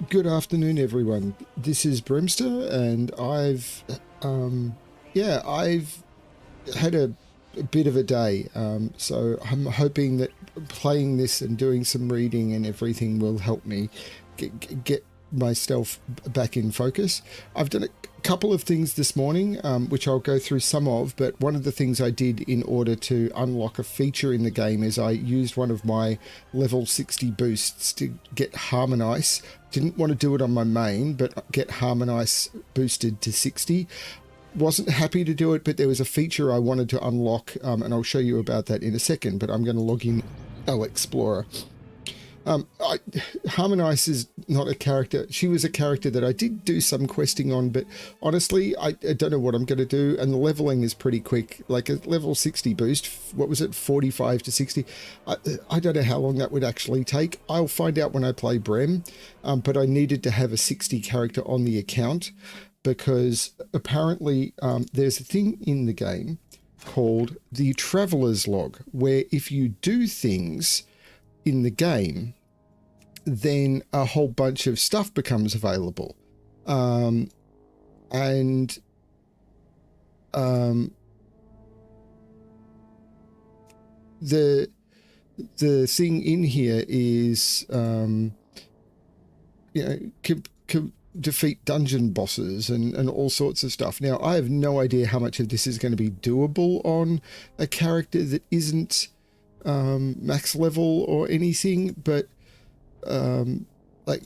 Good afternoon, everyone. This is Brimster, and I've had a bit of a day. So I'm hoping that playing this and doing some reading and everything will help me get myself back in focus. I've done a couple of things this morning, which I'll go through some of, but one of the things I did in order to unlock a feature in the game is I used one of my level 60 boosts to get Harmonize. Didn't want to do it on my main, but get Harmonize boosted to 60. Wasn't happy to do it, but there was a feature I wanted to unlock, and I'll show you about that in a second, but I'm going to log in Alexplorer. Harmonize is not a character. She was a character that I did do some questing on, but honestly, I don't know what I'm going to do, and the leveling is pretty quick. Like a level 60 boost, what was it, 45 to 60? I don't know how long that would actually take. I'll find out when I play Brem, but I needed to have a 60 character on the account, because apparently there's a thing in the game called the Traveler's Log, where if you do things in the game, then a whole bunch of stuff becomes available. The thing in here is, defeat dungeon bosses and all sorts of stuff. Now, I have no idea how much of this is going to be doable on a character that isn't max level or anything, but like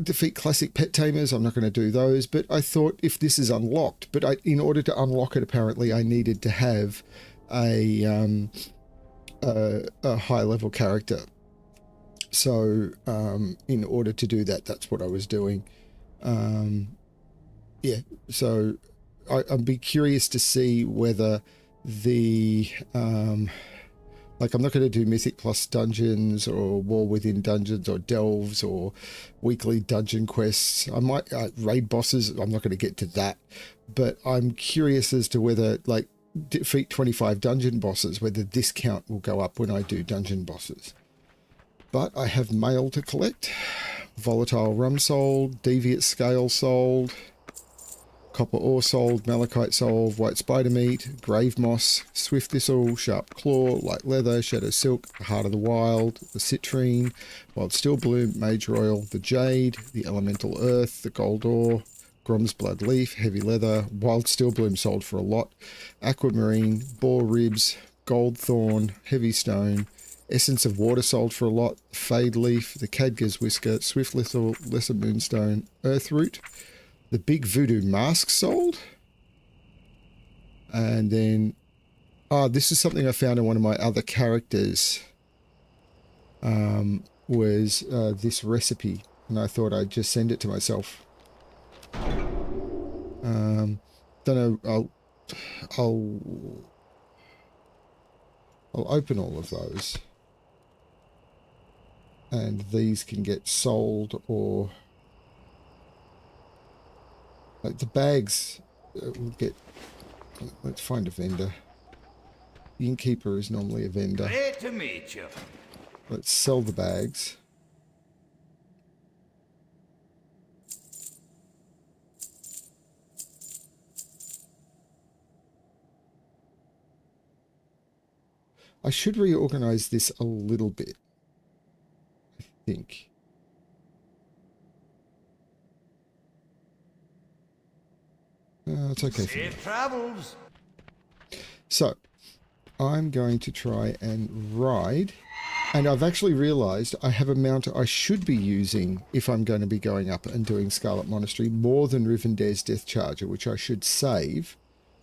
defeat classic pet tamers, I'm not going to do those, but I thought if this is unlocked, but in order to unlock it, apparently I needed to have a high level character. So in order to do that, that's what I was doing. So I'd be curious to see whether the like, I'm not going to do Mythic Plus dungeons or War Within dungeons or Delves or weekly dungeon quests. I might raid bosses. I'm not going to get to that, but I'm curious as to whether, like, defeat 25 dungeon bosses, whether this count will go up when I do dungeon bosses. But I have mail to collect. Volatile rum sold, deviate scale sold, copper ore sold, malachite sold, white spider meat, grave moss, swift thistle, sharp claw, light leather, shadow silk, the heart of the wild, the citrine, wild steel bloom, mage royal, the jade, the elemental earth, the gold ore, grom's blood leaf, heavy leather, wild steel bloom sold for a lot, aquamarine, boar ribs, gold thorn, heavy stone, essence of water sold for a lot, fade leaf, the cadger's whisker, swift little lesser moonstone, earth root, the big voodoo mask sold. And then, this is something I found in one of my other characters, was this recipe, and I thought I'd just send it to myself. Don't know, I'll open all of those, and these can get sold, or like the bags will get. Let's find a vendor. The innkeeper is normally a vendor. Great to meet you. Let's sell the bags. I should reorganize this a little bit, I think. It's okay for me. Safe travels. So, I'm going to try and ride, and I've actually realized I have a mount I should be using if I'm going to be going up and doing Scarlet Monastery, more than Rivendare's Death Charger, which I should save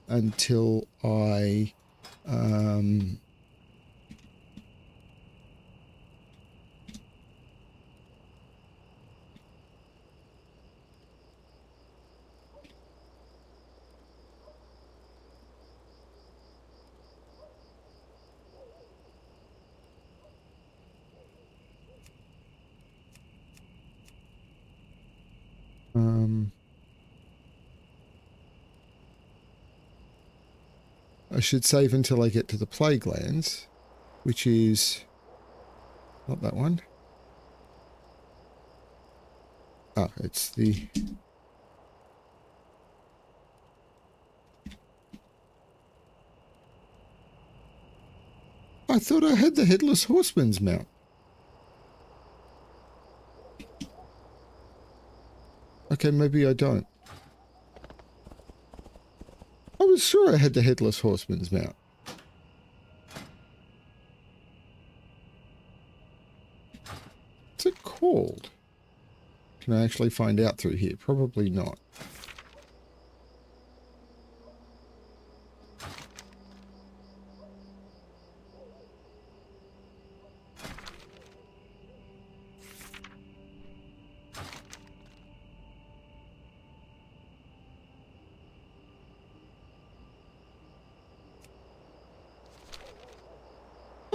until I I should save until I get to the Plaguelands, which is not that one. Ah, it's the... I thought I had the Headless Horseman's mount. Okay, maybe I don't. I was sure I had the Headless Horseman's mount. What's it called? Can I actually find out through here? Probably not.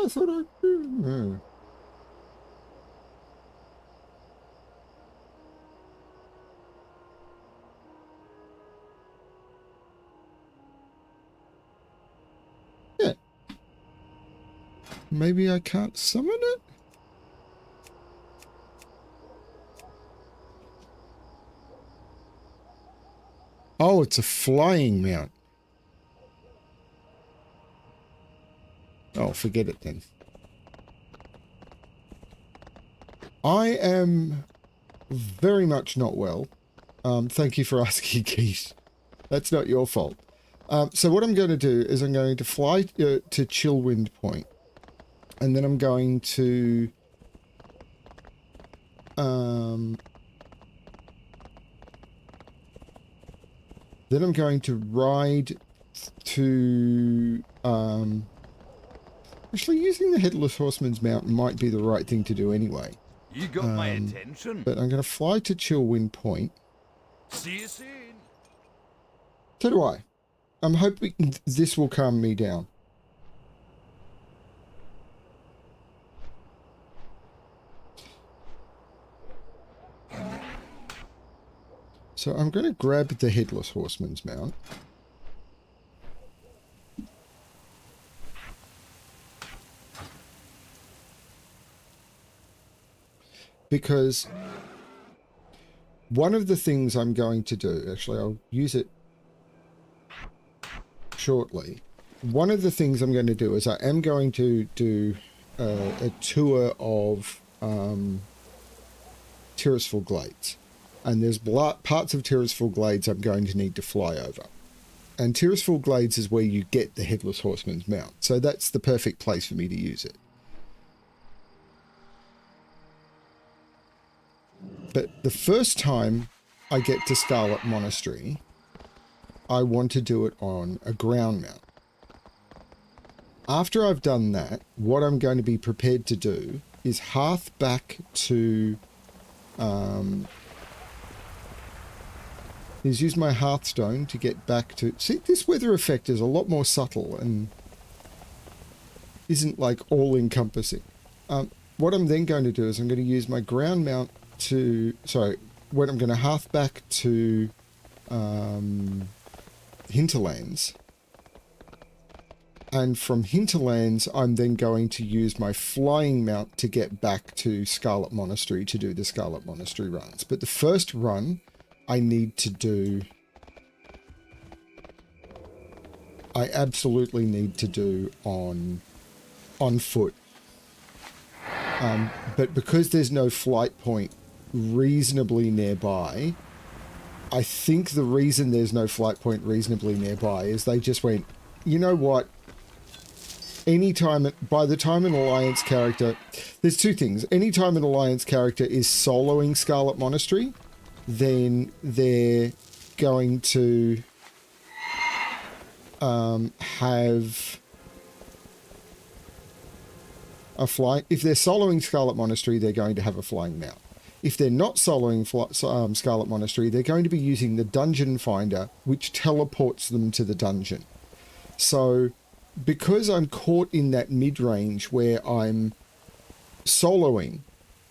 I thought I... No. Yeah. Maybe I can't summon it? Oh, it's a flying mount. Oh, forget it then. I am very much not well. Thank you for asking, Keith. That's not your fault. So what I'm going to do is I'm going to fly to Chillwind Point. And then I'm going to... then I'm going to ride to... actually, using the Headless Horseman's mount might be the right thing to do anyway. You got my attention. But I'm going to fly to Chillwind Point. See you soon. So do I. I'm hoping this will calm me down. So I'm going to grab the Headless Horseman's mount. Because one of the things I'm going to do, actually I'll use it shortly. One of the things I'm going to do is I am going to do a tour of Tirisful Glades. And there's parts of Tirisful Glades I'm going to need to fly over. And Tirisful Glades is where you get the Headless Horseman's mount. So that's the perfect place for me to use it. But the first time I get to Scarlet Monastery, I want to do it on a ground mount. After I've done that, what I'm going to be prepared to do is hearth back to... is use my Hearthstone to get back to... See, this weather effect is a lot more subtle and isn't like all-encompassing. What I'm then going to do is I'm going to use my ground mount to... Sorry, when I'm going to hearth back to Hinterlands. And from Hinterlands, I'm then going to use my flying mount to get back to Scarlet Monastery to do the Scarlet Monastery runs. But the first run... I need to do... I absolutely need to do on foot. But because there's no flight point reasonably nearby, I think the reason there's no flight point reasonably nearby is they just went, you know what? Anytime, by the time an Alliance character... There's two things. Anytime an Alliance character is soloing Scarlet Monastery... then they're going to have a flying... If they're soloing Scarlet Monastery, they're going to have a flying mount. If they're not soloing Scarlet Monastery, they're going to be using the Dungeon Finder, which teleports them to the dungeon. So, because I'm caught in that mid-range where I'm soloing,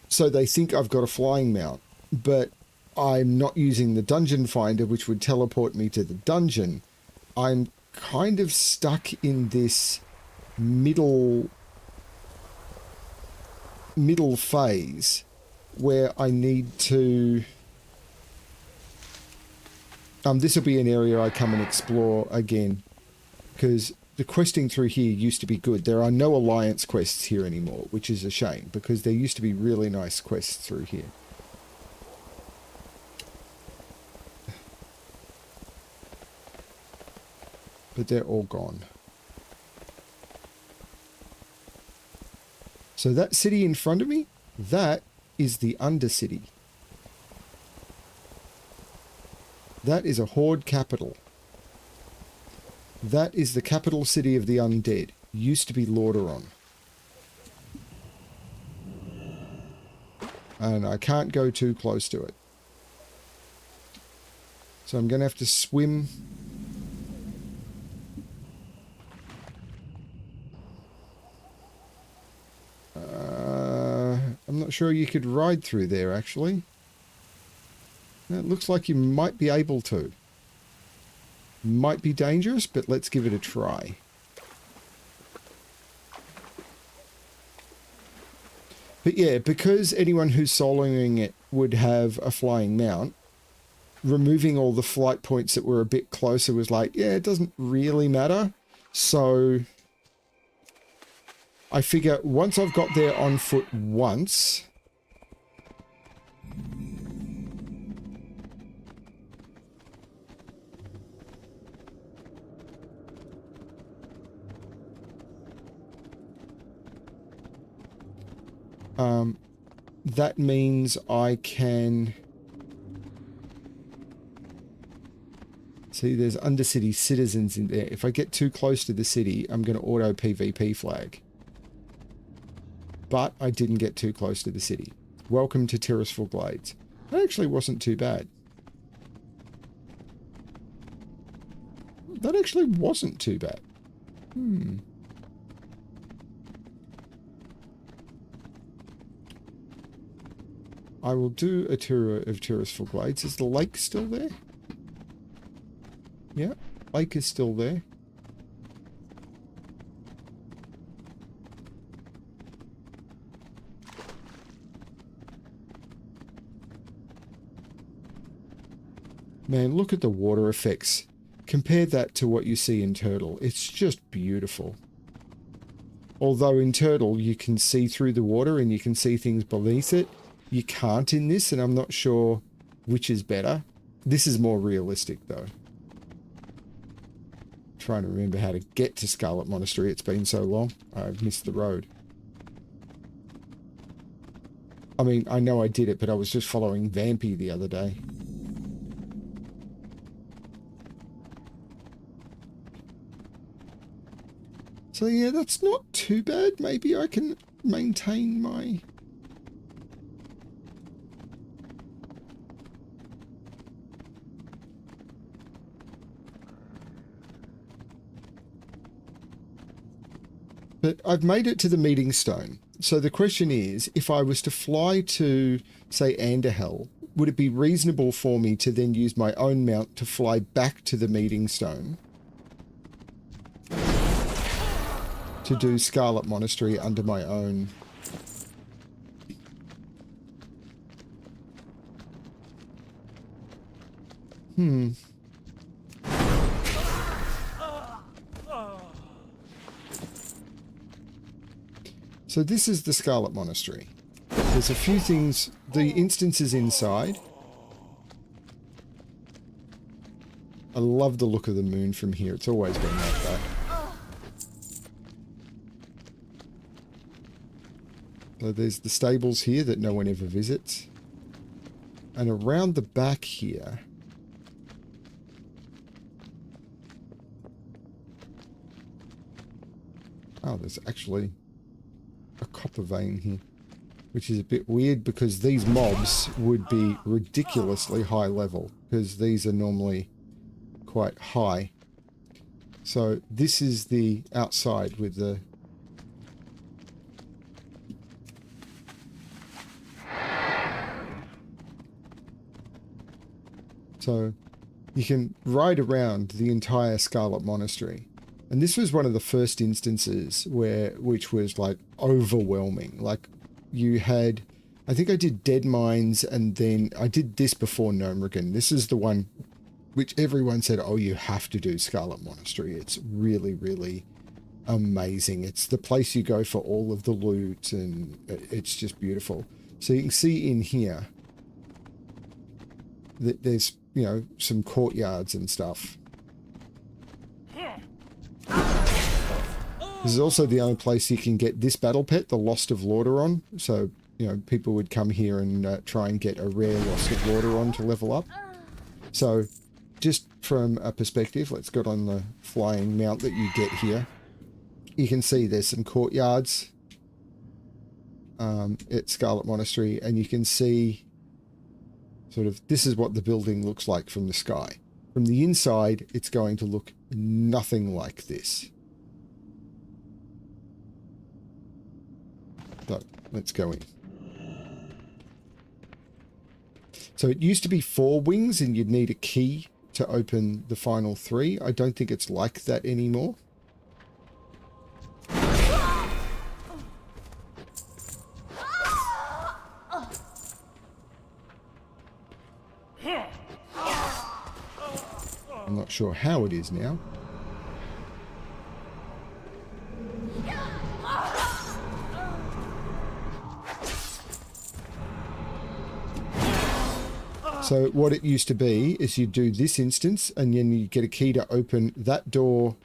so they think I've got a flying mount, but I'm not using the Dungeon Finder, which would teleport me to the dungeon, I'm kind of stuck in this middle phase where I need to This will be an area I come and explore again, because the questing through here used to be good. There are no alliance quests here anymore, which is a shame, because there used to be really nice quests through here. But they're all gone. So that city in front of me, that is the Undercity. That is a Horde capital. That is the capital city of the undead. Used to be Lordaeron. And I can't go too close to it. So I'm going to have to swim. I'm not sure you could ride through there, actually. It looks like you might be able to. Might be dangerous, but let's give it a try. But yeah, because anyone who's soloing it would have a flying mount, removing all the flight points that were a bit closer was like, yeah, it doesn't really matter. So I figure once I've got there on foot once, that means I can see there's Undercity citizens in there. If I get too close to the city, I'm going to auto PvP flag. But I didn't get too close to the city. Welcome to Terraceful Glades. That actually wasn't too bad. That actually wasn't too bad. I will do a tour of Terraceful Glades. Is the lake still there? Yeah, lake is still there. Man, look at the water effects. Compare that to what you see in Turtle. It's just beautiful. Although in Turtle you can see through the water and you can see things beneath it, you can't in this, and I'm not sure which is better. This is more realistic though. Trying to remember how to get to Scarlet Monastery. It's been so long. I've missed the road. I mean, I know I did it, but I was just following Vampy the other day. So yeah, that's not too bad. Maybe I can maintain my... But I've made it to the meeting stone. So the question is, if I was to fly to, say, Anderhell, would it be reasonable for me to then use my own mount to fly back to the meeting stone to do Scarlet Monastery under my own? So this is the Scarlet Monastery. There's a few things, the instances inside. I love the look of the moon from here. It's always been like that. So there's the stables here that no one ever visits. And around the back here, oh, there's actually a copper vein here, which is a bit weird because these mobs would be ridiculously high level because these are normally quite high. So this is the outside with the... So you can ride around the entire Scarlet Monastery. And this was one of the first instances which was like overwhelming. Like you had, I think I did Dead Mines and then I did this before Gnomeregan. This is the one which everyone said, oh, you have to do Scarlet Monastery. It's really, really amazing. It's the place you go for all of the loot, and it's just beautiful. So you can see in here that there's, you know, some courtyards and stuff. This is also the only place you can get this battle pet, the Lost of Lordaeron. So, you know, people would come here and try and get a rare Lost of Lordaeron to level up. So, just from a perspective, let's go on the flying mount that you get here. You can see there's some courtyards at Scarlet Monastery, and you can see sort of, this is what the building looks like from the sky. From the inside, it's going to look nothing like this. So, let's go in. So it used to be 4 wings, and you'd need a key to open the final 3. I don't think it's like that anymore. I'm not sure how it is now. So what it used to be is you do this instance, and then you get a key to open that door,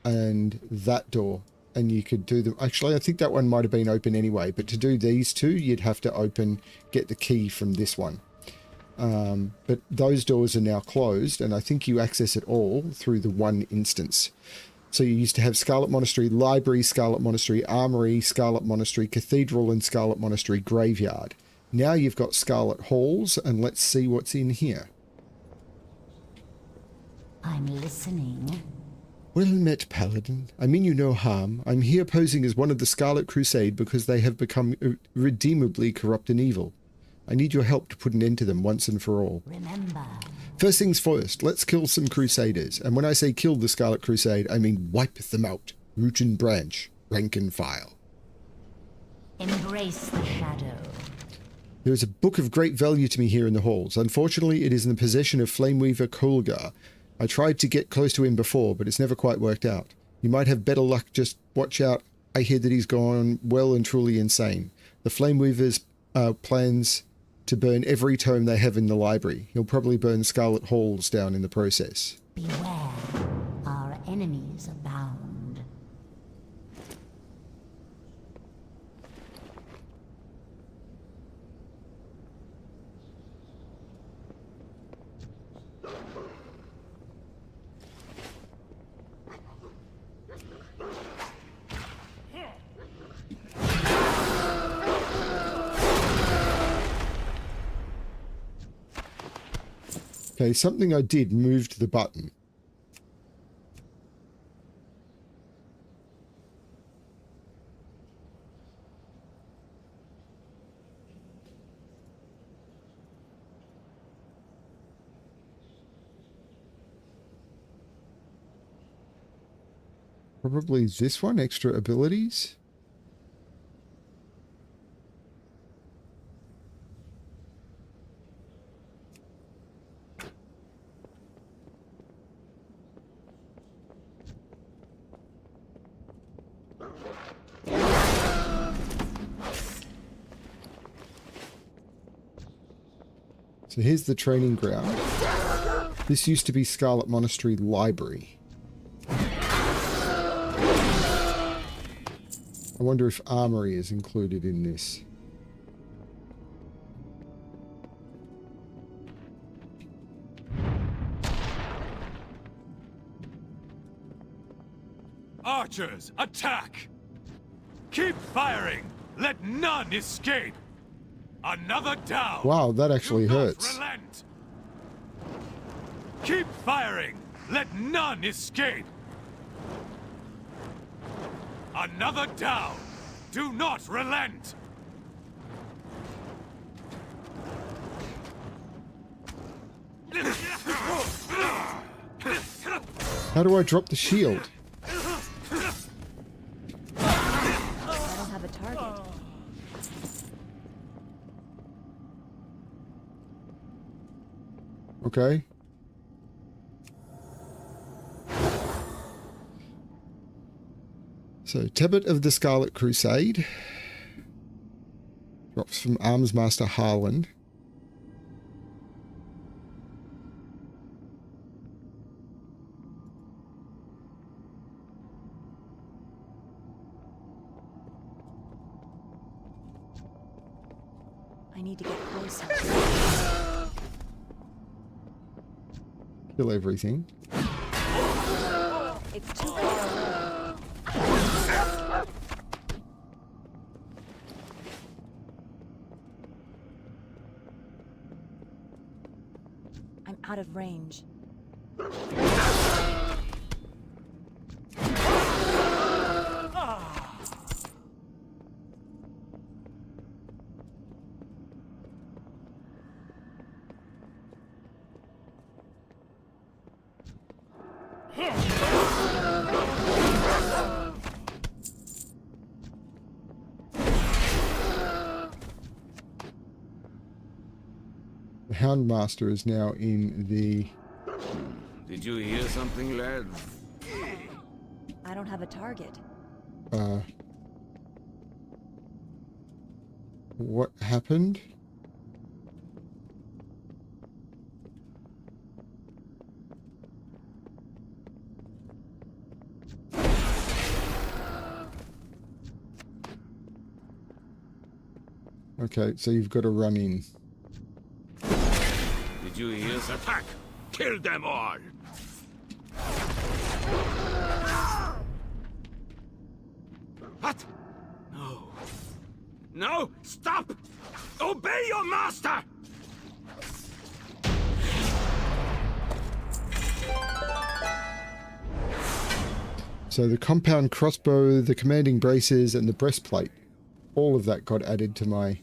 and that door. And you could do them. Actually, I think that one might have been open anyway, but to do these 2, you'd have to get the key from this one. But those doors are now closed, and I think you access it all through the one instance. So you used to have Scarlet Monastery Library, Scarlet Monastery Armory, Scarlet Monastery Cathedral, and Scarlet Monastery Graveyard. Now you've got Scarlet Halls, and let's see what's in here. I'm listening. Well met, Paladin. I mean you no harm. I'm here posing as one of the Scarlet Crusade because they have become irredeemably corrupt and evil. I need your help to put an end to them once and for all. Remember. First things first, let's kill some Crusaders. And when I say kill the Scarlet Crusade, I mean wipe them out. Root and branch, rank and file. Embrace the shadow. There is a book of great value to me here in the halls. Unfortunately, it is in the possession of Flameweaver Kolgar. I tried to get close to him before, but it's never quite worked out. You might have better luck, just watch out. I hear that he's gone well and truly insane. The Flameweaver's plans to burn every tome they have in the library. He'll probably burn Scarlet Halls down in the process. Beware, our enemies abound. Okay, something I did moved the button. Probably this one, extra abilities. So here's the training ground. This used to be Scarlet Monastery Library. I wonder if Armory is included in this. Archers, attack! Keep firing! Let none escape! Another down! Wow, that actually Do not hurts. relent. Keep firing! Let none escape! Another down! Do not relent! How do I drop the shield? I don't have a target. Okay. So, Tebbit of the Scarlet Crusade. Drops from Arms Master Harlan. I need to get closer. Kill everything. It's too far away. I'm out of range. The Houndmaster is now in the... Did you hear something, lad? I don't have a target. What happened? Okay, so you've got to run in. Did you hear? Attack! Kill them all! What? No. No! Stop! Obey your master! So the compound crossbow, the commanding braces, and the breastplate, all of that got added to my...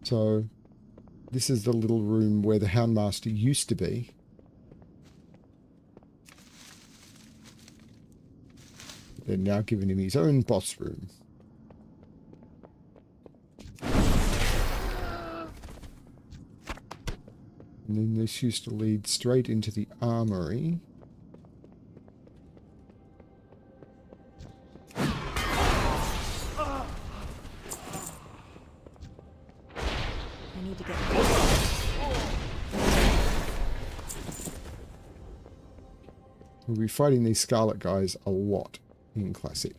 So this is the little room where the Houndmaster used to be. They're now giving him his own boss room. And then this used to lead straight into the armory. I need to get closer. We'll be fighting these Scarlet guys a lot in Classic.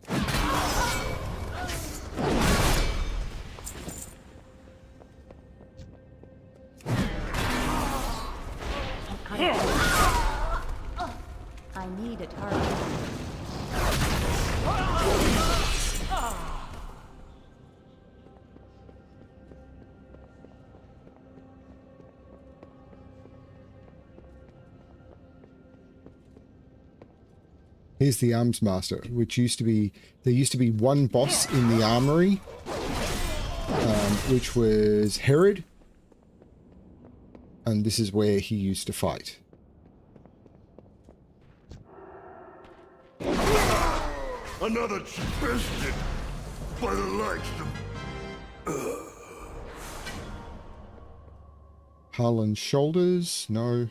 I need a target. Here's the Arms Master, which used to be... There used to be one boss in the armory, which was Herod. And this is where he used to fight. Another bested by the likes of... Harlan's shoulders, no.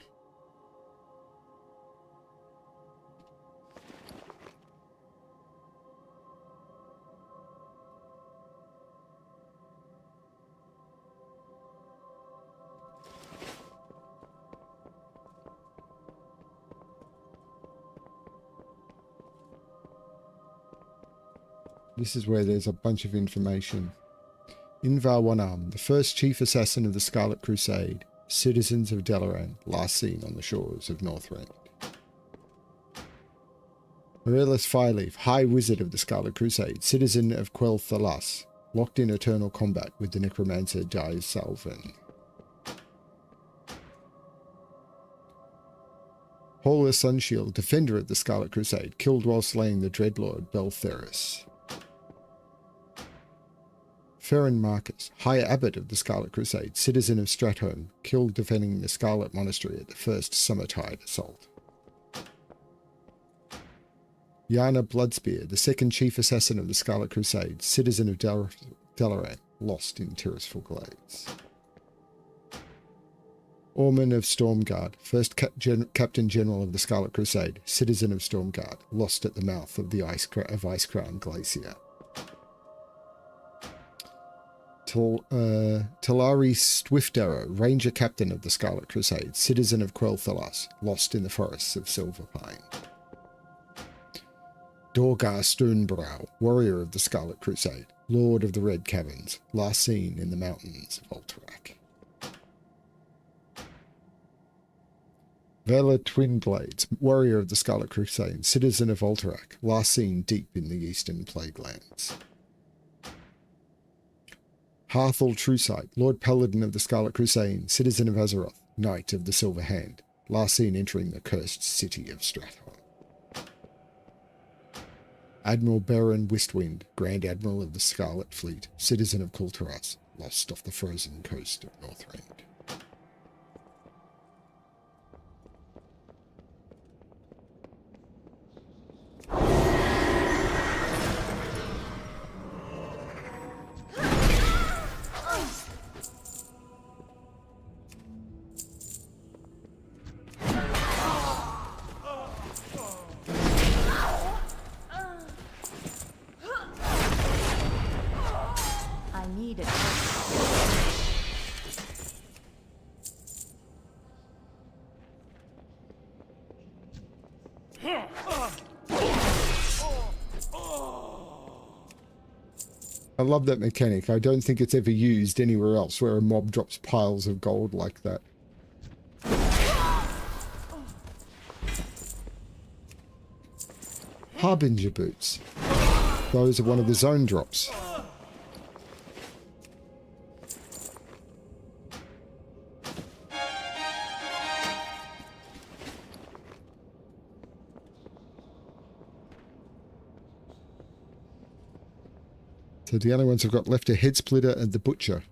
This is where there's a bunch of information. Invar One-Arm, the first chief assassin of the Scarlet Crusade, citizens of Dalaran, last seen on the shores of Northrend. Morelis Fireleaf, High Wizard of the Scarlet Crusade, citizen of Quell Thalas, locked in eternal combat with the necromancer Jai Salvan. Paula Sunshield, defender of the Scarlet Crusade, killed while slaying the Dreadlord Beltheris. Ferren Marcus, High Abbot of the Scarlet Crusade, citizen of Stratholme, killed defending the Scarlet Monastery at the first Summertide assault. Yana Bloodspear, the second chief assassin of the Scarlet Crusade, citizen of Dalaran, lost in Tirisful Glades. Orman of Stormguard, first Captain General of the Scarlet Crusade, citizen of Stormguard, lost at the mouth of the Icecrown Glacier. Talari Swiftarrow, Ranger Captain of the Scarlet Crusade, citizen of Quel'Thalas, lost in the forests of Silverpine. Dorgar Stonebrow, warrior of the Scarlet Crusade, Lord of the Red Caverns, last seen in the mountains of Alterac. Vela Twinblades, warrior of the Scarlet Crusade, citizen of Alterac, last seen deep in the eastern Plaguelands. Harthel Truesight, Lord Paladin of the Scarlet Crusade, citizen of Azeroth, knight of the Silver Hand, last seen entering the cursed city of Stratholme. Admiral Baron Wistwind, Grand Admiral of the Scarlet Fleet, citizen of Kulturas, lost off the frozen coast of Northrend. I love that mechanic. I don't think it's ever used anywhere else where a mob drops piles of gold like that. Harbinger boots. Those are one of the zone drops. So the only ones I've got left are Head Splitter and the Butcher.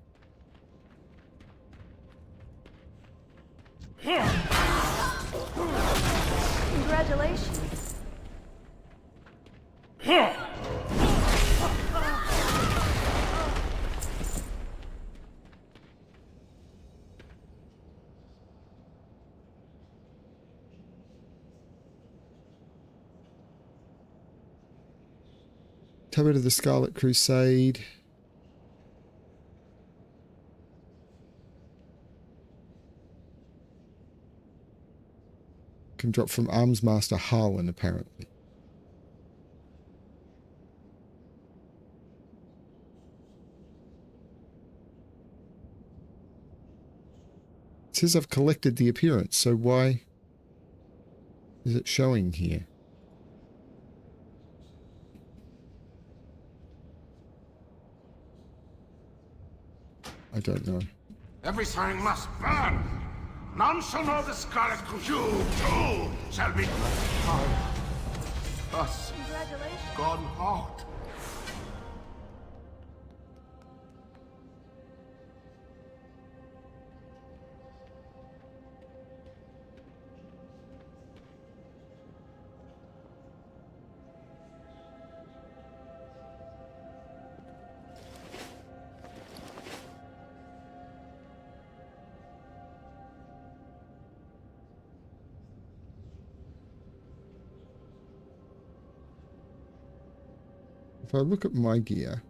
Congratulations. Tablet of the Scarlet Crusade. Can drop from Arms Master Harlan, apparently. It says I've collected the appearance, so why is it showing here? I don't know. Everything must burn. None shall know the Scarlet Crusade. You too shall be us gone hard. If I look at my gear,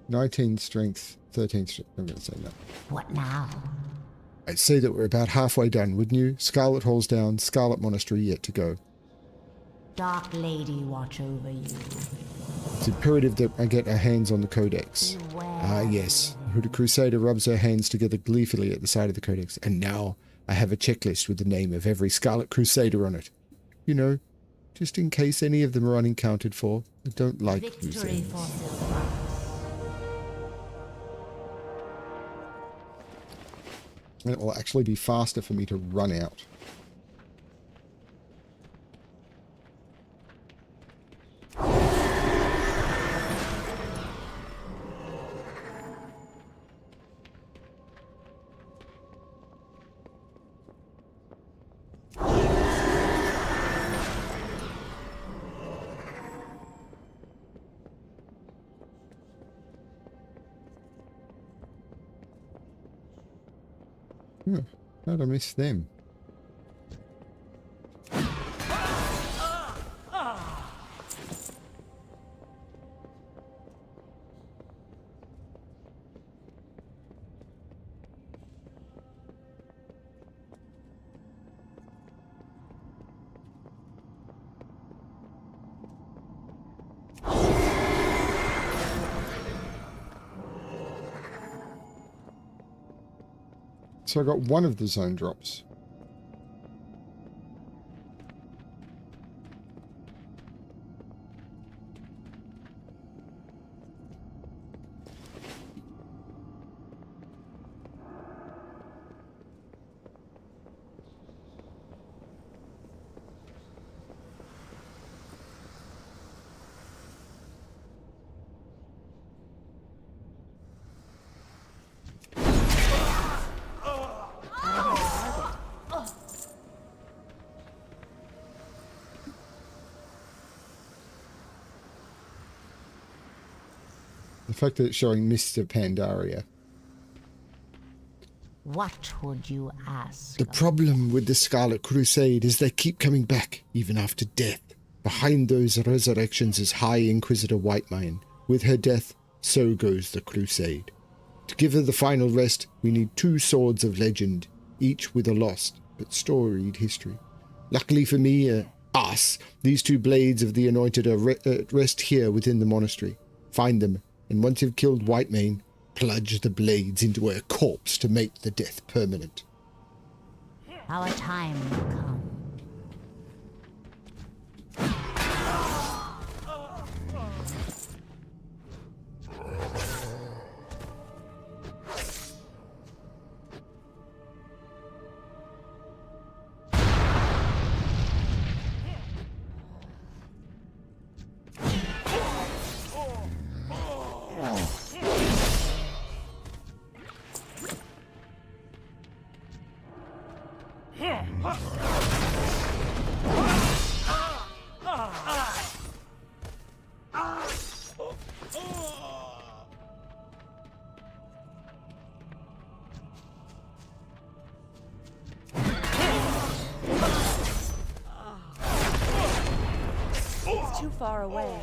19 strength, 13 strength, I'm going to say no. What now? I'd say that we're about halfway done, wouldn't you? Scarlet Hall's down, Scarlet Monastery yet to go. Dark Lady watch over you. It's imperative that I get our hands on the Codex. Ah, yes. Huda Crusader rubs her hands together gleefully at the side of the Codex. And now I have a checklist with the name of every Scarlet Crusader on it. You know, just in case any of them are unaccounted for. I don't like Victory Crusaders. for Silver. And it will actually be faster for me to run out. Huh, how'd I miss them? So I got one of the zone drops. The fact that it's showing Mr. Pandaria. What would you ask? The problem with the Scarlet Crusade is they keep coming back, even after death. Behind those resurrections is High Inquisitor Whitemane. With her death, so goes the Crusade. To give her the final rest, we need 2 swords of legend, each with a lost but storied history. Luckily for me, these 2 blades of the Anointed are rest here within the monastery. Find them, and once you've killed Whitemane, plunge the blades into her corpse to make the death permanent. Our time will come. It's too far away.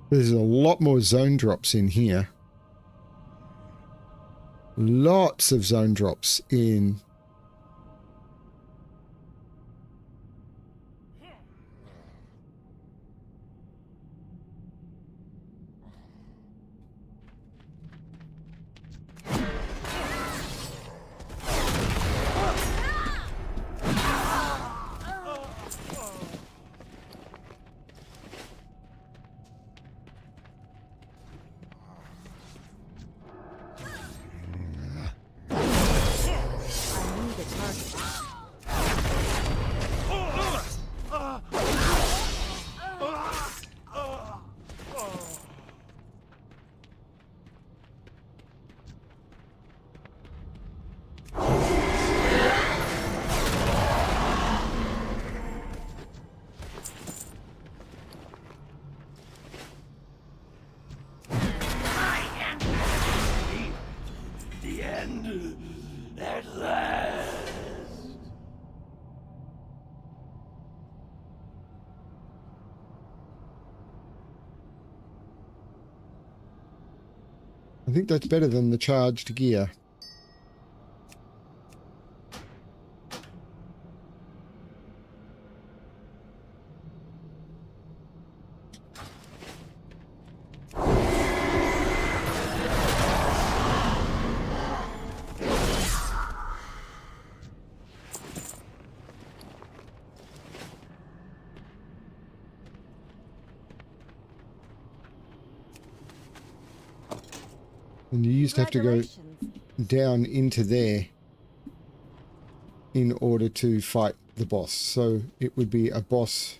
There's a lot more zone drops in here. Lots of zone drops in. I think that's better than the charged gear. And you used to have to go down into there in order to fight the boss. So it would be a boss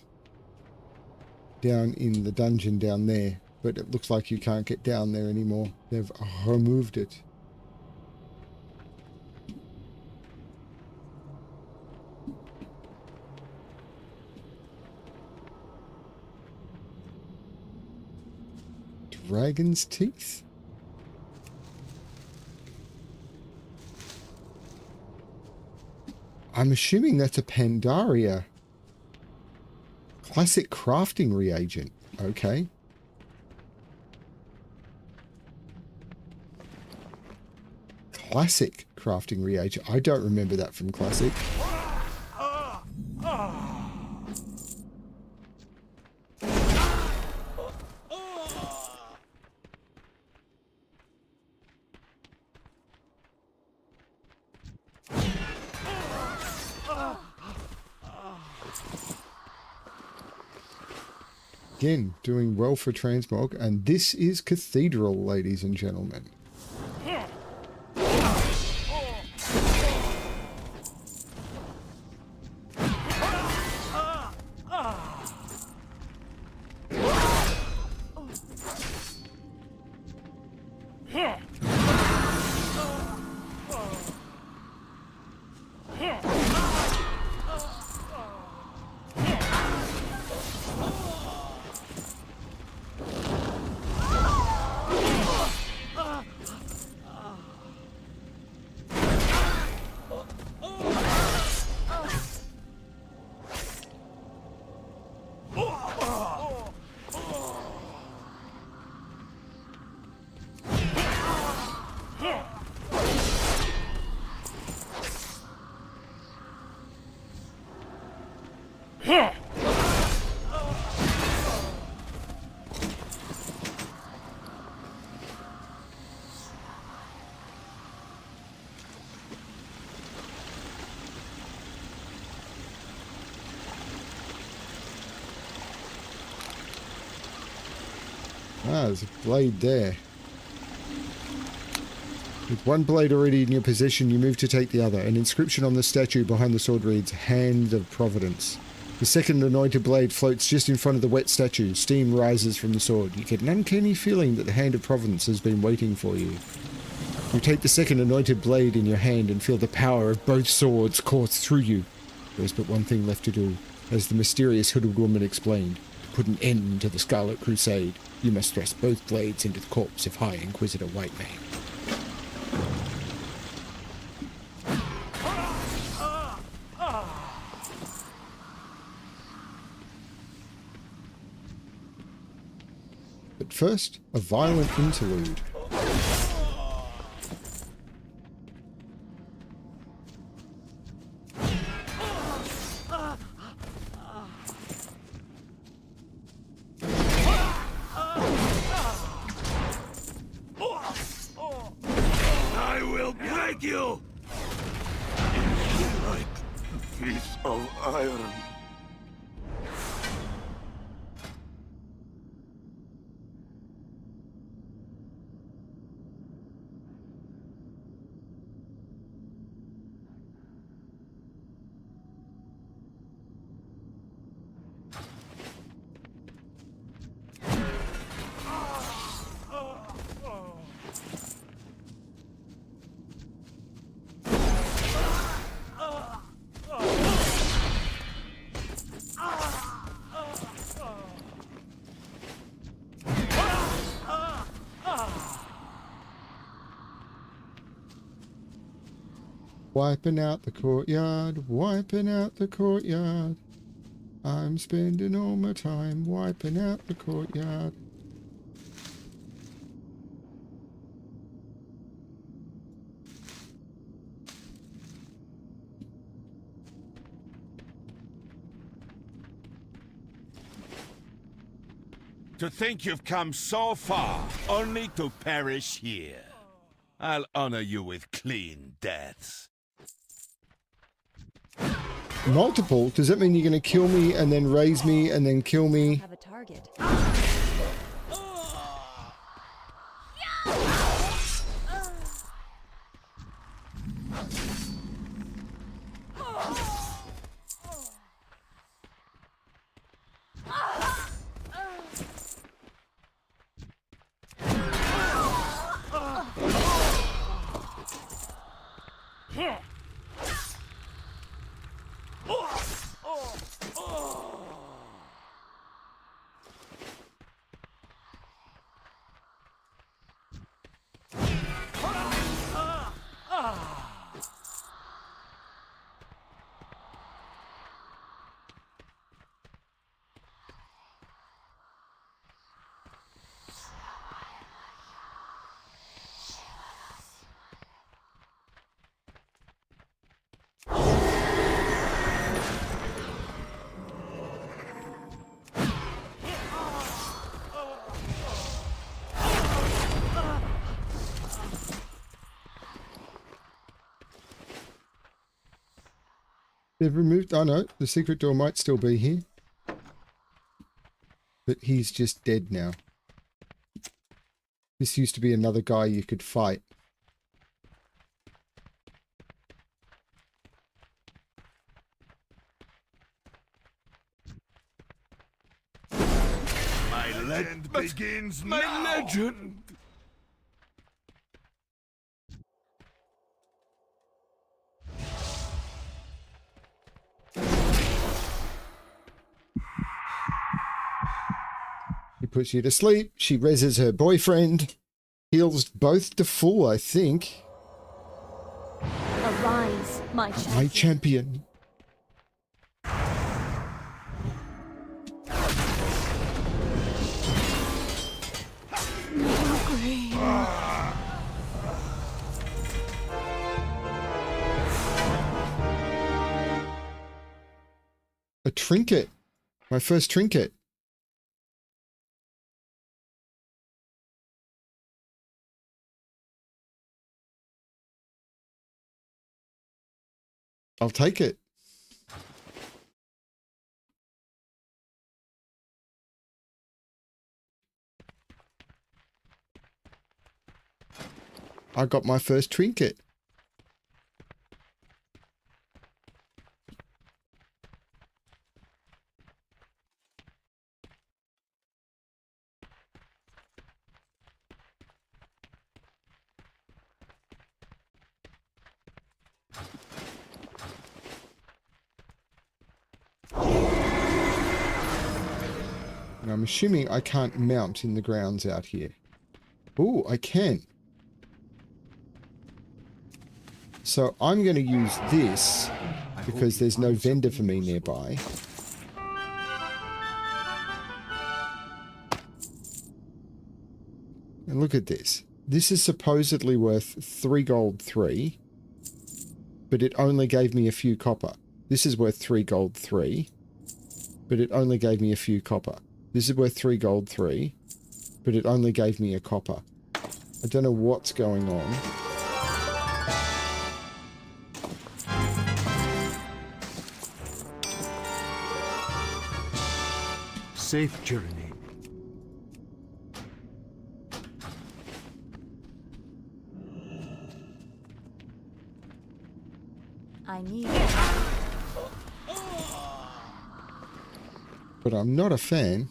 down in the dungeon down there. But it looks like you can't get down there anymore. They've removed it. Dragon's teeth? I'm assuming that's a Pandaria. Classic crafting reagent. Okay. Classic crafting reagent. I don't remember that from Classic. Again, doing well for transmog, and this is Cathedral, ladies and gentlemen. Ah, there's a blade there. With one blade already in your possession, you move to take the other. An inscription on the statue behind the sword reads, Hand of Providence. The second anointed blade floats just in front of the wet statue. Steam rises from the sword. You get an uncanny feeling that the Hand of Providence has been waiting for you. You take the second anointed blade in your hand and feel the power of both swords course through you. There is but one thing left to do, as the mysterious hooded woman explained. To put an end to the Scarlet Crusade, you must thrust both blades into the corpse of High Inquisitor Whitemane. But first, a violent interlude. I will break you! Like a piece of iron. Wiping out the courtyard, wiping out the courtyard. I'm spending all my time wiping out the courtyard. To think you've come so far, only to perish here. I'll honor you with clean deaths. Multiple? Does that mean you're going to kill me and then raise me and then kill me? Have a target. They've removed... Oh no, the secret door might still be here. But he's just dead now. This used to be another guy you could fight. My legend begins My now. legend! He puts you to sleep. She reses her boyfriend. Heals both to full, I think. Arise, my champion. My champion. A trinket. My first trinket. I'll take it. I got my first trinket. And I'm assuming I can't mount in the grounds out here. Ooh, I can. So I'm going to use this because there's no vendor for me nearby. And look at this. This is supposedly worth 3 gold 3, but it only gave me a few copper. This is worth 3 gold 3, but it only gave me a few copper. This is worth 3 gold 3, but it only gave me a copper. I don't know what's going on. Safe journey. I need But I'm not a fan.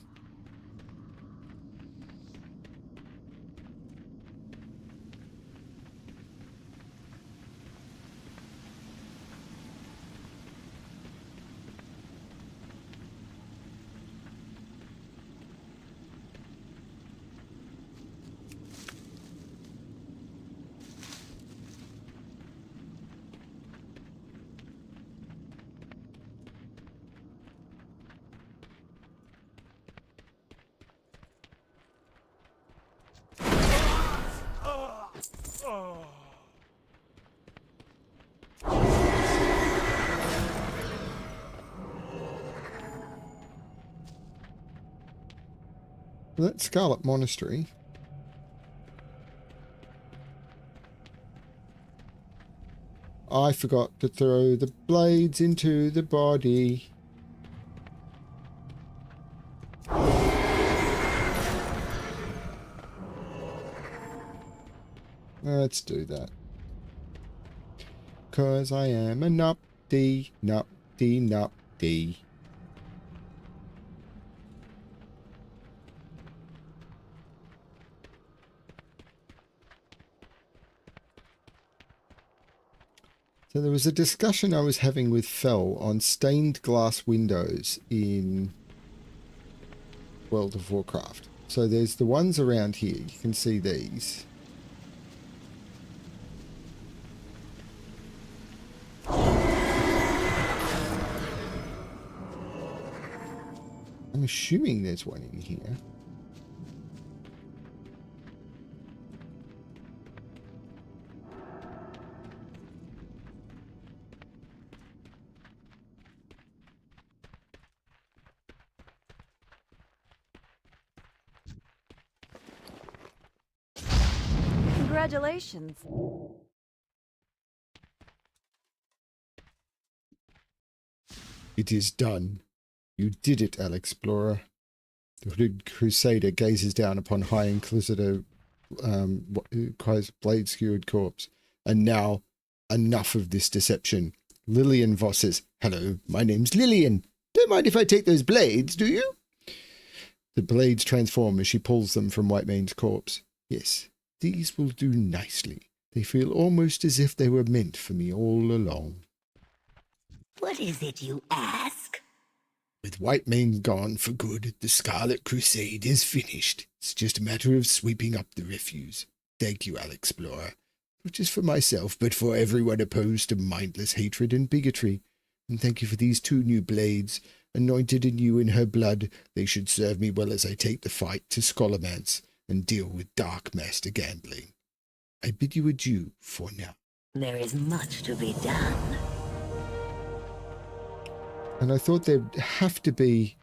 That Scarlet Monastery. I forgot to throw the blades into the body. Let's do that. 'Cause I am a nupty, nupty, nupty. So there was a discussion I was having with Fel on stained glass windows in World of Warcraft. So there's the ones around here. You can see these. I'm assuming there's one in here. Congratulations. It is done. You did it, Alexplorer. The hooded crusader gazes down upon High Inquisitor blade skewered corpse. And now, enough of this deception. Lillian Vosses. Hello, my name's Lillian. Don't mind if I take those blades, do you? The blades transform as she pulls them from Whitemane's corpse. Yes, these will do nicely. They feel almost as if they were meant for me all along. What is it you ask? With Whitemane gone for good, the Scarlet Crusade is finished. It's just a matter of sweeping up the refuse. Thank you, Alexplorer. Not just for myself, but for everyone opposed to mindless hatred and bigotry. And thank you for these 2 new blades. Anointed anew in her blood, they should serve me well as I take the fight to Scholomance and deal with Dark Master gambling. I bid you adieu for now. There is much to be done. And I thought there'd have to be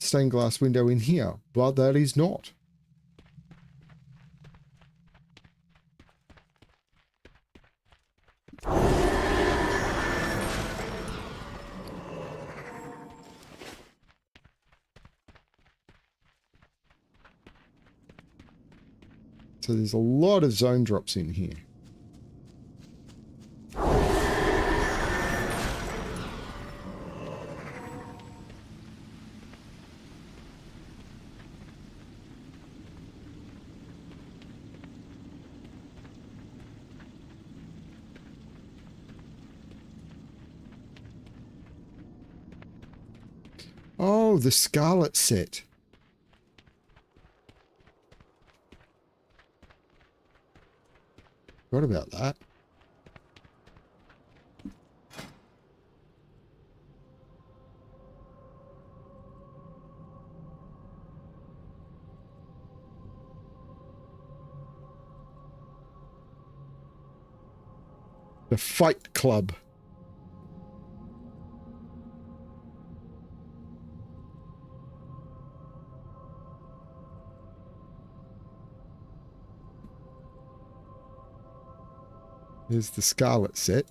a stained glass window in here, but that is not. So there's a lot of zone drops in here. Oh, the Scarlet set. What about that? The Fight Club. There's the Scarlet set.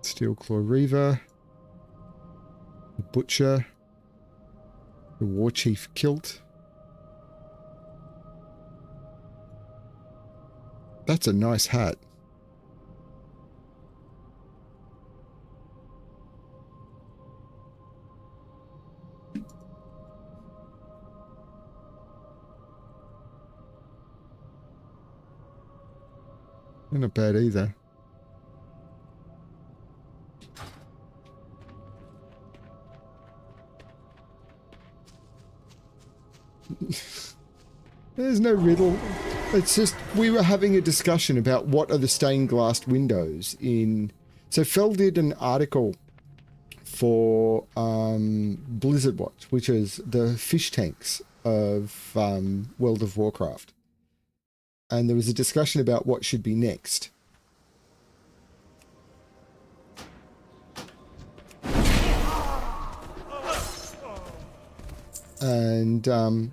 Steel Claw Reaver. The Butcher. The War Chief Kilt. That's a nice hat. Not bad either. There's no riddle. It's just we were having a discussion about what are the stained glass windows in. So Fel did an article for Blizzard Watch, which is the fish tanks of World of Warcraft. And there was a discussion about what should be next. And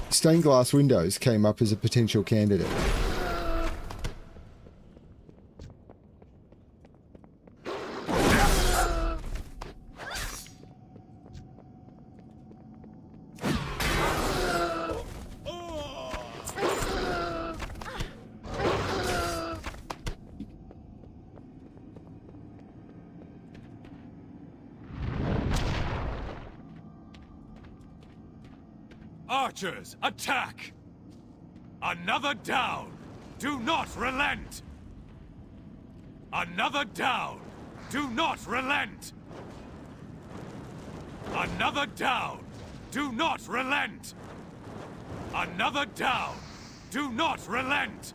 stained glass windows came up as a potential candidate. Archers, attack! Another down! Do not relent! Another down! Do not relent! Another down! Do not relent! Another down! Do not relent!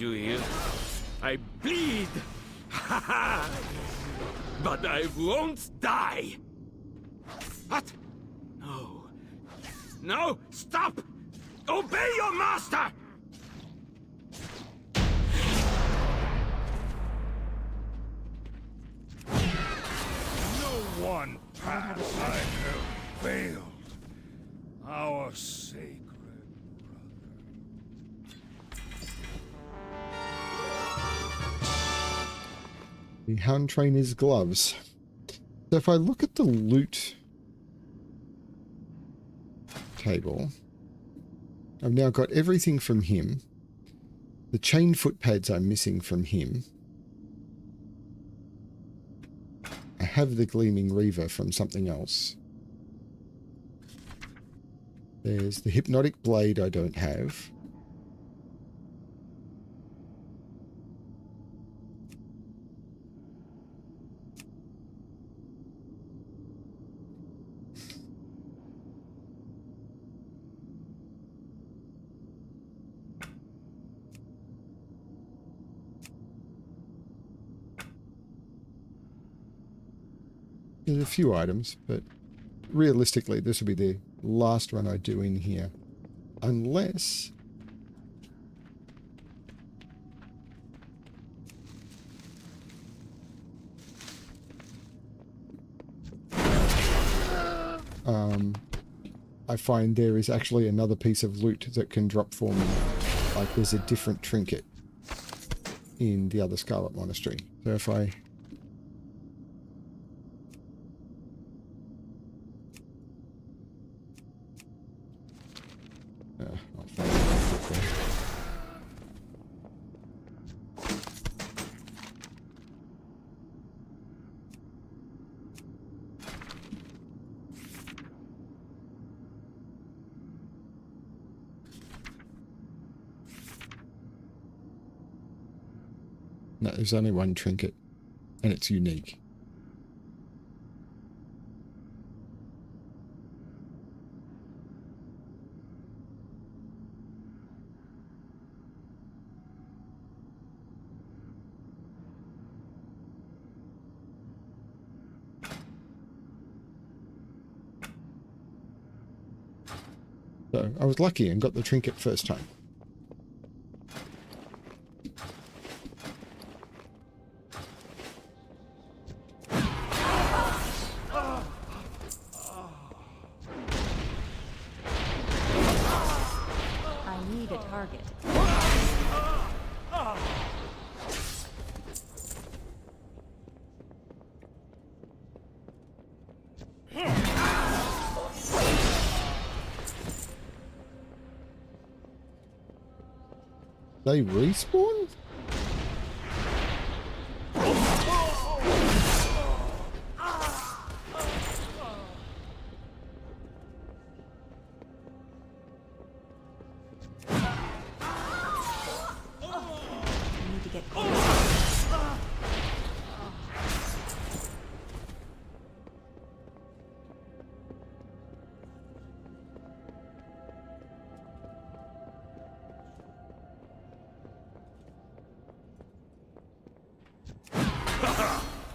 Did you hear? I bleed! But I won't die! What? No. No! Stop! Obey your master! No one path I have failed. Our sacred The Hound Trainer's gloves. So if I look at the loot table, I've now got everything from him. The chain foot pads I'm missing from him. I have the Gleaming Reaver from something else. There's the Hypnotic Blade I don't have. There's a few items, but realistically, this will be the last run I do in here. Unless... I find there is actually another piece of loot that can drop for me. Like there's a different trinket in the other Scarlet Monastery. So if I... I'll find it there. No, there's only one trinket, and it's unique. So I was lucky and got the trinket first time. I need a target. They respawn? I need to get close.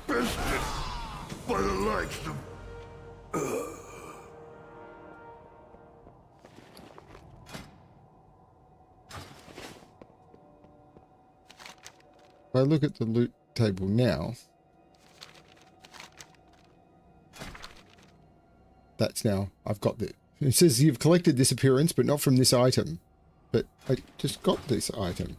biscuit by the likes of... If I look at the loot table now, that's now, I've got the, it says you've collected this appearance, but not from this item. But I just got this item.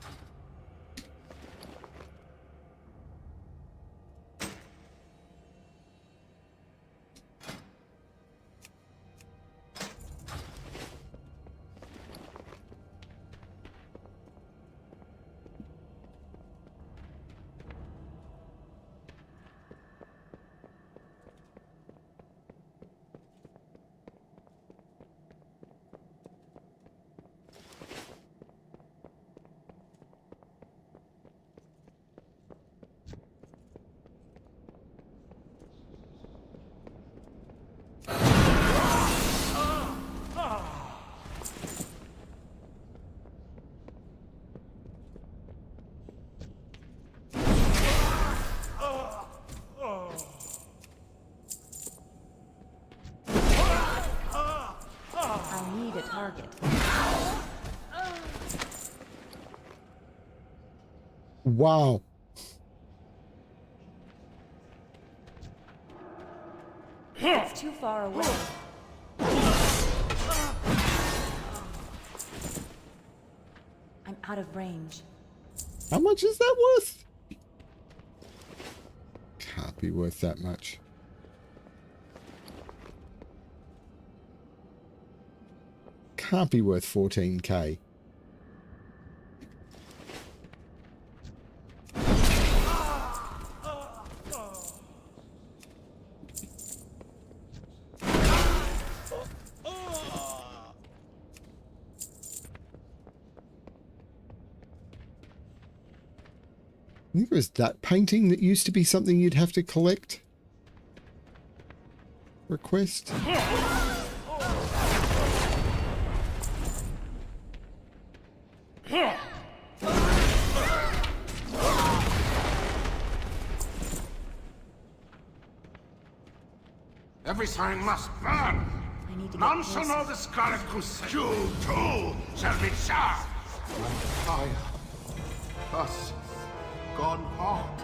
target. Wow. It's too far away. I'm out of range. How much is that worth? Can't be worth that much. Can't be worth 14k. I think it was that painting that used to be something you'd have to collect. Request. Every sign must burn. I need to get None shall closer. know the Scarlet Crusade. You too shall be charged. Like fire, us gone hard.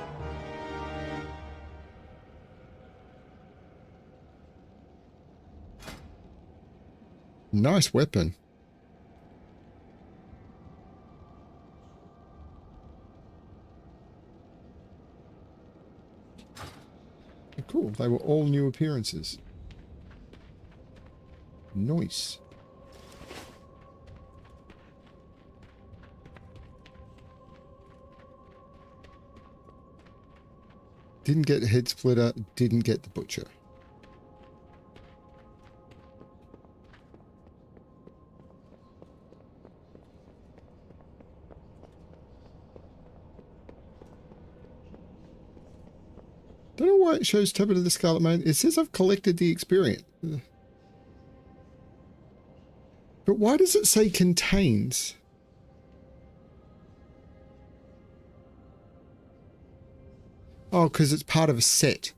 Nice weapon. Cool. They were all new appearances. Nice. Didn't get Head Splitter, didn't get the Butcher. Don't know why it shows Tablet of the Scarlet Man. It says I've collected the experience. But why does it say contains? Oh, because it's part of a set.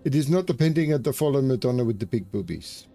It is not depending on the fallen Madonna with the big boobies.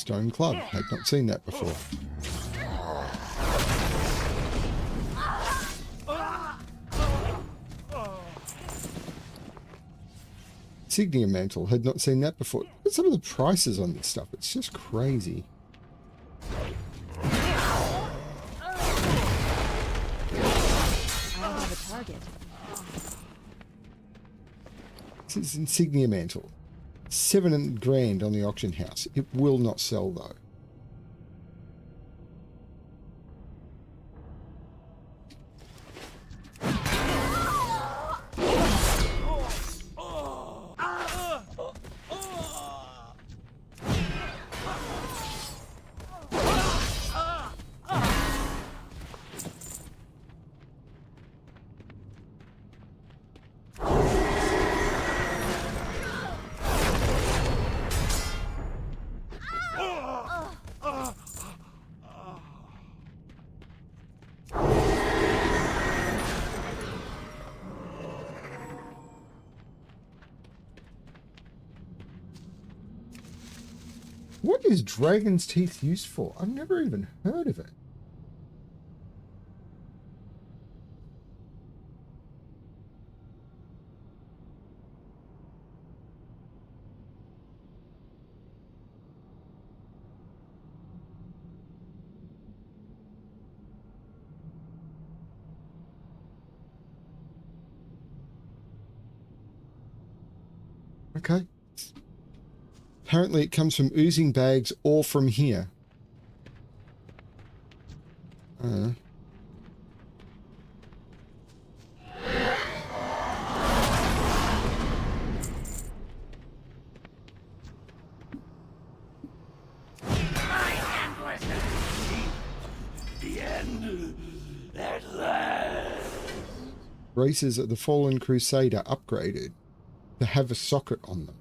Stone Club. Had not seen that before. Insignia Mantle. Had not seen that before. Look at some of the prices on this stuff. It's just crazy. I don't have a target. This is Insignia Mantle. 7 grand on the auction house. It will not sell though. What is dragon's teeth used for? I've never even heard of it. Okay. Apparently it comes from oozing bags or from here. The end at last. Races of the Fallen Crusader upgraded to have a socket on them.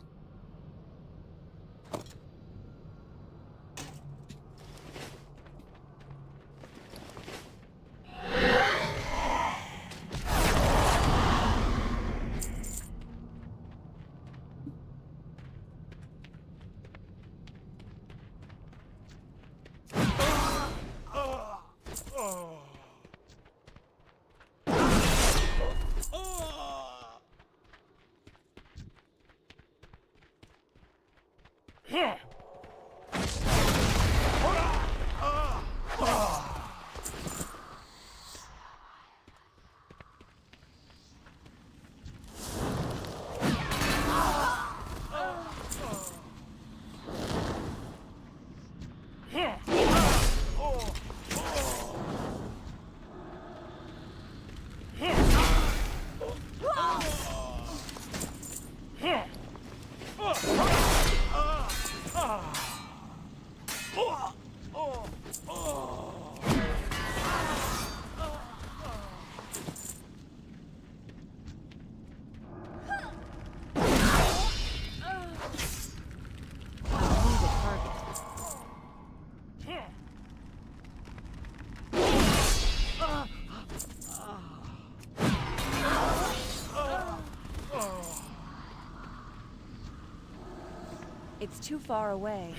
It's too far away.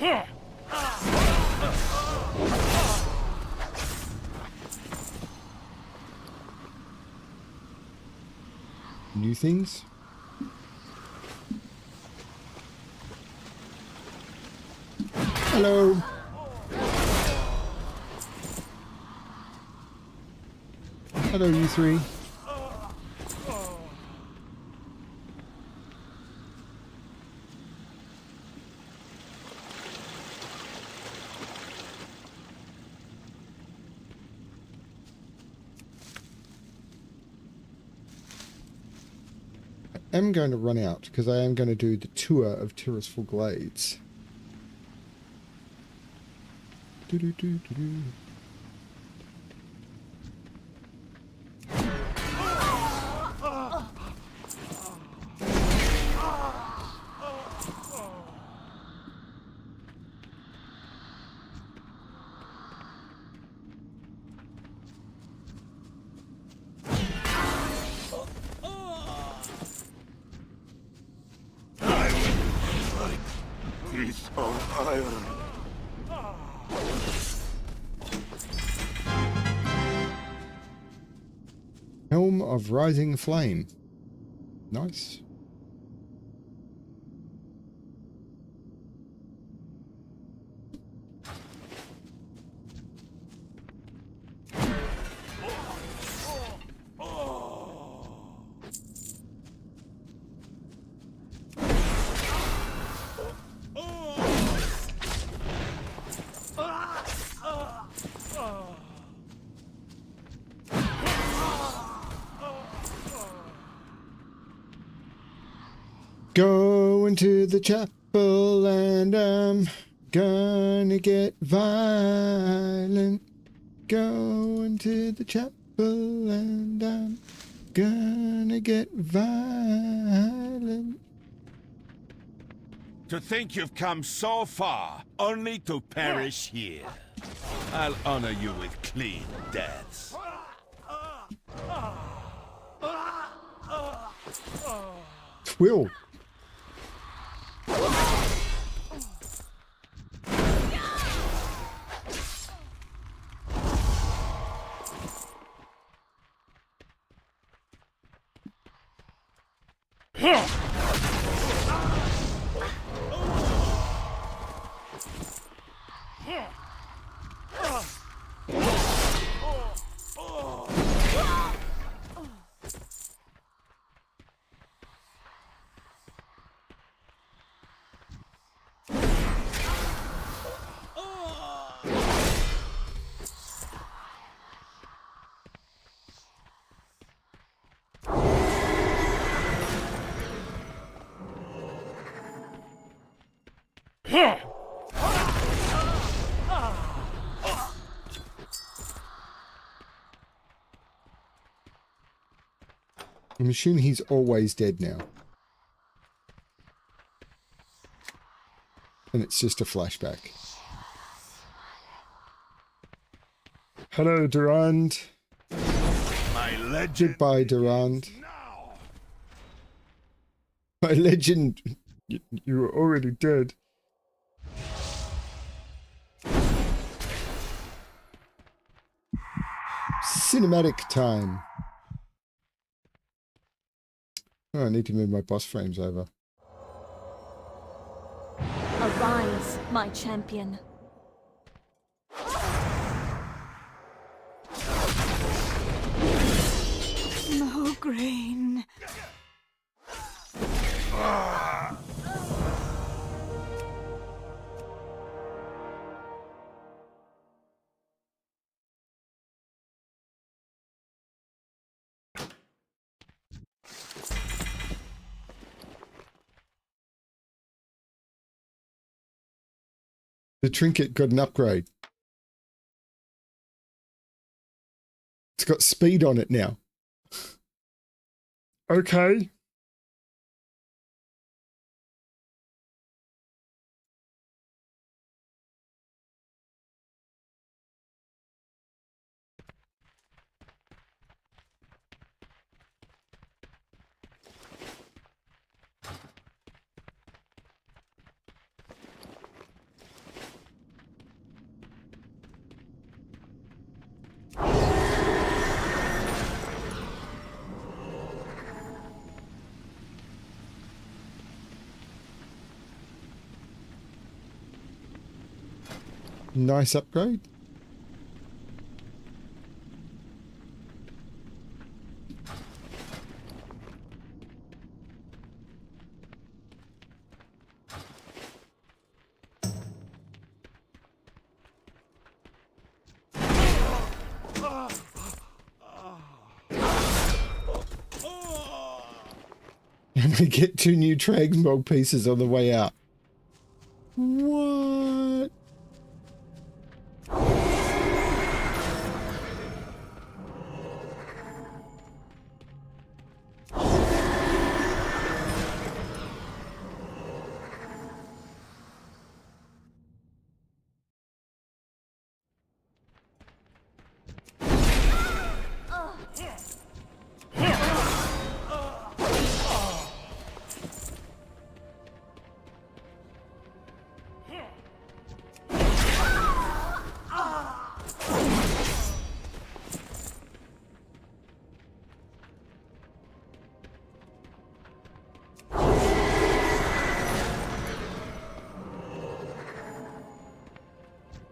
New things? Hello. Hello, you three. I am going to run out because I am going to do the tour of Terraceful Glades. Piece of iron. Helm of Rising Flame. Nice. Going to the chapel and I'm gonna get violent. Going to the chapel and I'm gonna get violent. To think you've come so far, only to perish here. I'll honor you with clean deaths. Will. I'm assuming he's always dead now. And it's just a flashback. Hello, Durand. My legend. Goodbye, Durand. Now. My legend. You were already dead. Cinematic time. Oh, I need to move my boss frames over. Arise, my champion. Mograine. The trinket got an upgrade. It's got speed on it now. Okay. Nice upgrade. And I get 2 new Transmog pieces on the way out. What?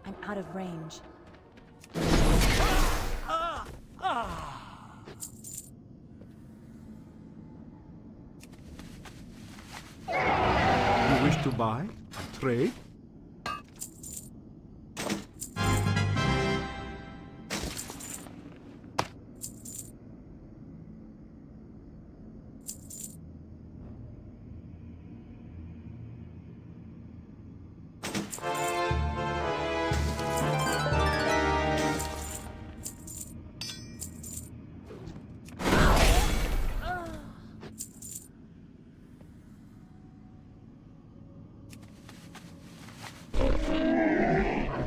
I'm out of range. You wish to buy? Trade?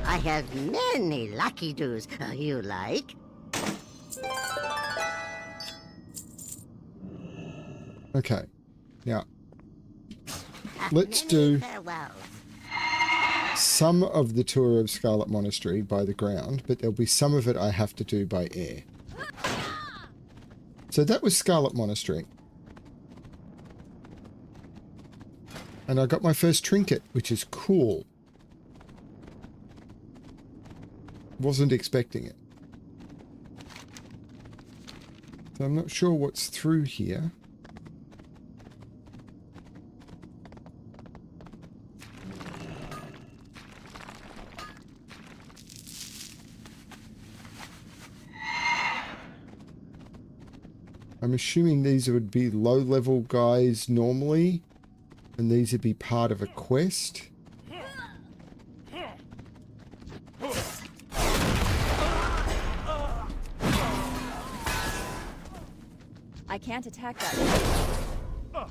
I have many lucky doos you like. Okay. Now, let's do Farewell. some of the tour of Scarlet Monastery by the ground, but there'll be some of it I have to do by air. So that was Scarlet Monastery. And I got my first trinket, which is cool. Wasn't expecting it. So I'm not sure what's through here. I'm assuming these would be low-level guys normally, and these would be part of a quest. I can't attack that.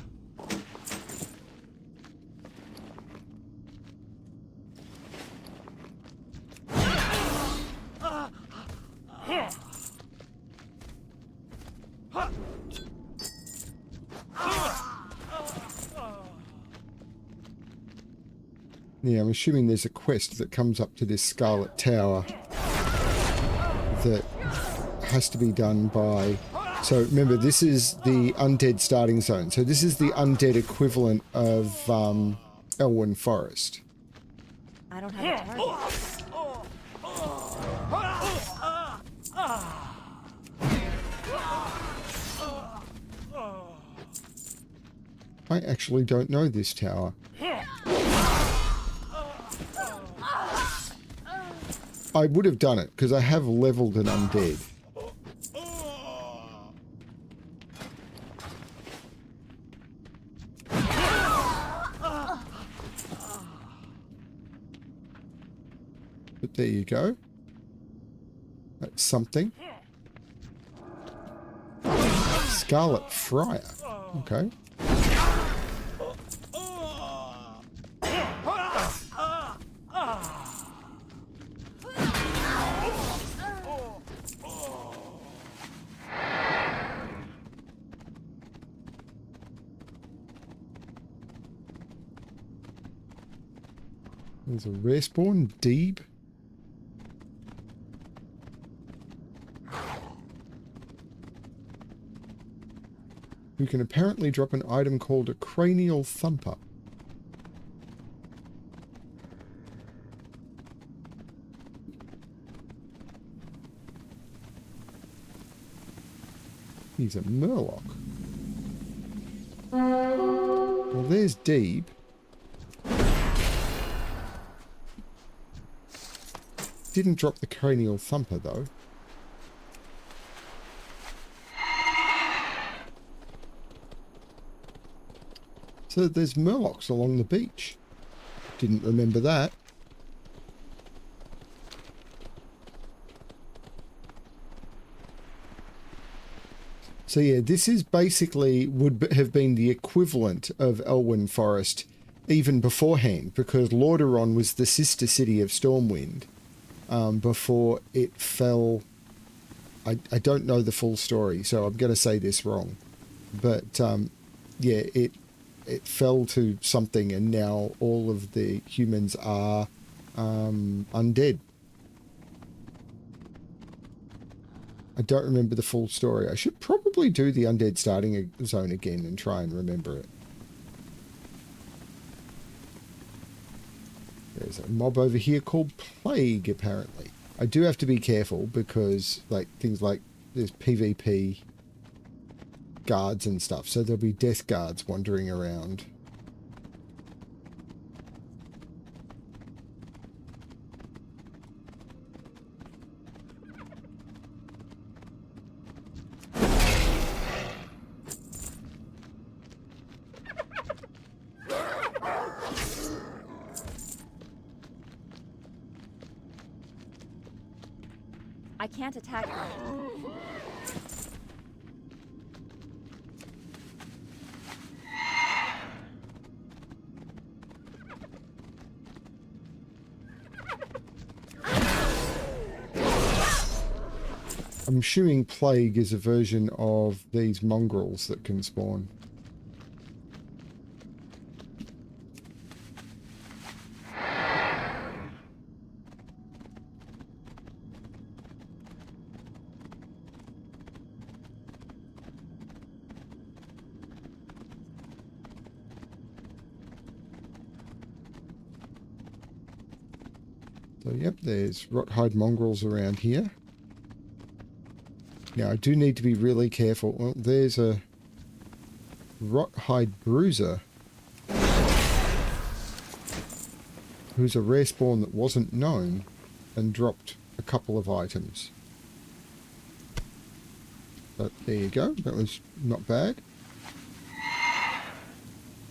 Yeah, I'm assuming there's a quest that comes up to this Scarlet Tower that has to be done by... So remember, this is the undead starting zone. So this is the undead equivalent of Elwyn Forest. I don't have a target. I actually don't know this tower. I would have done it, because I have leveled an undead. But there you go. That's something. Scarlet Friar. Okay. There's a rare spawn, Deeb. Who can apparently drop an item called a cranial thumper. He's a murloc. Well, there's Deeb. Didn't drop the cranial thumper, though. So there's murlocs along the beach. Didn't remember that. So yeah, this is basically would have been the equivalent of Elwyn Forest even beforehand, because Lordaeron was the sister city of Stormwind. Before it fell, I don't know the full story, so I'm going to say this wrong. But yeah, it fell to something, and now all of the humans are undead. I don't remember the full story. I should probably do the undead starting zone again and try and remember it. There's a mob over here called Plague, apparently. I do have to be careful because, like, things like there's PvP guards and stuff, so there'll be death guards wandering around. I can't attack her. I'm assuming Plague is a version of these mongrels that can spawn. So, yep, there's rothide mongrels around here. Now, I do need to be really careful. Well, there's a rothide bruiser who's a rare spawn that wasn't known and dropped a couple of items. But there you go. That was not bad.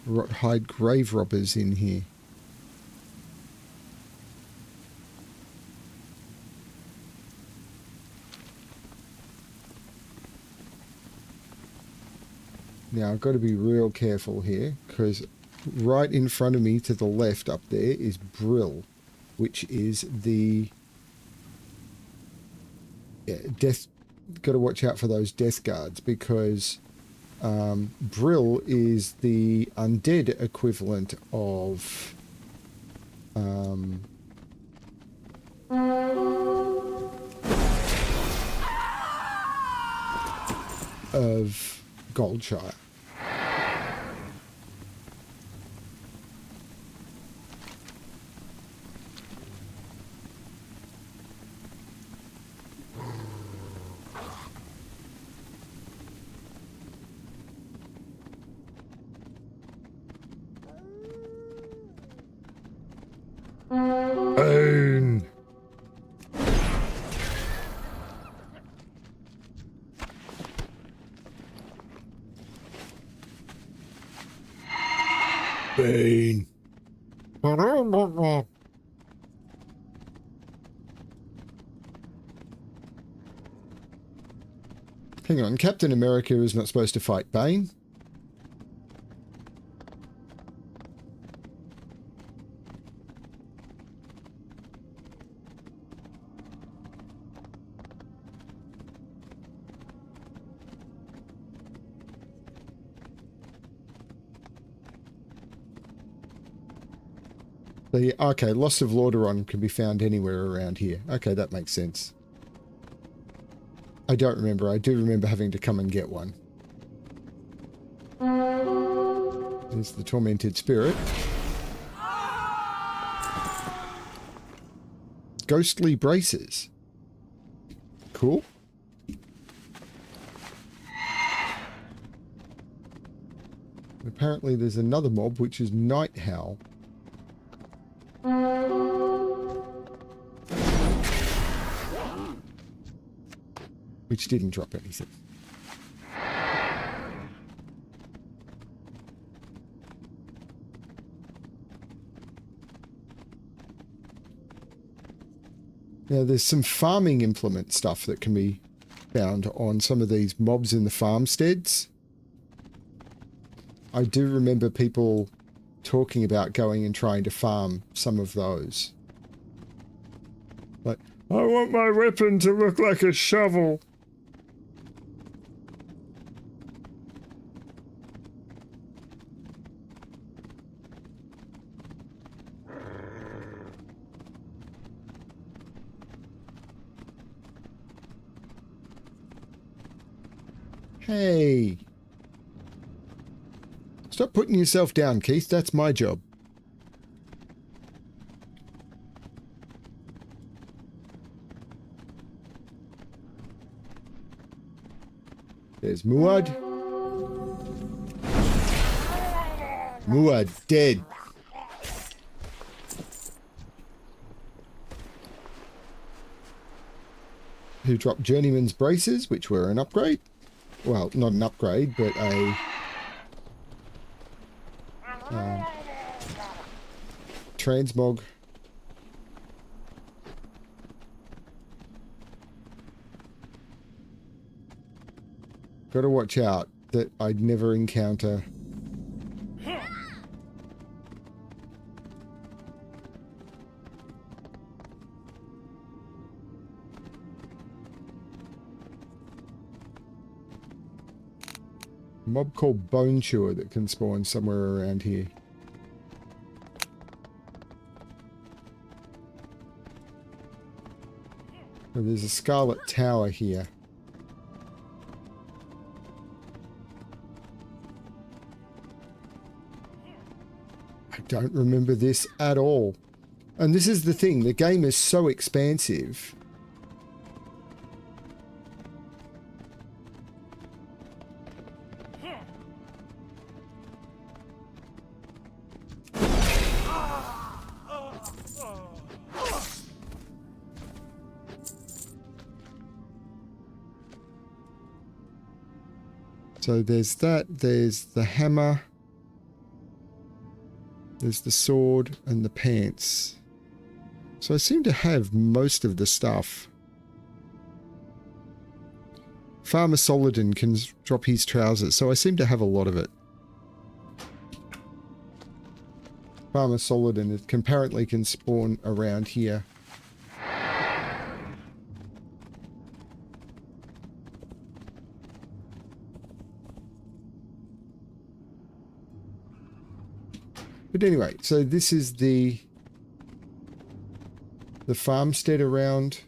Rothide grave robbers in here. Now I've got to be real careful here, because right in front of me to the left up there is Brill, which is the death. Got to watch out for those death guards, because Brill is the undead equivalent of Goldshire. Boom. Bane. Hang on, Captain America is not supposed to fight Bane? Okay, Lost of Lordaeron can be found anywhere around here. Okay, that makes sense. I don't remember. I do remember having to come and get one. There's the tormented spirit. Ghostly braces. Cool. Apparently there's another mob, which is Night Howl. Which didn't drop anything. Now there's some farming implement stuff that can be found on some of these mobs in the farmsteads. I do remember people talking about going and trying to farm some of those. Like, I want my weapon to look like a shovel. Hey. Stop putting yourself down, Keith. That's my job. There's Muad. Muad dead. Who dropped Journeyman's braces, which were an upgrade. Well, not an upgrade, but a transmog. Got to watch out that I'd never encounter a mob called Bone Chewer that can spawn somewhere around here. Oh, there's a Scarlet Tower here. I don't remember this at all. And this is the thing, the game is so expansive. So there's that, there's the hammer, there's the sword and the pants. So I seem to have most of the stuff. Farmer Paladin can drop his trousers, so I seem to have a lot of it. Farmer Paladin apparently can spawn around here. But anyway, so this is the farmstead around.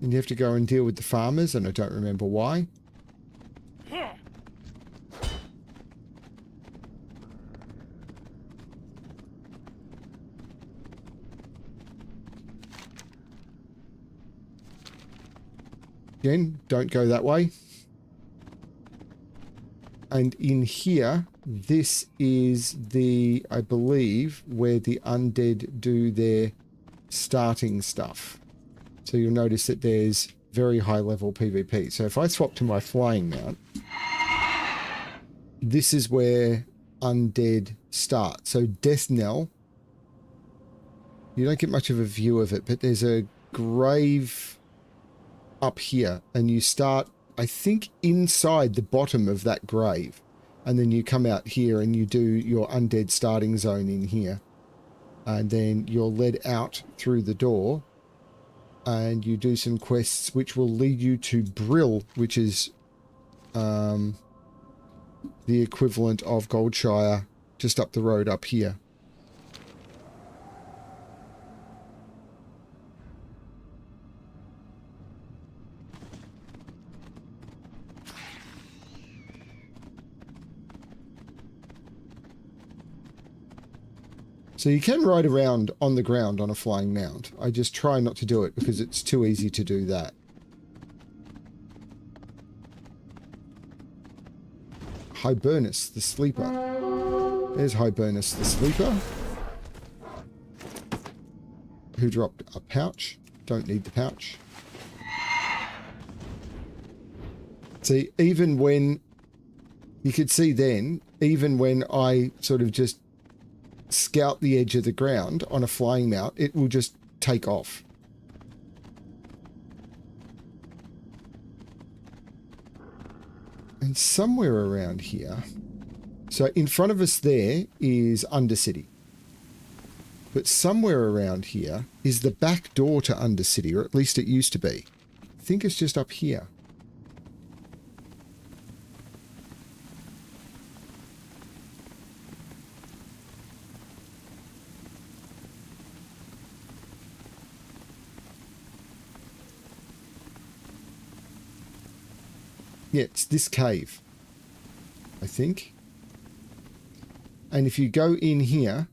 And you have to go and deal with the farmers, and I don't remember why. Again, don't go that way. And in here, this is the, I believe, where the undead do their starting stuff. So you'll notice that there's very high level PvP. So if I swap to my flying mount, this is where undead start. So Death Knell, you don't get much of a view of it, but there's a grave up here, and you start, I think, inside the bottom of that grave, and then you come out here and you do your undead starting zone in here, and then you're led out through the door and you do some quests which will lead you to Brill, which is the equivalent of Goldshire, just up the road up here. So you can ride around on the ground on a flying mount. I just try not to do it because it's too easy to do that. Hibernus, the sleeper. There's Hibernus, the sleeper. Who dropped a pouch. Don't need the pouch. See, even when... You could see then, even when I sort of just scout the edge of the ground on a flying mount, it will just take off. And somewhere around here, so in front of us there is Undercity, but somewhere around here is the back door to Undercity, or at least it used to be. I think it's just up here. Yeah, it's this cave, I think. And if you go in here,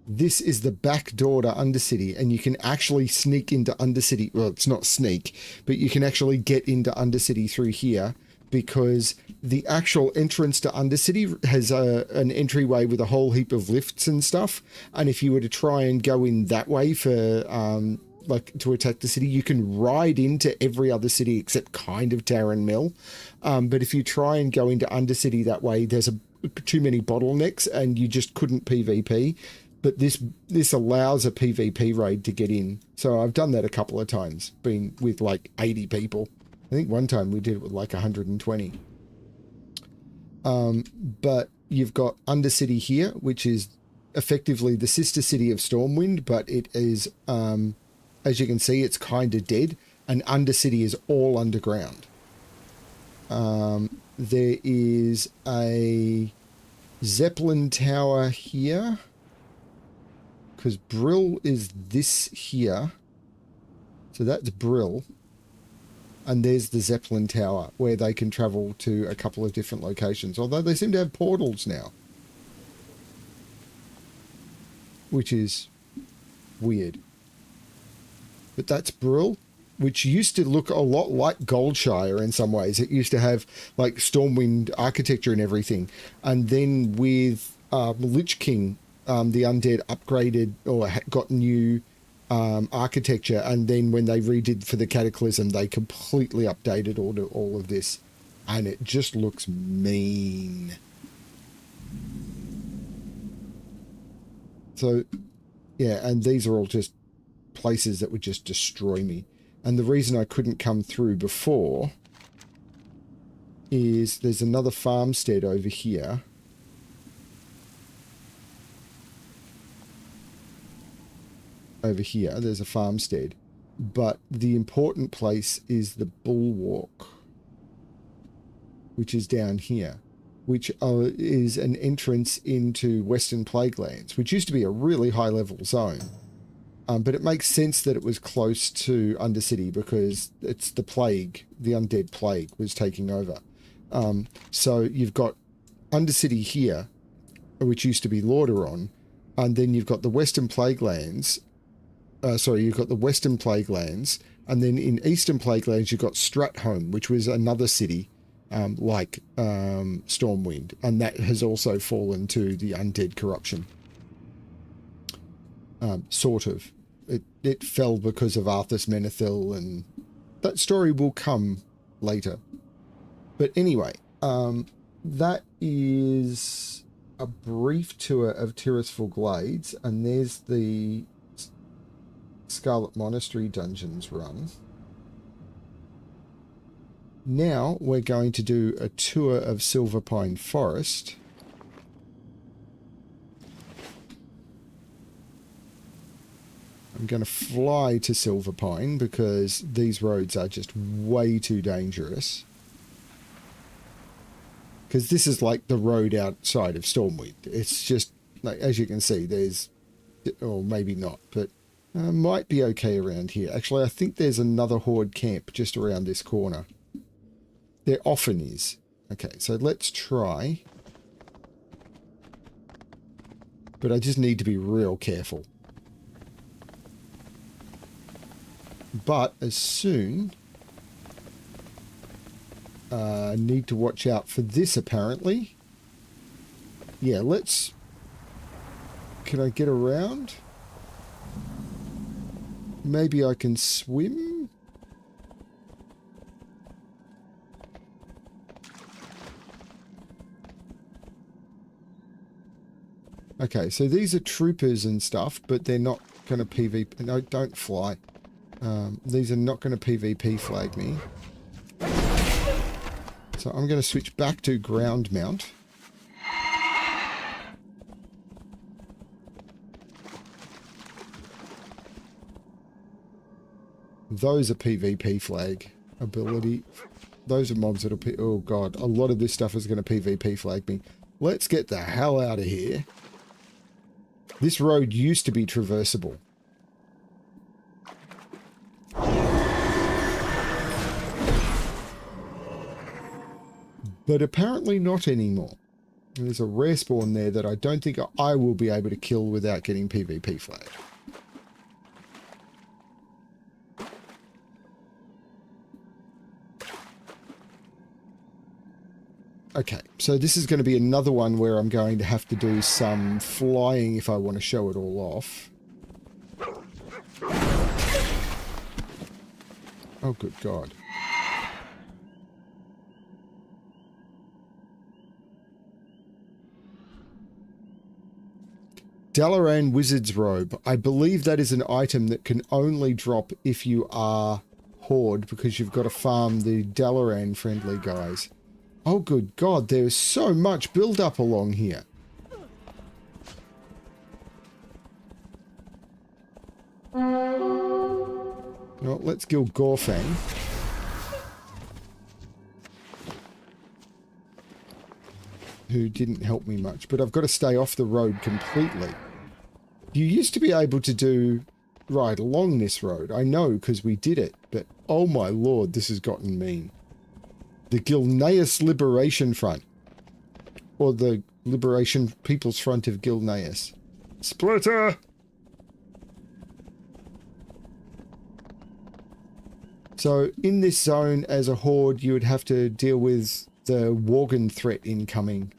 this is the back door to Undercity, and you can actually sneak into Undercity. Well, it's not sneak, but you can actually get into Undercity through here, because the actual entrance to Undercity has an entryway with a whole heap of lifts and stuff. And if you were to try and go in that way for... like to attack the city, you can ride into every other city except kind of Tarren Mill. But if you try and go into Undercity that way, there's too many bottlenecks and you just couldn't PvP. But this allows a PvP raid to get in. So I've done that a couple of times, been with like 80 people. I think one time we did it with like 120. But you've got Undercity here, which is effectively the sister city of Stormwind, but it is... as you can see, it's kind of dead, and Undercity is all underground. There is a Zeppelin tower here, because Brill is this here. So that's Brill. And there's the Zeppelin tower, where they can travel to a couple of different locations, although they seem to have portals now. which is weird. But that's Brill, which used to look a lot like Goldshire in some ways. It used to have like Stormwind architecture and everything. And then with Lich King, the undead upgraded or got new architecture. And then when they redid for the Cataclysm, they completely updated all of this. And it just looks mean. So, yeah, and these are all just places that would just destroy me. And the reason I couldn't come through before is there's another farmstead over here. Over here, there's a farmstead. But the important place is the Bulwark, which is down here, which is an entrance into Western Plaguelands, which used to be a really high-level zone. But it makes sense that it was close to Undercity because it's the plague, the undead plague was taking over. So you've got Undercity here, which used to be Lordaeron, and then you've got the Western Plaguelands. You've got the Western Plaguelands, and then in Eastern Plaguelands you've got Stratholme, which was another city like Stormwind, and that has also fallen to the undead corruption. Sort of. It fell because of Arthas Menethil, and that story will come later. But anyway, that is a brief tour of Tirisfal Glades, and there's the Scarlet Monastery Dungeons run. Now we're going to do a tour of Silverpine Forest. I'm going to fly to Silverpine because these roads are just way too dangerous. Because this is like the road outside of Stormwind. It's just, like, as you can see, there's, or maybe not, but might be okay around here. Actually, I think there's another Horde camp just around this corner. There often is. Okay, so let's try. But I just need to be real careful. But as soon... need to watch out for this, apparently. Yeah, let's... Can I get around? Maybe I can swim? Okay, so these are troopers and stuff, but they're not going to PvP... No, don't fly. These are not going to PvP flag me. So I'm going to switch back to ground mount. Those are PvP flag ability. Those are mobs that'll... Oh god, a lot of this stuff is going to PvP flag me. Let's get the hell out of here. This road used to be traversable. But apparently not anymore. There's a rare spawn there that I don't think I will be able to kill without getting PvP flagged. Okay, so this is going to be another one where I'm going to have to do some flying if I want to show it all off. Oh, good God. Dalaran Wizard's Robe. I believe that is an item that can only drop if you are Horde, because you've got to farm the Dalaran friendly guys. Oh good God, there is so much build up along here. Well, let's kill Gorfang. Who didn't help me much, but I've got to stay off the road completely. You used to be able to ride along this road. I know, because we did it, but oh my lord, this has gotten mean. The Gilneas Liberation Front. Or the Liberation People's Front of Gilneas. Splitter! So in this zone, as a horde, you would have to deal with the Worgen threat incoming.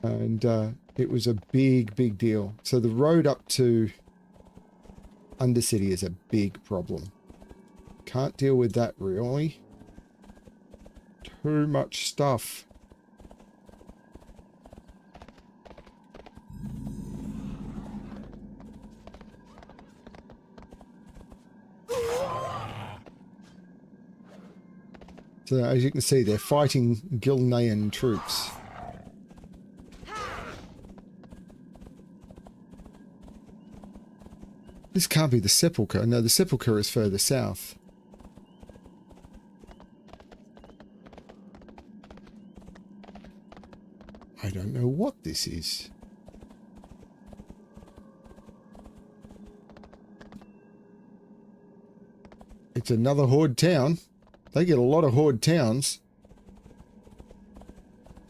And it was a big, big deal. So the road up to Undercity is a big problem. Can't deal with that, really. Too much stuff. So as you can see, they're fighting Gilnean troops. This can't be the Sepulchre. No, the Sepulchre is further south. I don't know what this is. It's another horde town. They get a lot of horde towns.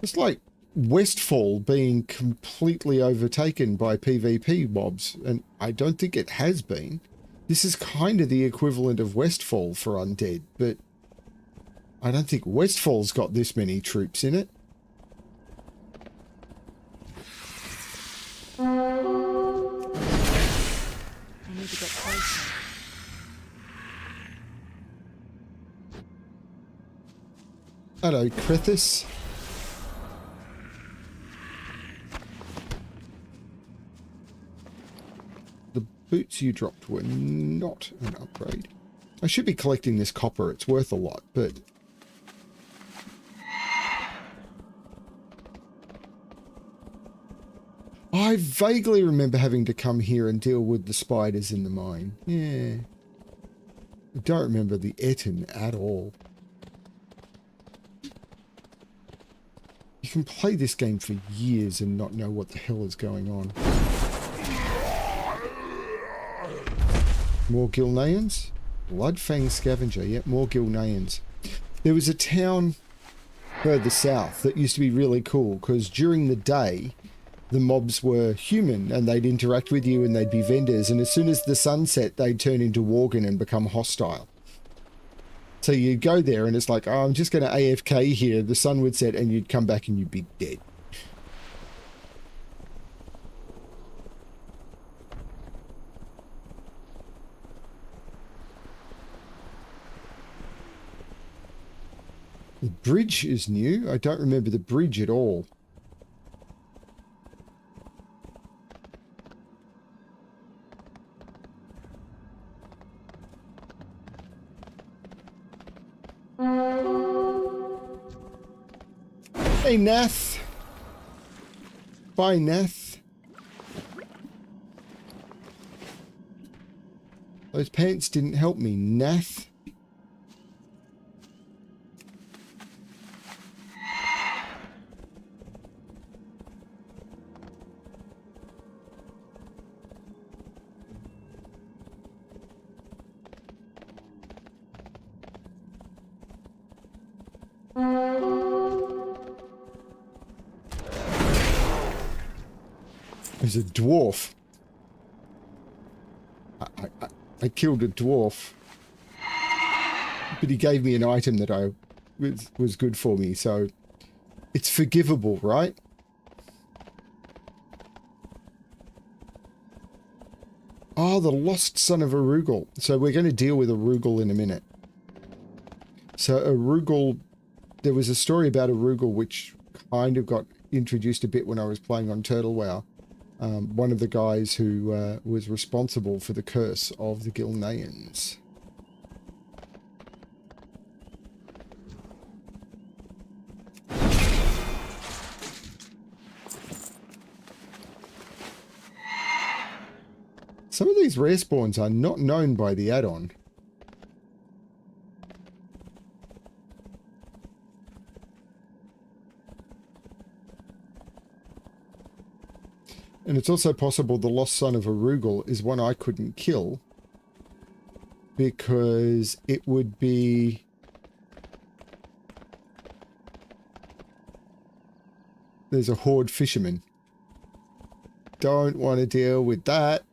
It's like Westfall being completely overtaken by PvP mobs, and I don't think it has been. This is kind of the equivalent of Westfall for undead, but I don't think Westfall's got this many troops in it. I need to get closer. Hello, Krithis. The boots you dropped were not an upgrade. I should be collecting this copper. It's worth a lot, but... I vaguely remember having to come here and deal with the spiders in the mine. Yeah. I don't remember the Etten at all. You can play this game for years and not know what the hell is going on. More Gilneans? Bloodfang Scavenger. Yep, more Gilneans. There was a town further south that used to be really cool because during the day the mobs were human and they'd interact with you and they'd be vendors, and as soon as the sun set they'd turn into Worgen and become hostile. So you'd go there and it's like, oh, I'm just going to AFK here. The sun would set and you'd come back and you'd be dead. The bridge is new. I don't remember the bridge at all. Hey, Nath. Bye, Nath. Those pants didn't help me, Nath. There's a dwarf. I killed a dwarf. But he gave me an item that was good for me, so it's forgivable, right? Oh, the lost son of Arugel. So we're going to deal with Arugel in a minute. So Arugel, there was a story about Arugel which kind of got introduced a bit when I was playing on Turtle WoW. One of the guys who was responsible for the curse of the Gilneans. Some of these rare spawns are not known by the add-on. And it's also possible the lost son of Arugel is one I couldn't kill because it would be... There's a horde fisherman. Don't want to deal with that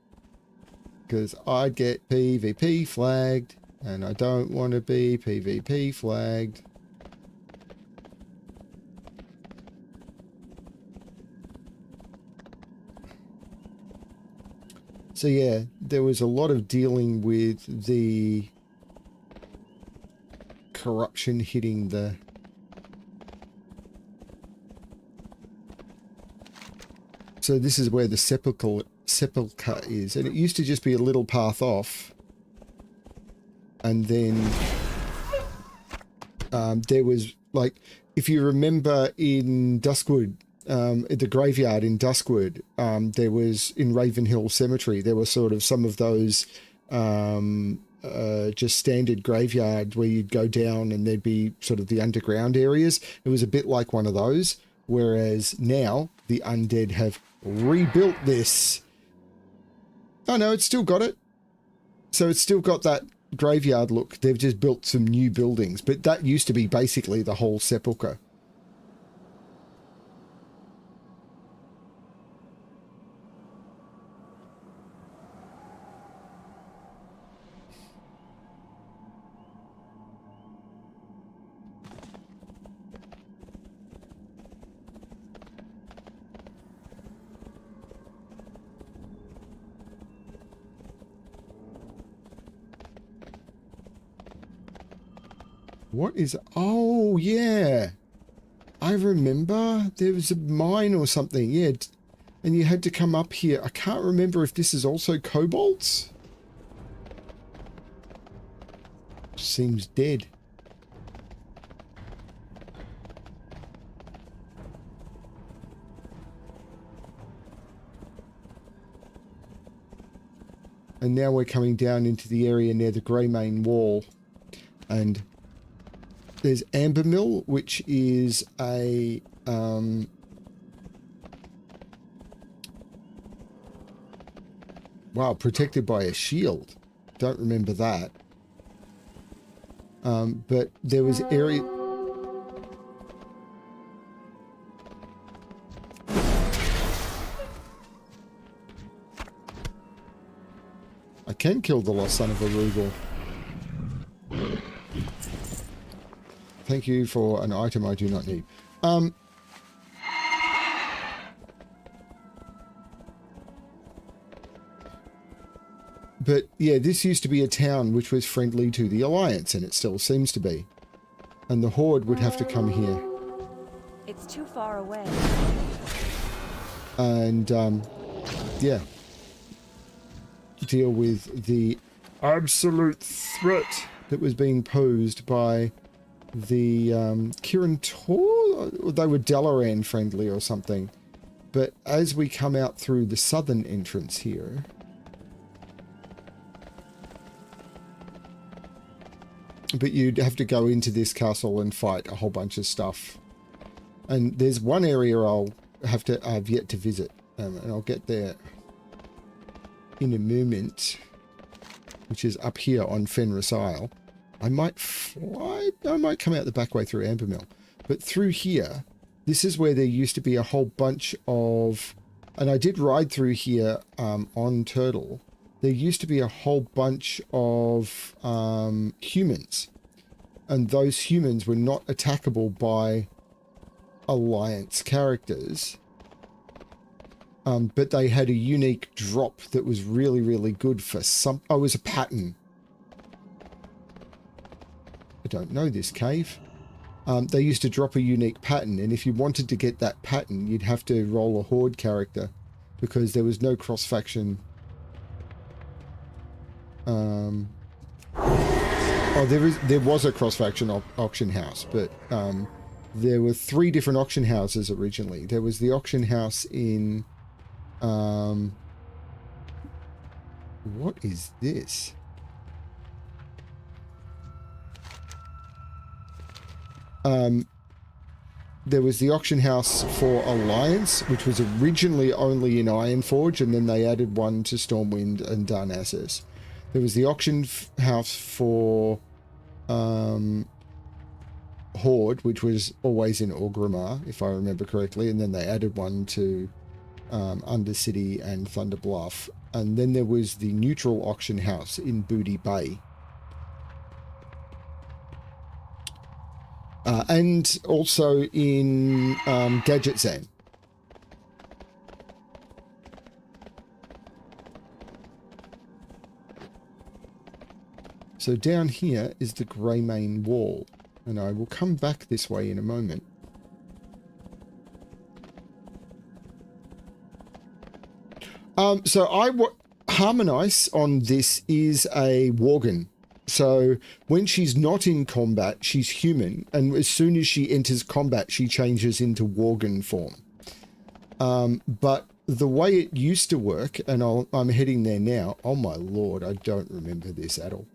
because I'd get PvP flagged and I don't want to be PvP flagged. So yeah, there was a lot of dealing with the corruption hitting the... So this is where the sepulchre is, and it used to just be a little path off. And then there was, like, if you remember in Duskwood, at the graveyard in Duskwood, there was, in Ravenhill Cemetery, there were sort of some of those just standard graveyards where you'd go down and there'd be sort of the underground areas. It was a bit like one of those, whereas now the undead have rebuilt this. Oh no, it's still got it. So it's still got that graveyard look. They've just built some new buildings, but that used to be basically the whole sepulchre. What is... Oh, yeah. I remember there was a mine or something. Yeah. And you had to come up here. I can't remember if this is also kobolds. Seems dead. And now we're coming down into the area near the Greymane Wall. And there's Amber Mill, which is a... wow, protected by a shield. Don't remember that. But there was area... I can kill the lost son of Arugel. Thank you for an item I do not need. But yeah, this used to be a town which was friendly to the Alliance, and it still seems to be. And the Horde would have to come here. It's too far away. And, yeah. Deal with the absolute threat that was being posed by the Kirin Tor. They were Dalaran friendly or something. But as we come out through the southern entrance here, but you'd have to go into this castle and fight a whole bunch of stuff. And there's one area I've yet to visit, and I'll get there in a moment, which is up here on Fenris Isle. I might fly, I might come out the back way through Ambermill. But through here, this is where there used to be a whole bunch of, and I did ride through here on Turtle. There used to be a whole bunch of humans. And those humans were not attackable by Alliance characters. But they had a unique drop that was really, really good for some... Oh, it was a pattern. I don't know this cave. They used to drop a unique pattern, and if you wanted to get that pattern, you'd have to roll a Horde character, because there was no cross-faction... Oh, there was a cross-faction auction house, but there were 3 different auction houses originally. There was the auction house in... what is this? there was the auction house for Alliance, which was originally only in Ironforge, and then they added one to Stormwind and Darnassus. There was the auction house for Horde, which was always in Orgrimmar, if I remember correctly, and then they added one to Undercity and Thunder Bluff. And then there was the neutral auction house in Booty Bay. And also in Gadget Zan. So down here is the Greymane Wall, and I will come back this way in a moment. Harmonice on this is a Worgen. So when she's not in combat, she's human, and as soon as she enters combat, she changes into Worgen form. But the way it used to work, and I'm heading there now. Oh my lord, I don't remember this at all.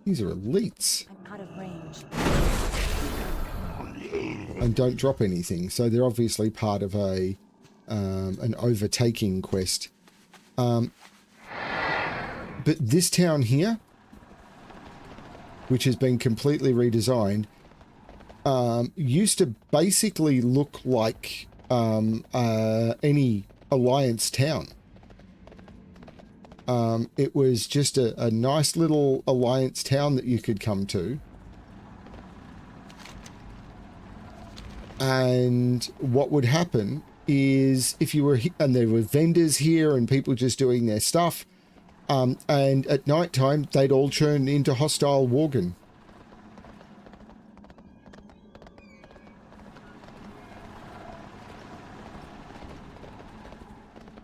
These are elites. I'm out of range. And don't drop anything, so they're obviously part of a an overtaking quest. But this town here, which has been completely redesigned, used to basically look like any Alliance town. It was just a nice little Alliance town that you could come to. And what would happen is if you were, and there were vendors here and people just doing their stuff, and at night time they'd all turn into hostile Worgen.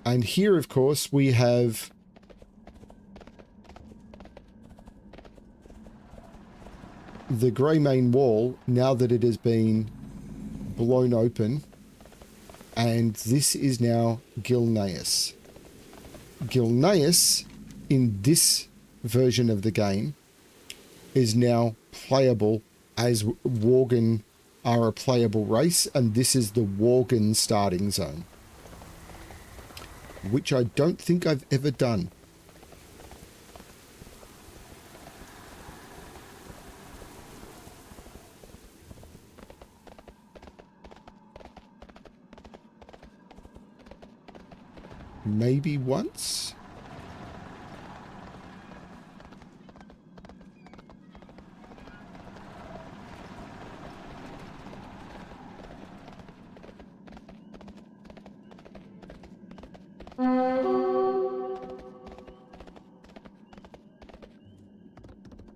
And here, of course, we have the Greymane Wall, now that it has been blown open, and this is now Gilneas. Gilneas, in this version of the game, is now playable as Worgen are a playable race, and this is the Worgen starting zone, which I don't think I've ever done. Maybe once?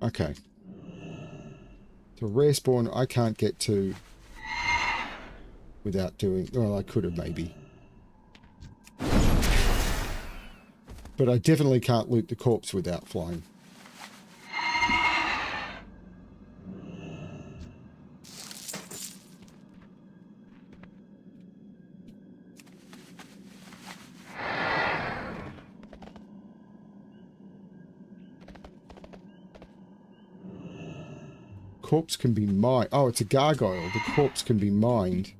Okay. The rare spawn I can't get to without doing... Well, I could have maybe. But I definitely can't loot the corpse without flying. Corpse can be mined. Oh, it's a gargoyle. The corpse can be mined.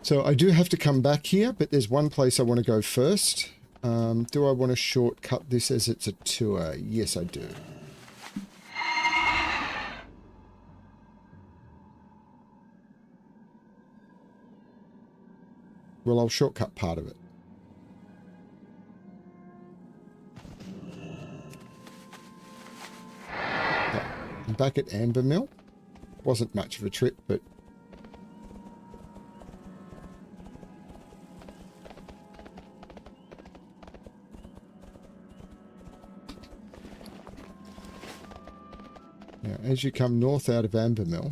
So I do have to come back here, but there's one place I want to go first. Do I want to shortcut this as it's a tour? Yes, I do. Well, I'll shortcut part of it. I'm back at Amber Mill. Wasn't much of a trip, but... Now, as you come north out of Amber Mill,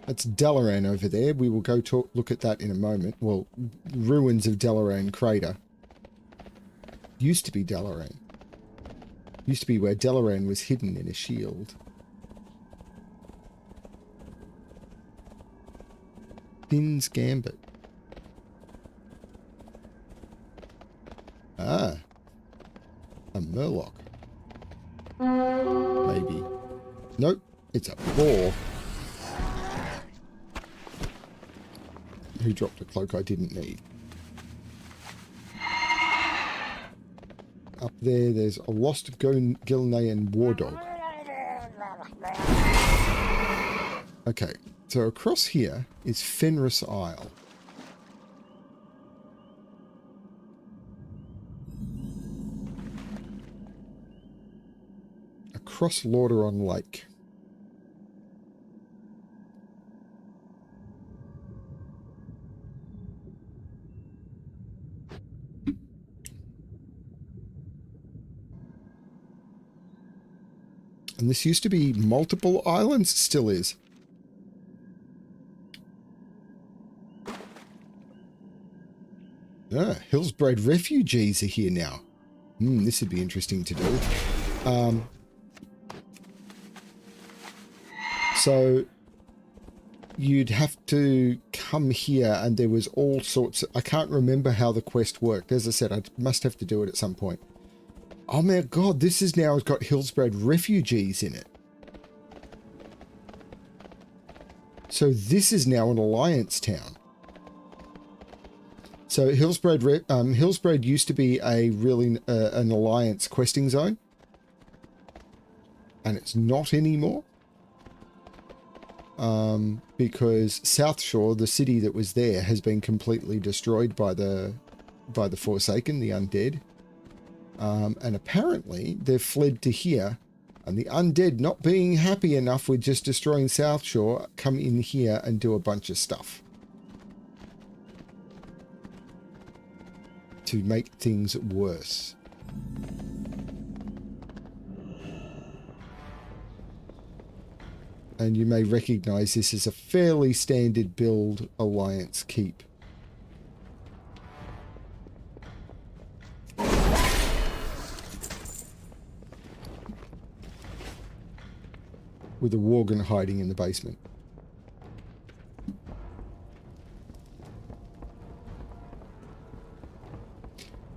That's Dalaran over there. We will go look at that in a moment. Well, ruins of Dalaran Crater. Used to be Dalaran. Used to be where Dalaran was hidden in a shield. Finn's Gambit. Ah. A Murloc. Maybe. Nope. It's a boar. Who dropped a cloak I didn't need. Up there, there's a lost Gilnean war dog. Okay, so across here is Fenris Isle. Across Lordaeron Lake. And this used to be multiple islands, still is. Ah, Hillsbred refugees are here now. This would be interesting to do. So you'd have to come here, and there was all sorts of... I can't remember how the quest worked. As I said, I must have to do it at some point. Oh my god, this is now got Hillsbred refugees in it. So this is now an alliance town. So Hillsbred used to be a really an alliance questing zone, and it's not anymore. Because South Shore, the city that was there, has been completely destroyed by the Forsaken, the undead. And apparently they've fled to here, and the undead, not being happy enough with just destroying South Shore, come in here and do a bunch of stuff to make things worse. And you may recognize this as a fairly standard build alliance keep. With a Worgen hiding in the basement.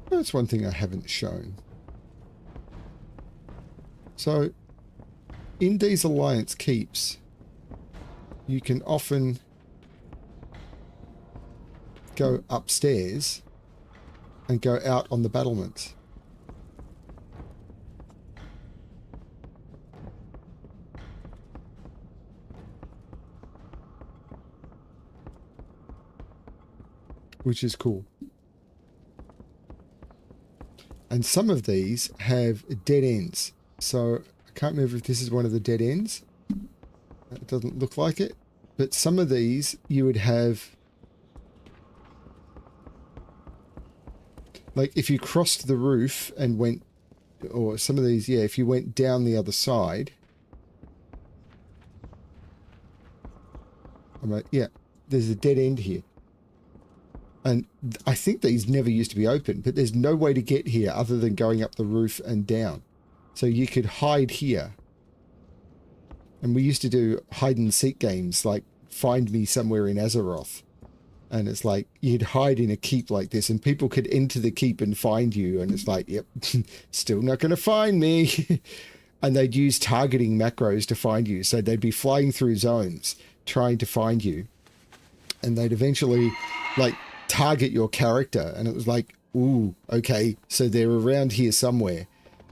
That's one thing I haven't shown. So, in these alliance keeps, you can often go upstairs and go out on the battlements. Which is cool. And some of these have dead ends. So I can't remember if this is one of the dead ends. It doesn't look like it. But some of these you would have... Like if you crossed the roof and went... Or some of these, yeah, if you went down the other side... I'm like, yeah, there's a dead end here. And I think these never used to be open, but there's no way to get here other than going up the roof and down. So you could hide here. And we used to do hide and seek games like Find Me Somewhere in Azeroth. And it's like you'd hide in a keep like this and people could enter the keep and find you. And it's like, yep, still not going to find me. And they'd use targeting macros to find you. So they'd be flying through zones trying to find you. And they'd eventually like target your character, and it was like, ooh, okay, so they're around here somewhere,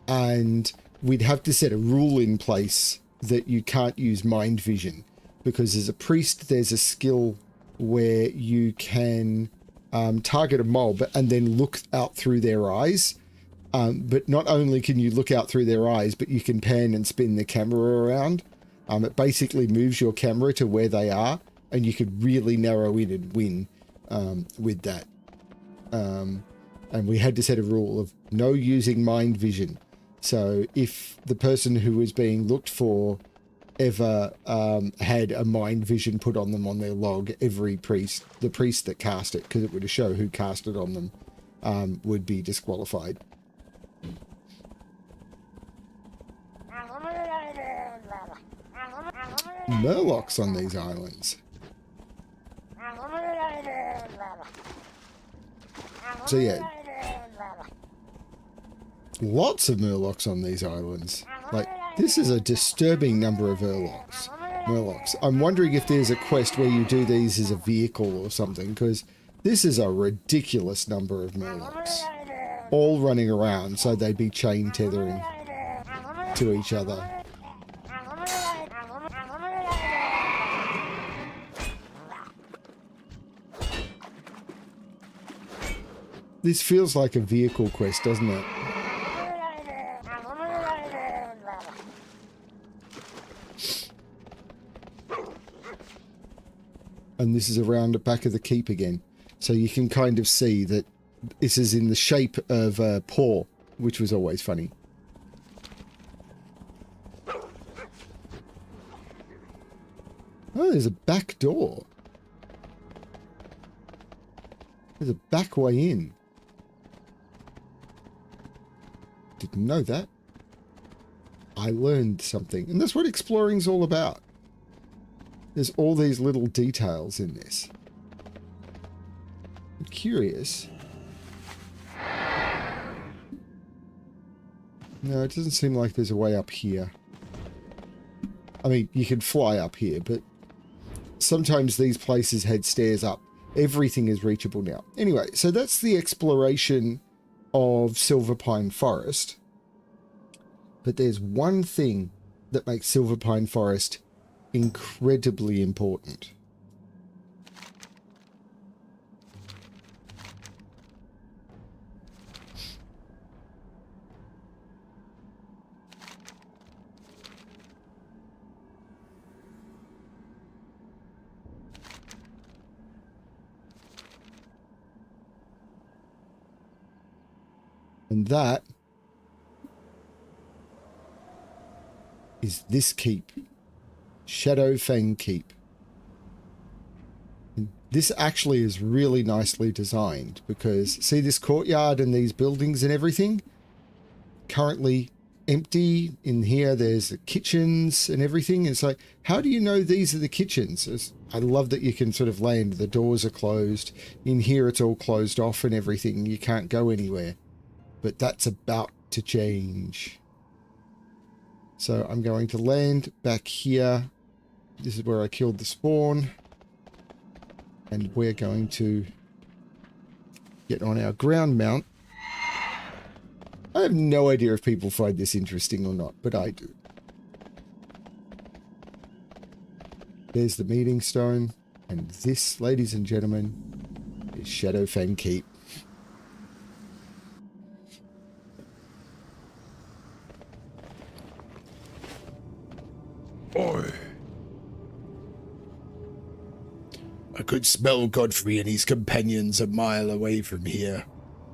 and we'd have to set a rule in place that you can't use mind vision, because as a priest there's a skill where you can target a mob and then look out through their eyes, but not only can you look out through their eyes, but you can pan and spin the camera around. It basically moves your camera to where they are, and you could really narrow in and win with that. And we had to set a rule of no using mind vision. So if the person who was being looked for ever had a mind vision put on them on their log, every priest, the priest that cast it, because it would show who cast it on them, would be disqualified. Murlocs on these islands. So yeah, lots of Murlocs on these islands. Like, this is a disturbing number of Murlocs. I'm wondering if there's a quest where you do these as a vehicle or something, because this is a ridiculous number of Murlocs. All running around, so they'd be chain tethering to each other. This feels like a vehicle quest, doesn't it? And this is around the back of the keep again. So you can kind of see that this is in the shape of a paw, which was always funny. Oh, there's a back door. There's a back way in. Didn't know that. I learned something. And that's what exploring's all about. There's all these little details in this. I'm curious. No, it doesn't seem like there's a way up here. I mean, you can fly up here, but sometimes these places had stairs up. Everything is reachable now. Anyway, so that's the exploration of Silverpine Forest. But there's one thing that makes Silverpine Forest incredibly important. And that is this keep. Shadowfang Keep. And this actually is really nicely designed because see this courtyard and these buildings and everything? Currently empty. In here there's the kitchens and everything. It's like, how do you know these are the kitchens? I love that you can sort of land. The doors are closed. In here it's all closed off and everything. You can't go anywhere. But that's about to change. So I'm going to land back here. This is where I killed the spawn. And we're going to get on our ground mount. I have no idea if people find this interesting or not, but I do. There's the meeting stone. And this, ladies and gentlemen, is Shadowfang Keep. Oi. I could smell Godfrey and his companions a mile away from here.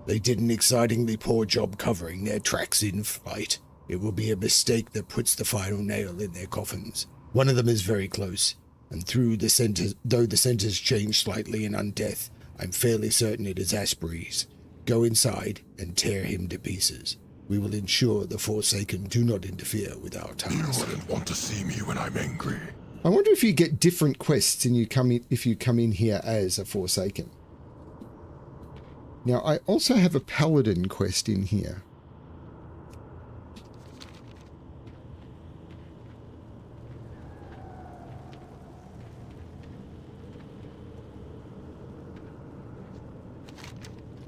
They did an excitingly poor job covering their tracks in flight. It will be a mistake that puts the final nail in their coffins. One of them is very close, and though the centers change slightly in Undeath, I'm fairly certain it is Aspree's. Go inside and tear him to pieces. We will ensure the Forsaken do not interfere with our task. You wouldn't want to see me when I'm angry. I wonder if you get different quests and if you come in here as a Forsaken. Now, I also have a Paladin quest in here.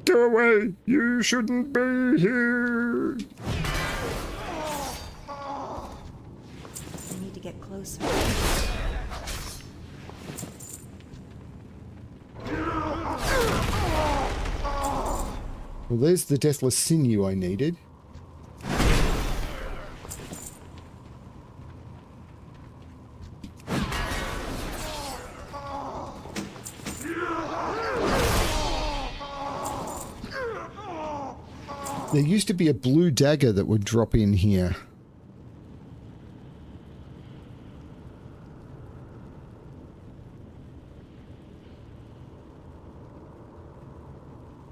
Go away! You shouldn't be here! I need to get closer. Well, there's the Deathless Sinew I needed. There used to be a blue dagger that would drop in here.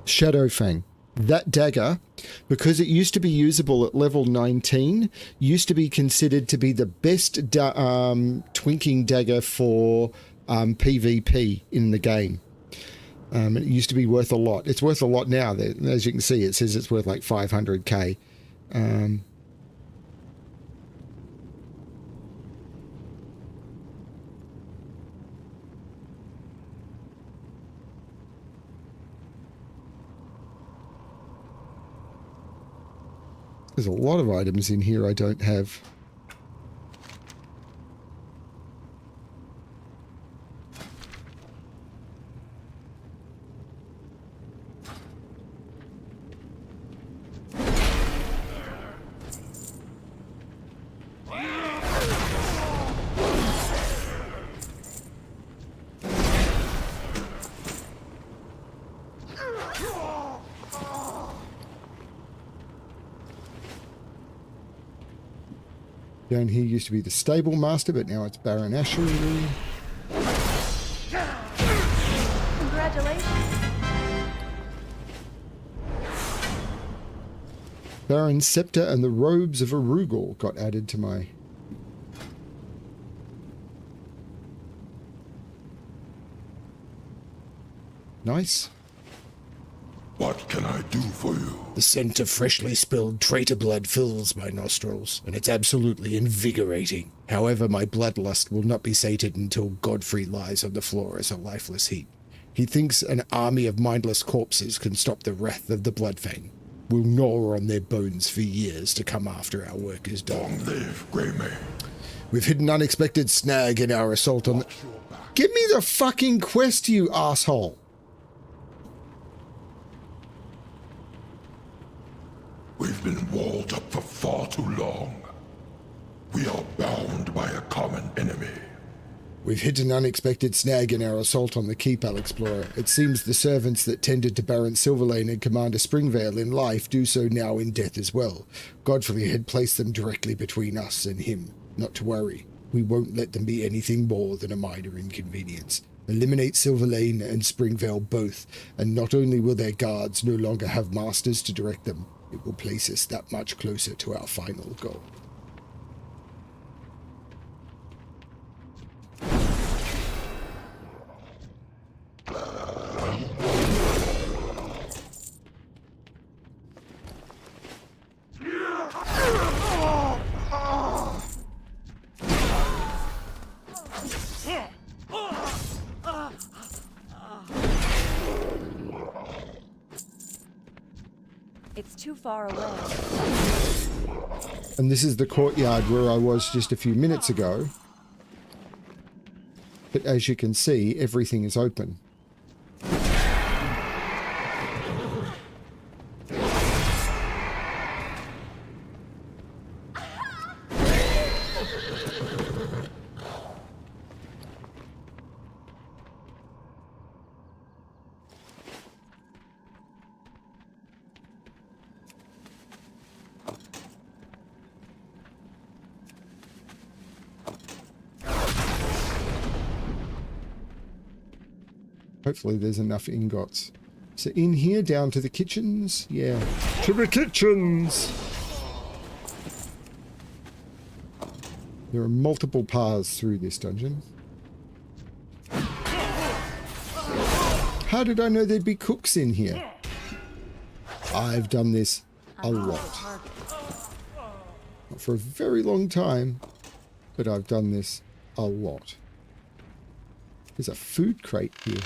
Shadowfang. That dagger, because it used to be usable at level 19, used to be considered to be the best twinking dagger for PvP in the game. It used to be worth a lot. It's worth a lot now. As you can see, it says it's worth like 500k. There's a lot of items in here I don't have. Down here used to be the stable master, but now it's Baron Asher. Congratulations. Baron's scepter and the robes of Arugel got added to my... Nice. What can I do for you? The scent of freshly spilled traitor blood fills my nostrils, and it's absolutely invigorating. However, my bloodlust will not be sated until Godfrey lies on the floor as a lifeless heap. He thinks an army of mindless corpses can stop the wrath of the Bloodfang. We'll gnaw on their bones for years to come after our work is done. Long live, Greymane. We've hit an unexpected snag in our assault on the... Give me the fucking quest, you asshole! We've been walled up for far too long. We are bound by a common enemy. We've hit an unexpected snag in our assault on the keep, Alexplorer. It seems the servants that tended to Baron Silverlane and Commander Springvale in life do so now in death as well. Godfrey had placed them directly between us and him. Not to worry. We won't let them be anything more than a minor inconvenience. Eliminate Silverlane and Springvale both, and not only will their guards no longer have masters to direct them, it will place us that much closer to our final goal. It's too far away. And this is the courtyard where I was just a few minutes ago. But as you can see, everything is open. Hopefully there's enough ingots. So in here, down to the kitchens? Yeah. To the kitchens! There are multiple paths through this dungeon. How did I know there'd be cooks in here? I've done this a lot. Not for a very long time, but I've done this a lot. There's a food crate here.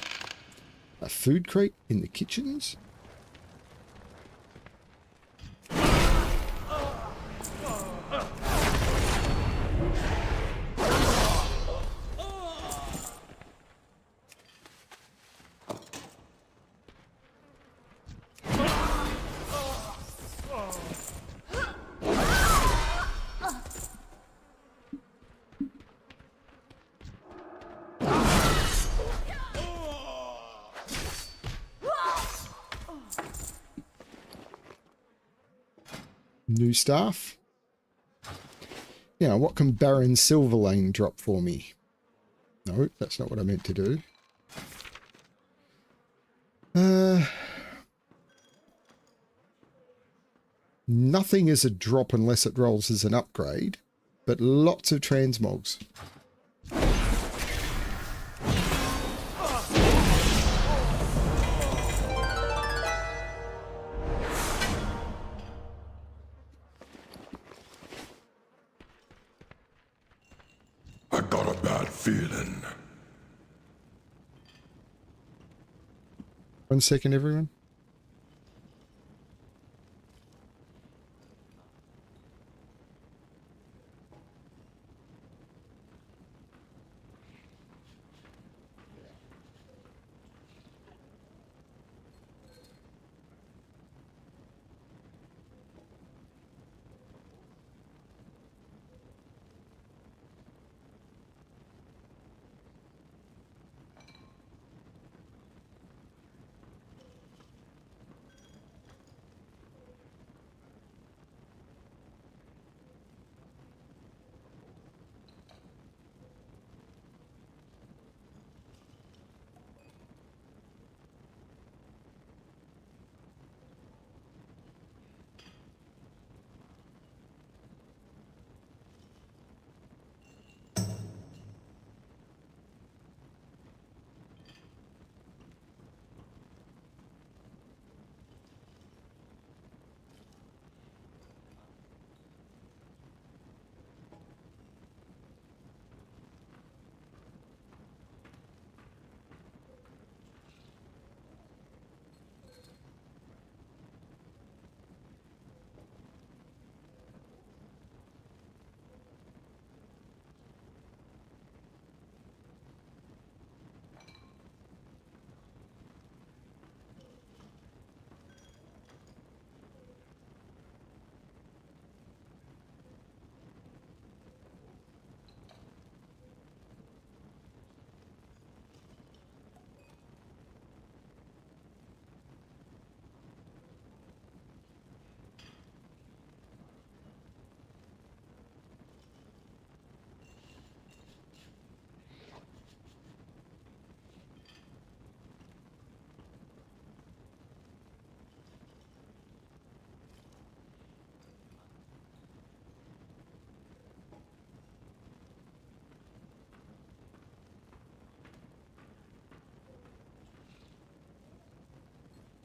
A food crate in the kitchens? New staff. Now, what can Baron Silverlane drop for me? No, that's not what I meant to do. Nothing is a drop unless it rolls as an upgrade, but lots of transmogs. I got a bad feeling. 1 second, everyone.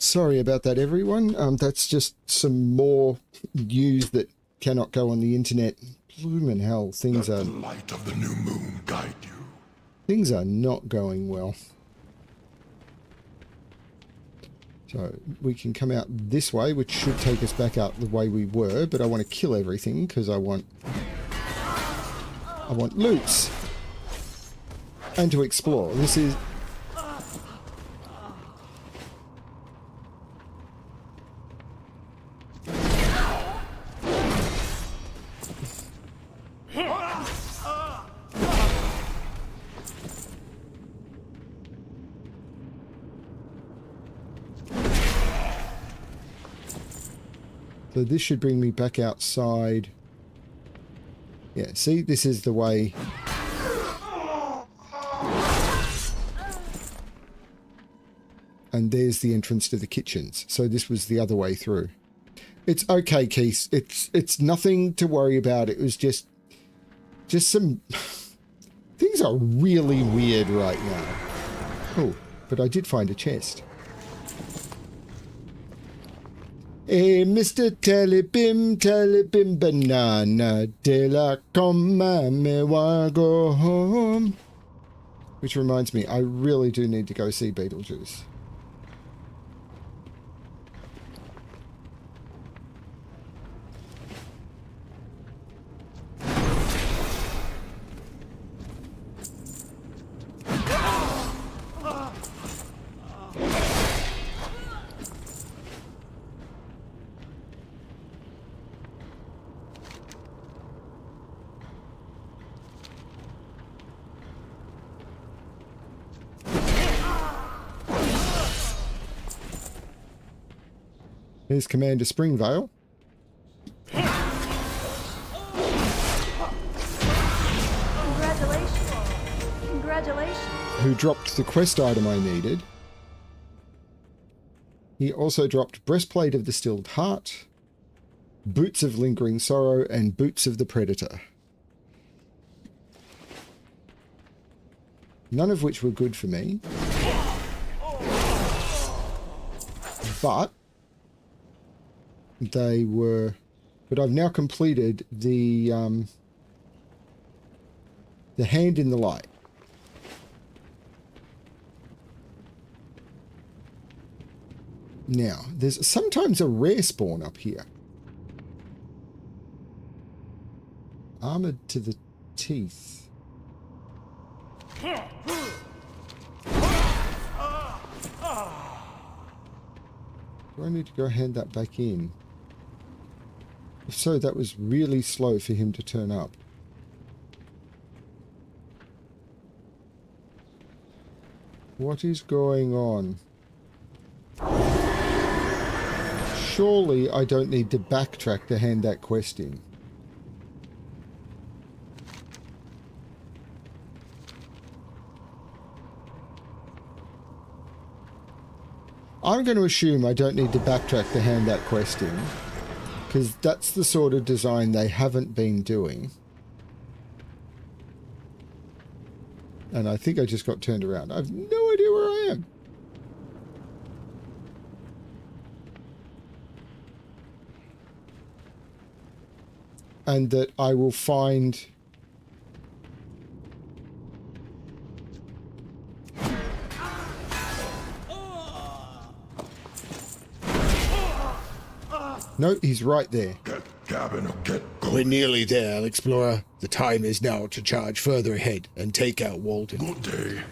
Sorry about that, everyone. That's just some more news that cannot go on the internet. Bloomin' hell, things Let are... the light of the new moon guide you. Things are not going well. So we can come out this way, which should take us back out the way we were, but I want to kill everything because I want loots and to explore. This is... So this should bring me back outside. Yeah, see, this is the way. And there's the entrance to the kitchens. So this was the other way through. It's okay, Keith. It's nothing to worry about. It was just some... Things are really weird right now. Oh, but I did find a chest. Hey, Mr. Telebim Banana de la Comma me wa go home. Which reminds me, I really do need to go see Beetlejuice. Here's Commander Springvale. Congratulations. Congratulations. Who dropped the quest item I needed. He also dropped Breastplate of the Stilled Heart, Boots of Lingering Sorrow, and Boots of the Predator. None of which were good for me. But they were... But I've now completed the Hand in the Light. Now, there's sometimes a rare spawn up here. Armored to the teeth. Do I need to go hand that back in? If so, that was really slow for him to turn up. What is going on? Surely I don't need to backtrack to hand that quest in. I'm going to assume I don't need to backtrack to hand that quest in, because that's the sort of design they haven't been doing. And I think I just got turned around. I have no idea where I am. And that I will find... No, he's right there. Get Gavin or get going. We're nearly there, Alexplorer. The time is now to charge further ahead and take out Walden. Good day.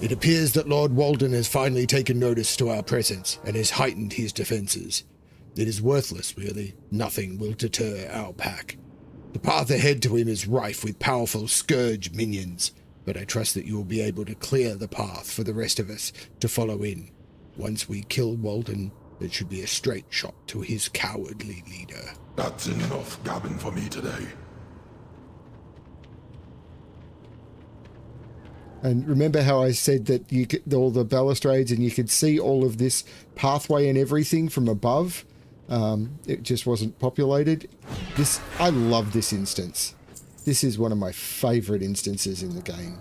It appears that Lord Walden has finally taken notice to our presence and has heightened his defenses. It is worthless, really. Nothing will deter our pack. The path ahead to him is rife with powerful scourge minions, but I trust that you will be able to clear the path for the rest of us to follow in. Once we kill Walden, it should be a straight shot to his cowardly leader. That's enough gabbing for me today. And remember how I said that you could, all the balustrades, and you could see all of this pathway and everything from above? It just wasn't populated. I love this instance. This is one of my favorite instances in the game.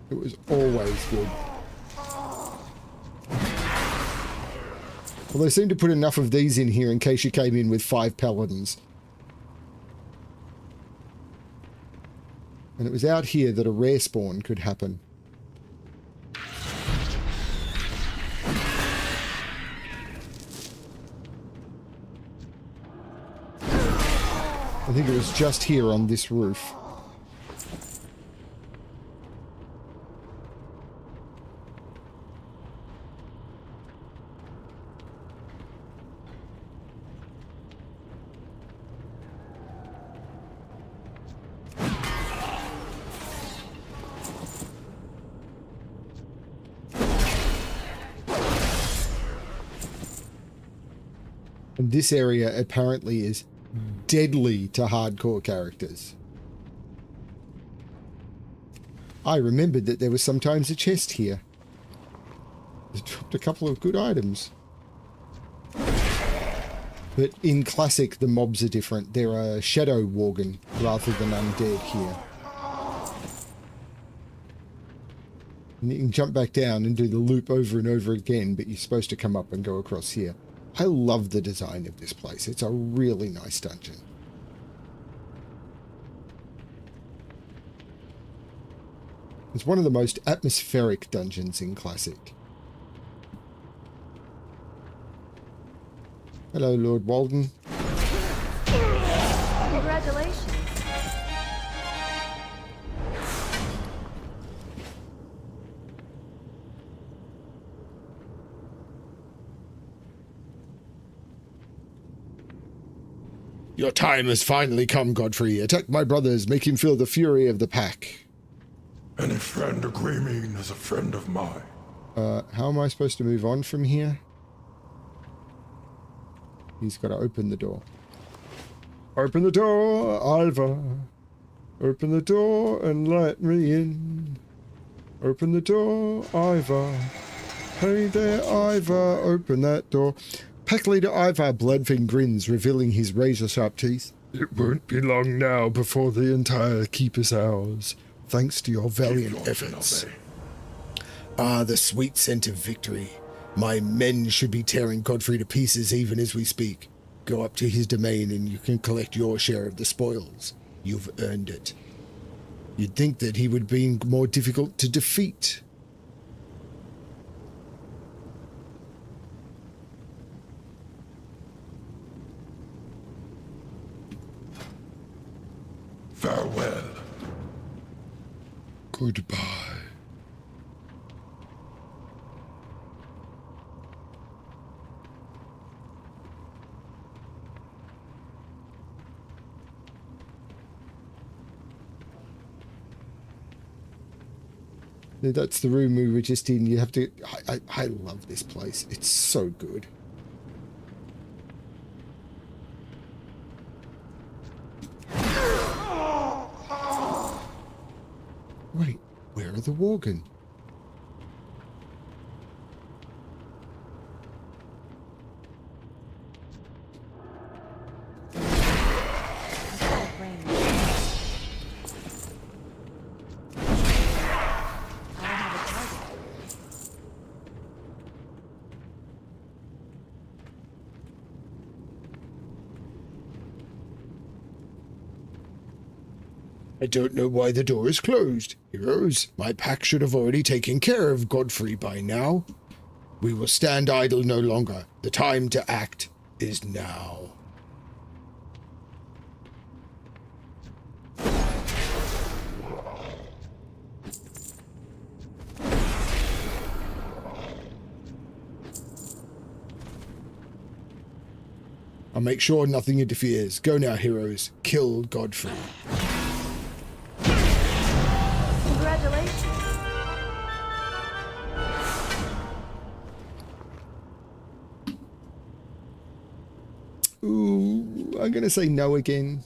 It was always good. Well, they seem to put enough of these in here in case you came in with 5 paladins. And it was out here that a rare spawn could happen. I think it was just here on this roof. And this area apparently is deadly to hardcore characters. I remembered that there was sometimes a chest here. It dropped a couple of good items. But in Classic, the mobs are different. There are Shadow Worgen rather than undead here. And you can jump back down and do the loop over and over again, but you're supposed to come up and go across here. I love the design of this place. It's a really nice dungeon. It's one of the most atmospheric dungeons in Classic. Hello, Lord Walden. Congratulations. Your time has finally come, Godfrey. Attack my brothers, make him feel the fury of the pack. Any friend agree mean is a friend of mine. How am I supposed to move on from here? He's got to open the door. Open the door, Alva. Open the door and let me in. Open the door, Iva. Hey there, Ivar. Open that door. Pack leader Ivar Bloodfin grins, revealing his razor-sharp teeth. It won't be long now before the entire keep is ours, thanks to your valiant efforts. Ah, the sweet scent of victory. My men should be tearing Godfrey to pieces even as we speak. Go up to his domain and you can collect your share of the spoils. You've earned it. You'd think that he would be more difficult to defeat. Farewell. Goodbye. That's the room we were just in. You have to... I love this place. It's so good. Wait, where are the Worgen? I don't know why the door is closed. Heroes, my pack should have already taken care of Godfrey by now. We will stand idle no longer. The time to act is now. I'll make sure nothing interferes. Go now, heroes. Kill Godfrey. Congratulations. Ooh, I'm going to say no again.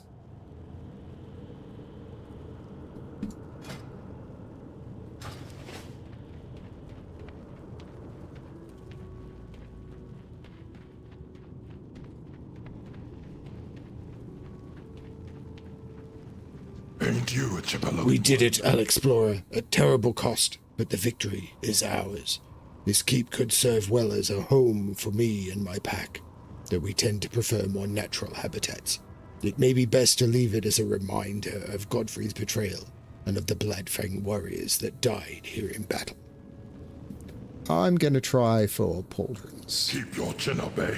And you, it's a beloved We did one. it, Alexplorer, at terrible cost, but the victory is ours. This keep could serve well as a home for me and my pack, though we tend to prefer more natural habitats. It may be best to leave it as a reminder of Godfrey's betrayal and of the Bloodfang warriors that died here in battle. I'm going to try for pauldrons. Keep your chin up, eh?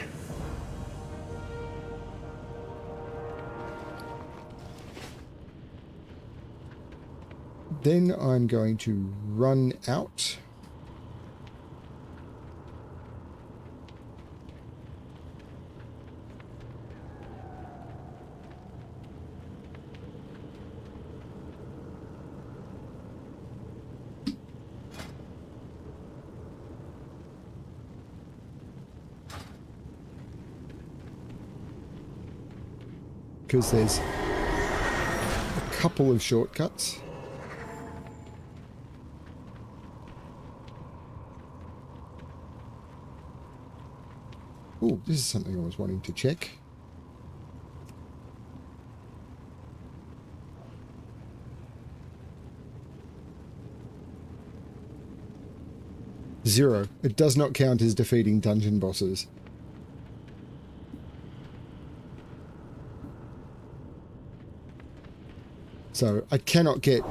Then I'm going to run out. Because there's a couple of shortcuts. Oh, this is something I was wanting to check. Zero. It does not count as defeating dungeon bosses. So I cannot get...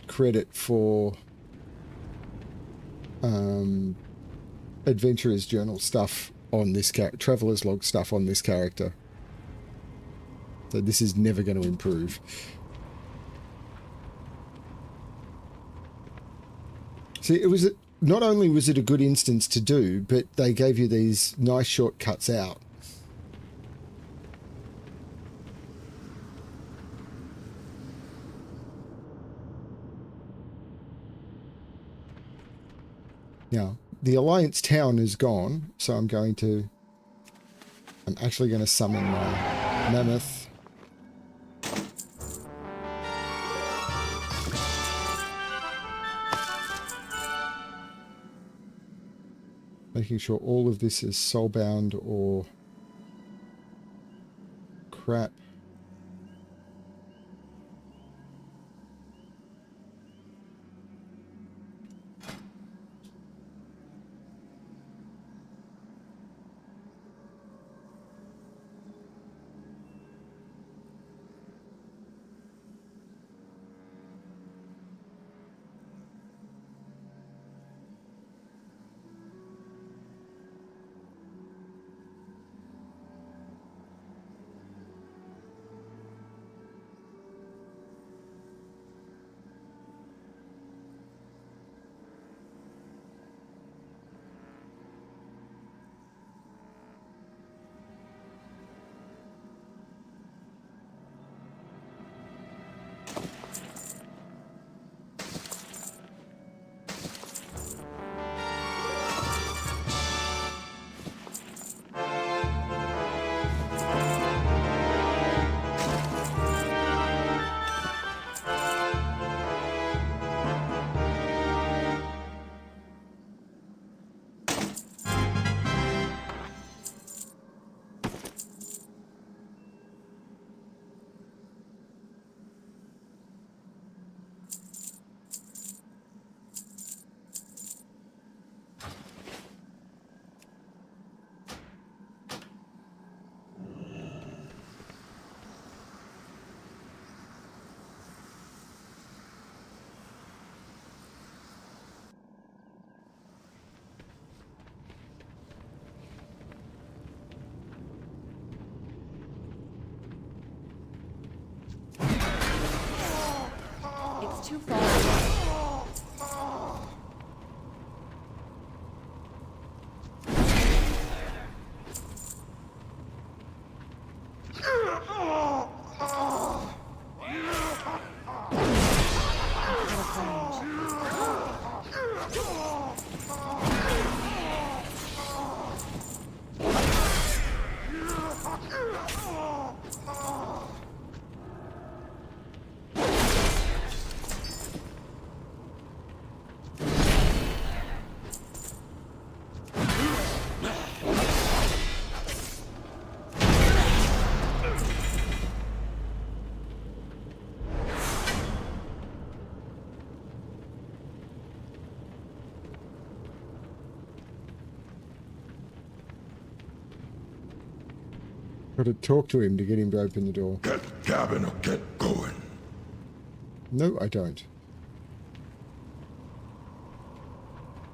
credit for Adventurer's Journal stuff on this character, Traveler's Log stuff on this character. So this is never going to improve. See, it was not only was it a good instance to do, but they gave you these nice shortcuts out. Now, the Alliance town is gone, so I'm actually going to summon my mammoth. Making sure all of this is soulbound or crap. It's too far away. Got to talk to him to get him to open the door. Get Gavin or get going. No, I don't.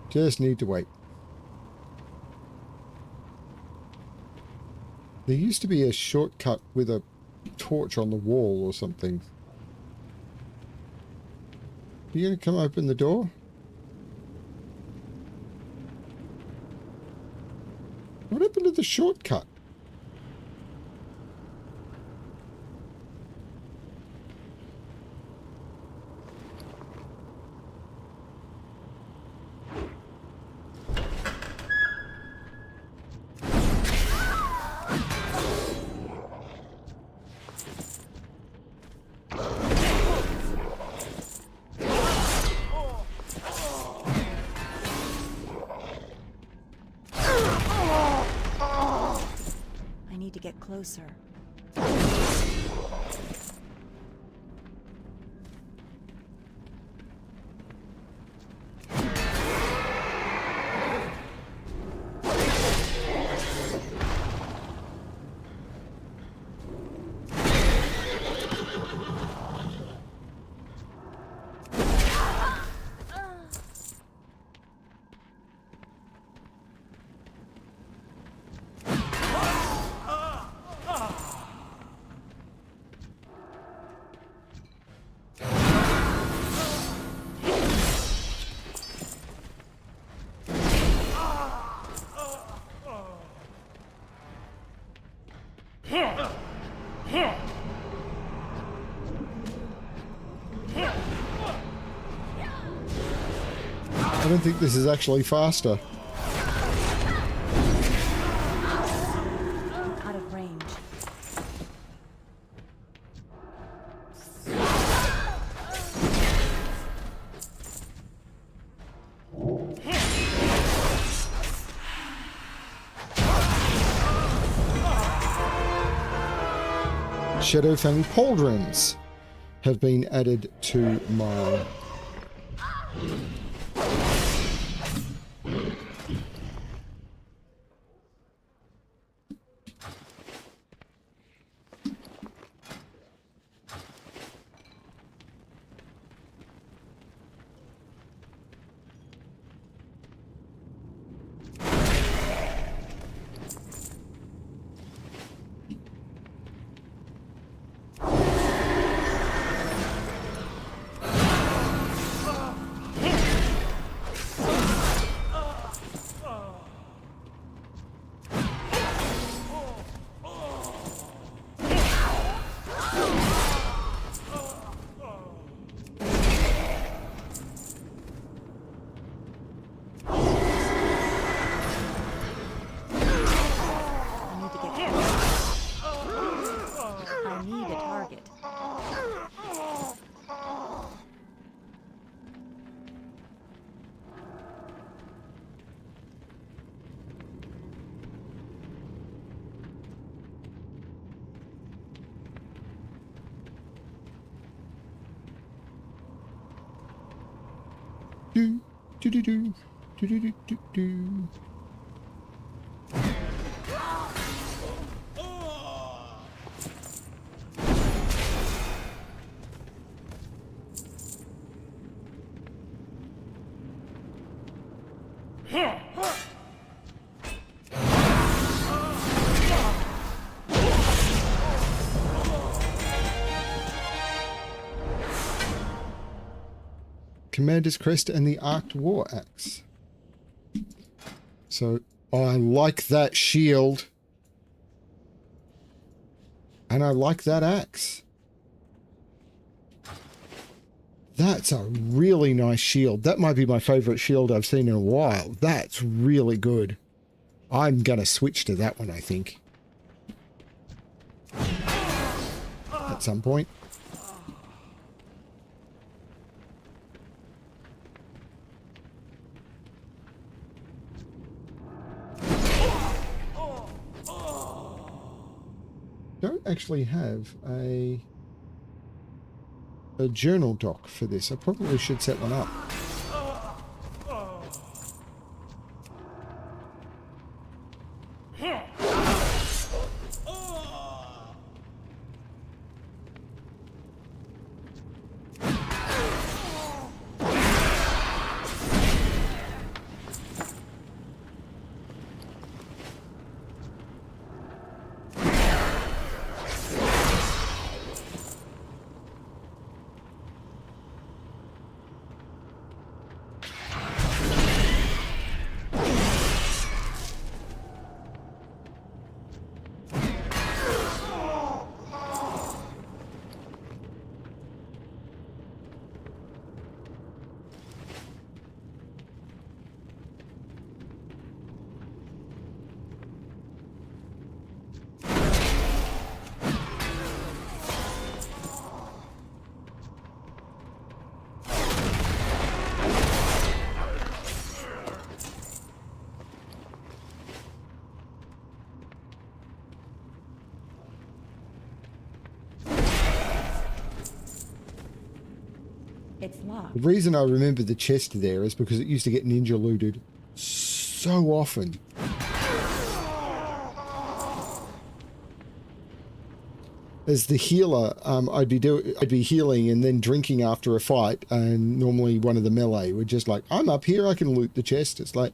Just need to wait. There used to be a shortcut with a torch on the wall or something. Are you going to come open the door? What happened to the shortcut? Get closer. I don't think this is actually faster. Shadowfang pauldrons have been added to my... I need a target. Do, do, do, do, do, do, do, do, do. Commander's Crest and the Arced War Axe. So, oh, I like that shield. And I like that axe. That's a really nice shield. That might be my favorite shield I've seen in a while. That's really good. I'm gonna switch to that one, I think. At some point. Don't actually have a journal doc for this. I probably should set one up. It's locked. The reason I remember the chest there is because it used to get ninja looted so often. As the healer, I'd be healing and then drinking after a fight, and normally one of the melee would just like, I'm up here, I can loot the chest. It's like...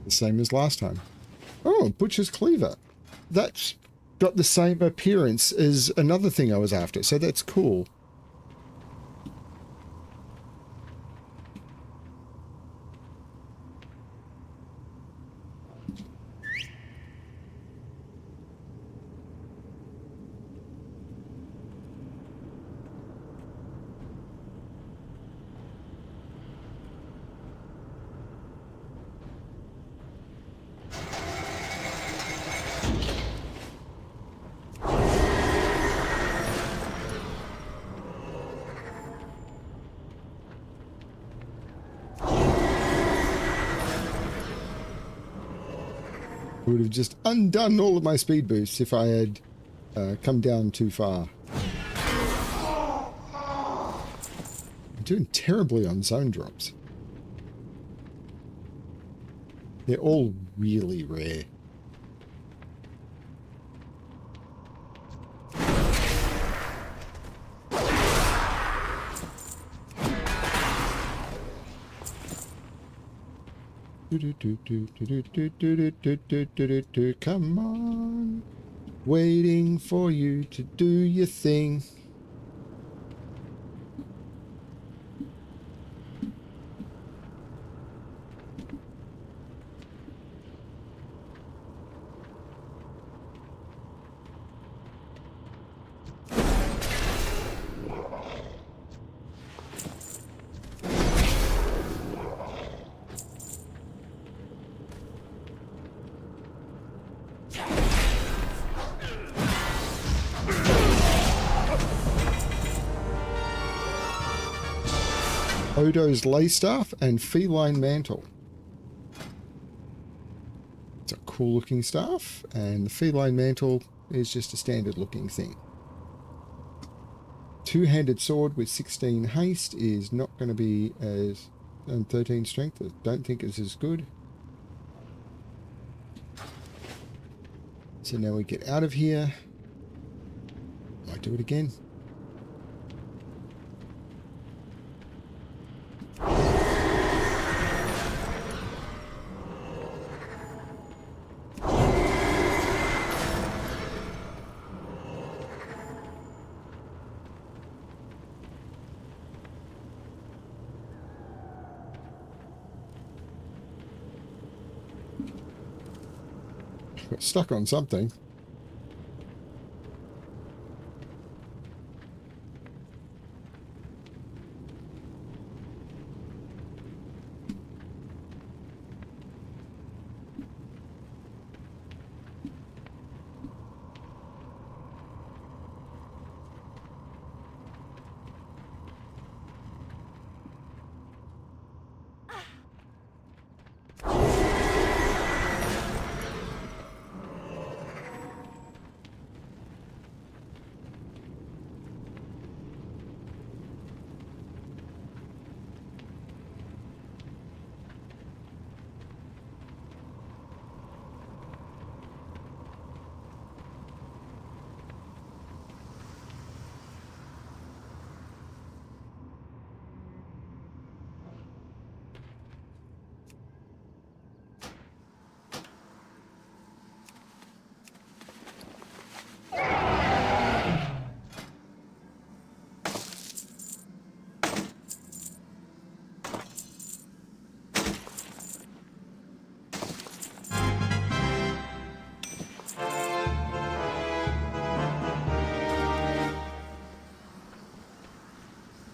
the same as last time. Oh, Butcher's Cleaver. That's got the same appearance as another thing I was after, so that's cool. would have just undone all of my speed boosts if I had come down too far. I'm doing terribly on zone drops. They're all really rare. Come on, waiting for you to do your thing. Odo's lay staff and feline mantle. It's a cool looking staff, and the feline mantle is just a standard looking thing. Two-handed sword with 16 haste is not going to be as, and 13 strength, I don't think is as good. So now we get out of here. Might do it again. Got stuck on something.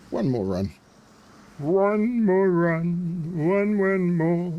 One more run. One more run. One more.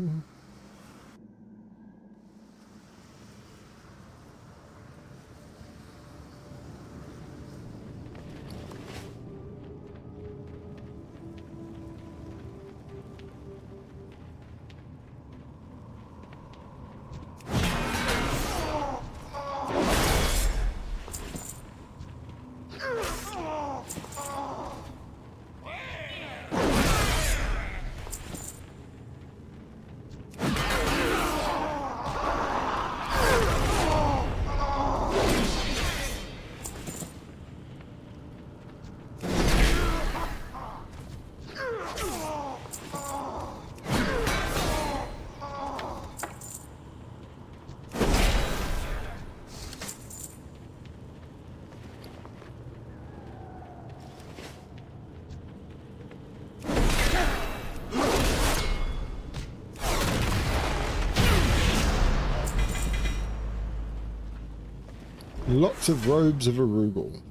Lots of robes of Arugel.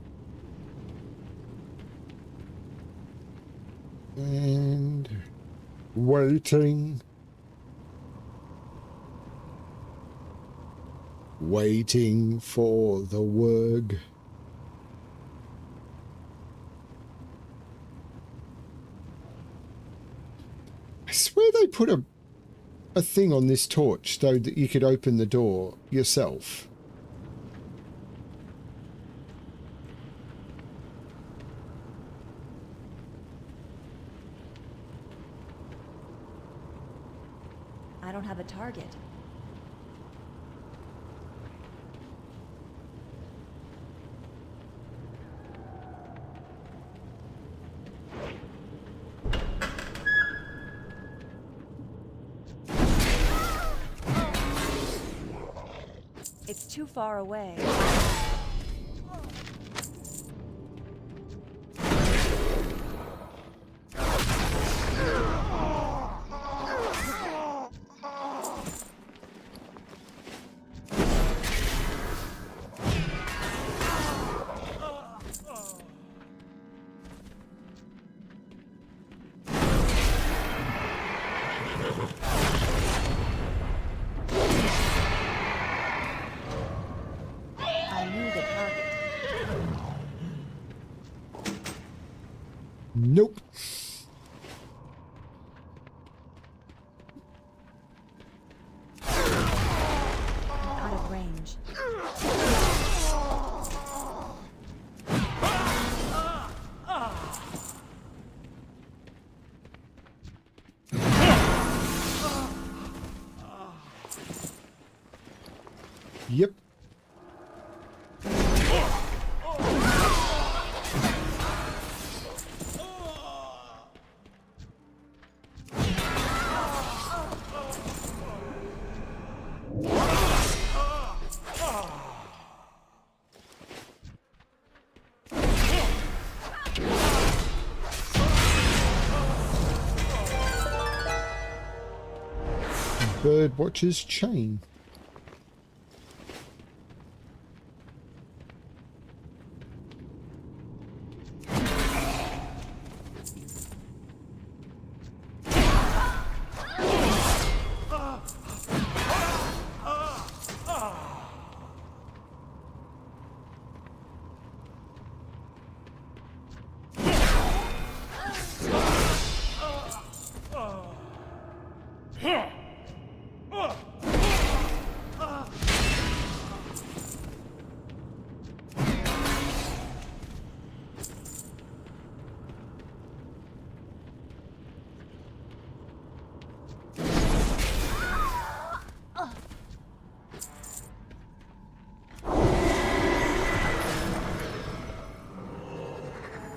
And waiting. Waiting for the word. I swear they put a a thing on this torch so that you could open the door yourself? I don't have a target. It's too far away. Nope. Out of range. Yep. Birdwatcher's chain.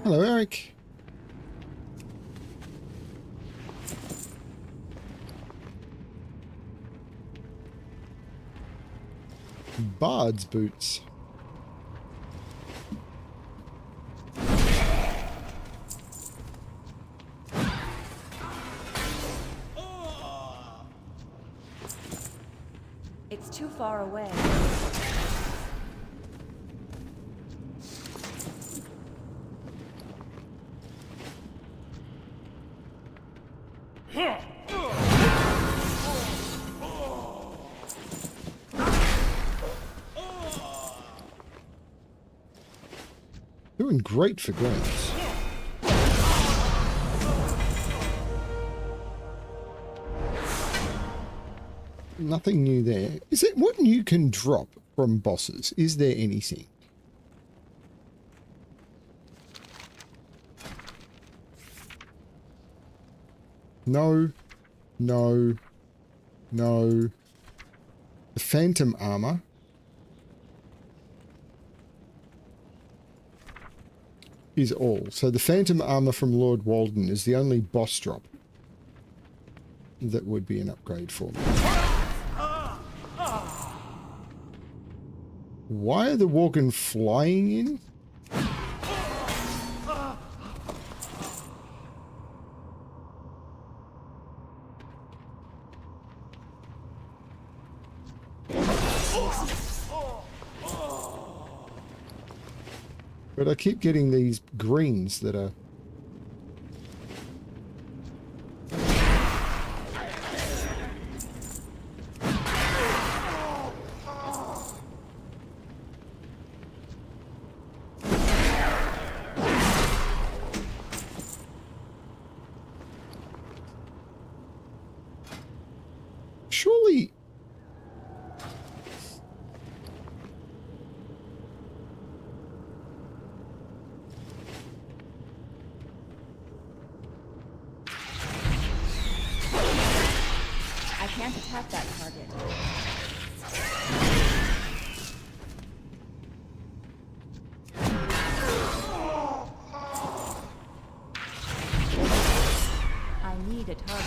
Hello, Eric. Bard's boots. It's too far away. Doing great for grunts. Nothing new there. Is it what new can drop from bosses? Is there anything? No. No. No. The Phantom armor. Is all. So the Phantom armor from Lord Walden is the only boss drop that would be an upgrade for me. Why are the Worgen flying in? But I keep getting these greens that are... Attack that target. I need a target.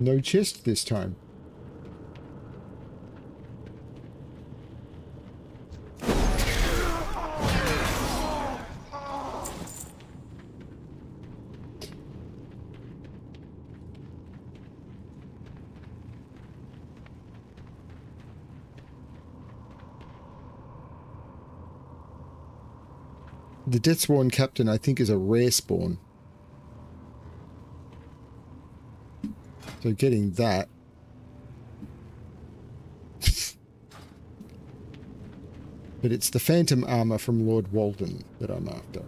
No chest this time. The Deathsworn Captain, I think, is a rare spawn. So getting that. But it's the Phantom Armor from Lord Walden that I'm after.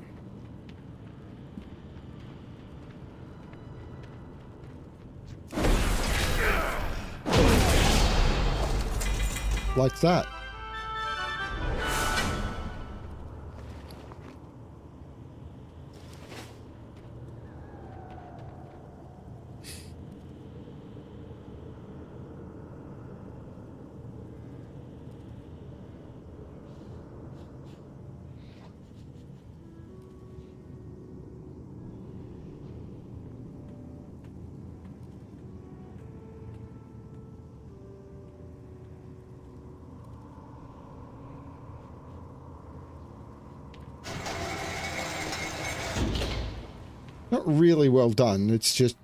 Like that. Not really well done, it's just...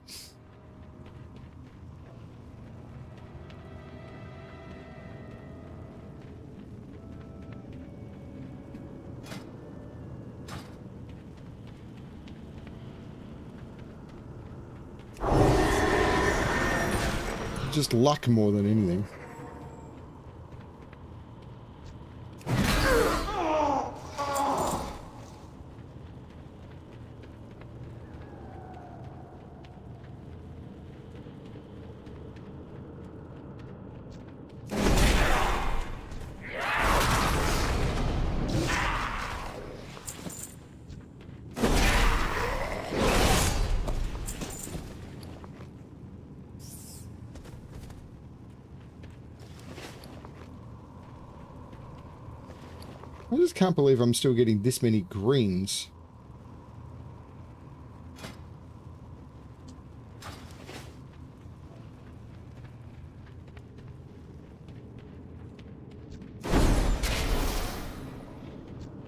just luck more than anything. I just can't believe I'm still getting this many greens.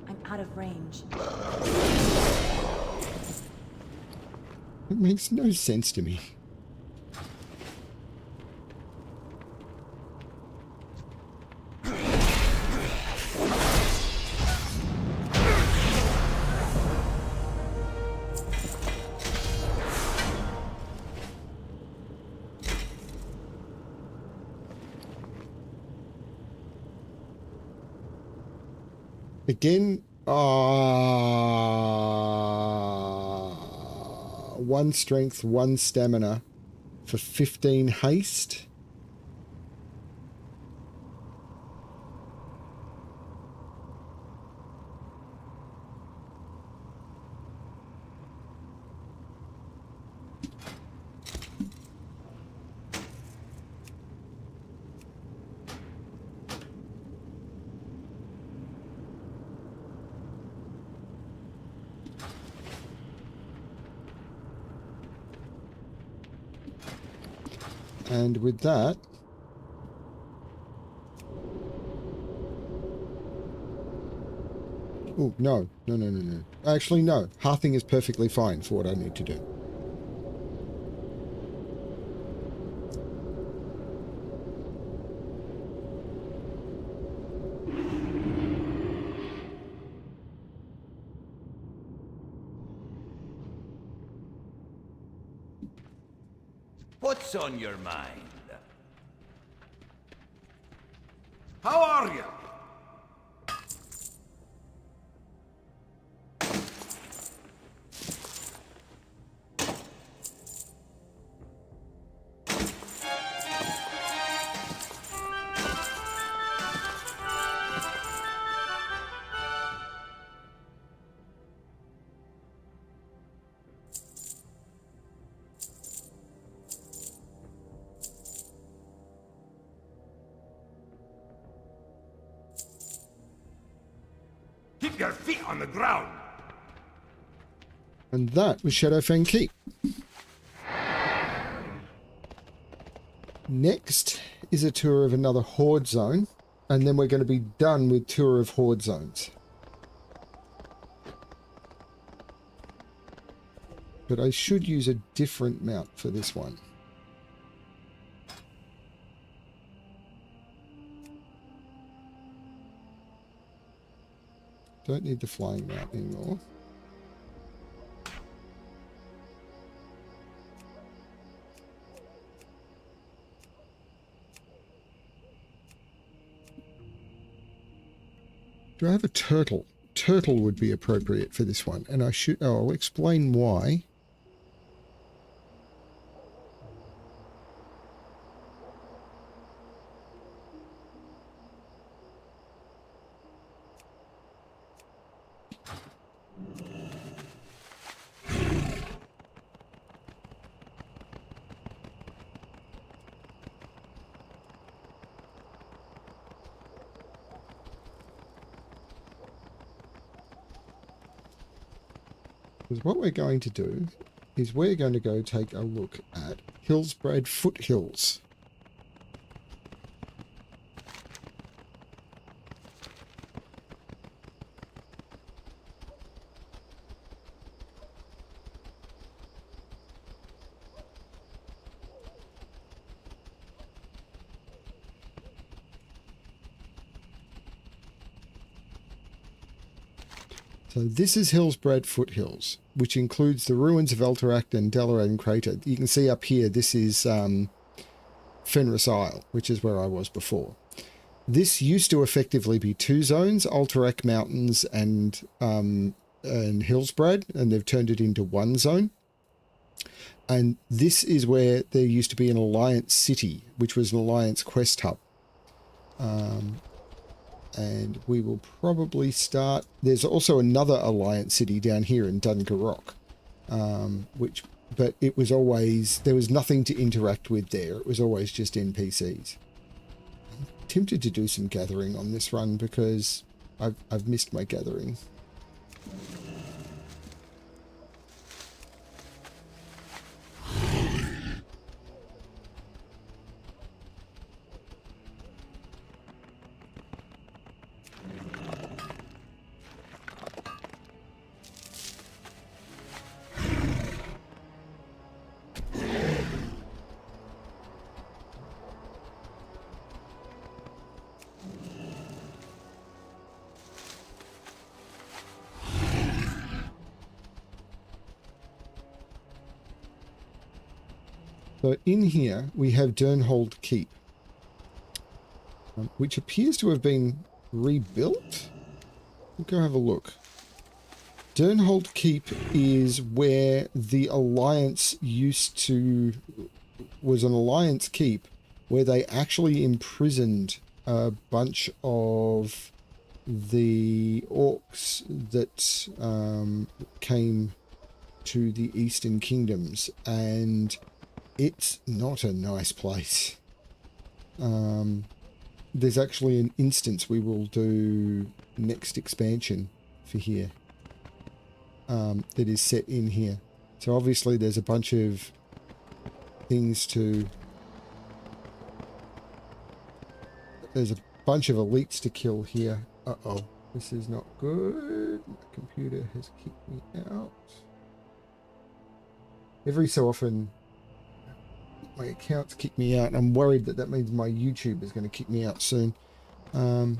I'm out of range. It makes no sense to me. Again, 1 strength, 1 stamina for 15 haste. And with that, oh, no. Actually, no. Hearthing is perfectly fine for what I need to do. What's on your mind? How are you? Keep your feet on the ground. And that was Shadowfang Keep. Next is a tour of another Horde zone, and then we're going to be done with tour of Horde zones. But I should use a different mount for this one. Don't need the flying mount anymore. Do I have a turtle? Turtle would be appropriate for this one, and I should. Oh, I'll explain why. Because what we're going to do is we're going to go take a look at Hillsbrad Foothills. So this is Hillsbrad Foothills, which includes the ruins of Alterac and Dalaran Crater. You can see up here, this is Fenris Isle, which is where I was before. This used to effectively be two zones, Alterac Mountains and Hillsbrad, and they've turned it into one zone. And this is where there used to be an Alliance city, which was an Alliance quest hub. And we will probably start... There's also another Alliance city down here in Dungarrock, but it was always... There was nothing to interact with there. It was always just NPCs. I'm tempted to do some gathering on this run because I've missed my gathering. So in here we have Durnhold Keep, which appears to have been rebuilt. We'll go have a look. Durnhold Keep is where the Alliance was an Alliance keep where they actually imprisoned a bunch of the orcs that came to the Eastern Kingdoms, and it's not a nice place. There's actually an instance we will do next expansion for here that is set in here. So obviously there's a bunch of things to... There's a bunch of elites to kill here. Uh-oh, this is not good. My computer has kicked me out. Every so often my accounts kick me out, and I'm worried that that means my YouTube is going to kick me out soon. So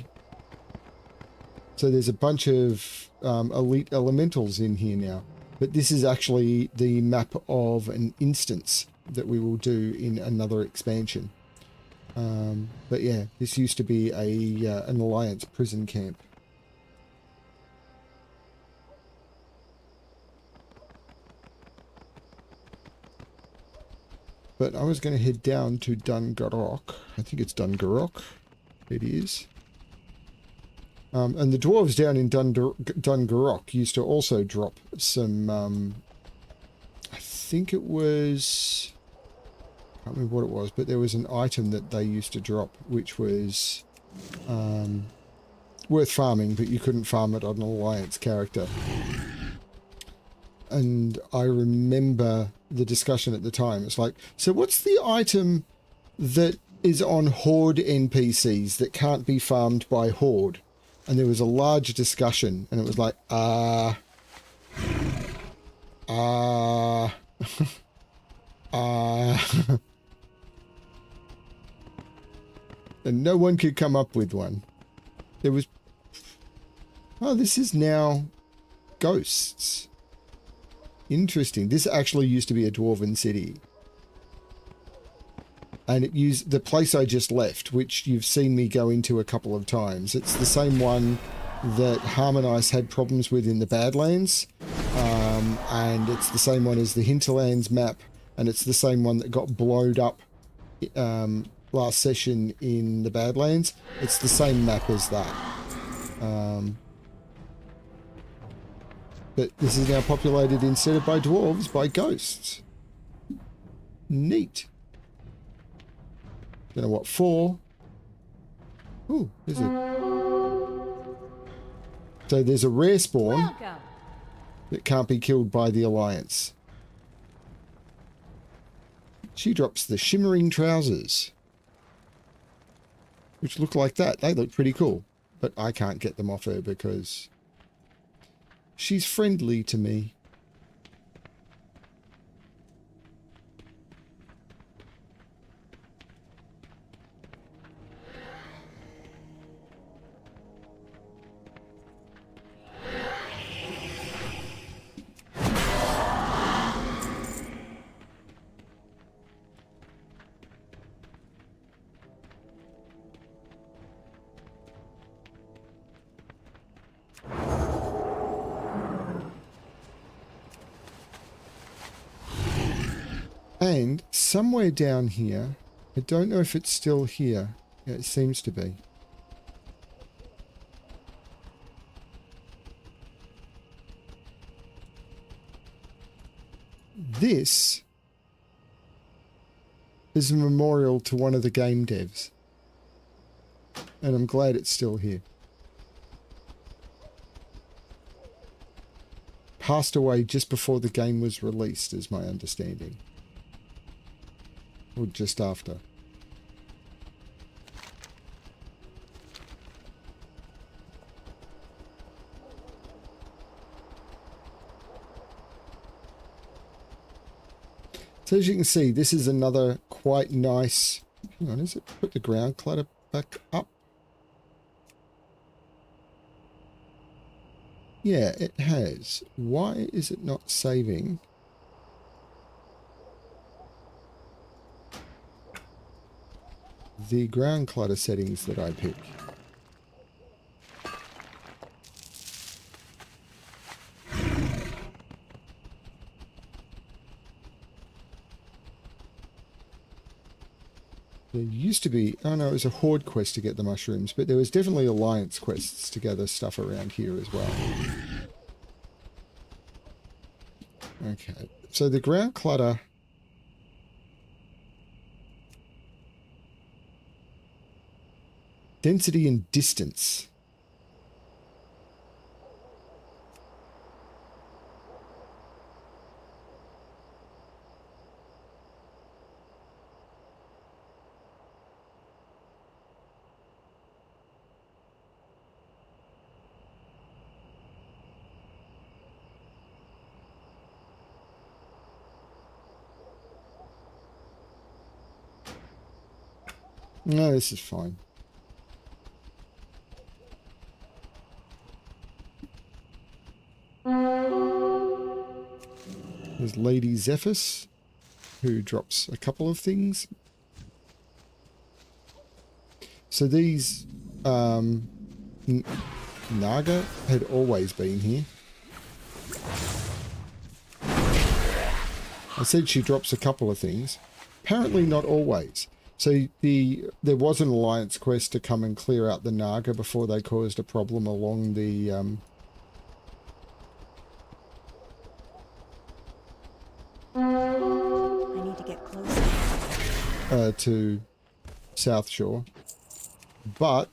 there's a bunch of elite elementals in here now. But this is actually the map of an instance that we will do in another expansion. But yeah, this used to be an Alliance prison camp. But I was going to head down to Dungarok. I think it's Dungarok. It is. And the dwarves down in Dungarok used to also drop some, I think it was, I can't remember what it was, but there was an item that they used to drop which was worth farming, but you couldn't farm it on an Alliance character. And I remember the discussion at the time. It's like, so what's the item that is on Horde NPCs that can't be farmed by Horde? And there was a large discussion, and it was like, and no one could come up with one. There was, oh, this is now ghosts. Interesting. This actually used to be a dwarven city. And it used the place I just left, which you've seen me go into a couple of times. It's the same one that Harmonize had problems with in the Badlands. And it's the same one as the Hinterlands map. And it's the same one that got blowed up last session in the Badlands. It's the same map as that. But this is now populated instead of by dwarves, by ghosts. Neat. Don't know what for. Ooh, is it? So there's a rare spawn that can't be killed by the Alliance. She drops the shimmering trousers, which look like that. They look pretty cool, but I can't get them off her because she's friendly to me. And somewhere down here, I don't know if it's still here. Yeah, it seems to be. This is a memorial to one of the game devs. And I'm glad it's still here. Passed away just before the game was released, is my understanding. Or just after. So as you can see, this is another quite nice... Hang on, is it put the ground clutter back up? Yeah, it has. Why is it not saving? The ground clutter settings that I pick. There used to be, oh no, it was a Horde quest to get the mushrooms, but there was definitely Alliance quests to gather stuff around here as well. Okay, so the ground clutter... Density and distance. No, this is fine. Lady Zephyrus, who drops a couple of things. So these Naga had always been here. I said she drops a couple of things. Apparently not always. So there was an alliance quest to come and clear out the Naga before they caused a problem along the I need to get closer. To South Shore. But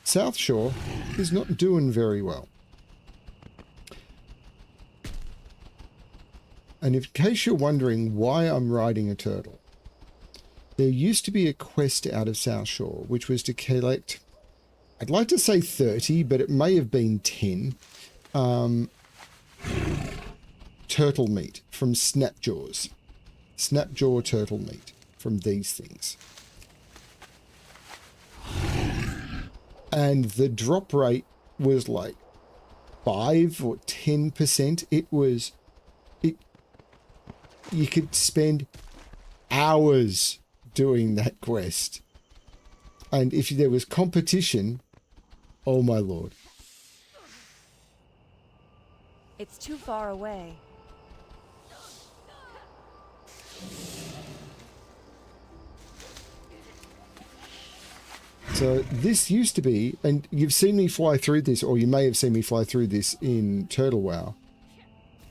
South Shore is not doing very well. And in case you're wondering why I'm riding a turtle, there used to be a quest out of South Shore, which was to collect, I'd like to say 30, but it may have been 10, turtle meat from snapjaws. Snapjaw turtle meat from these things. And the drop rate was like 5 or 10%. You could spend hours doing that quest. And if there was competition, oh my lord. It's too far away. So this used to be, and you've seen me fly through this, or you may have seen me fly through this in Turtle WoW.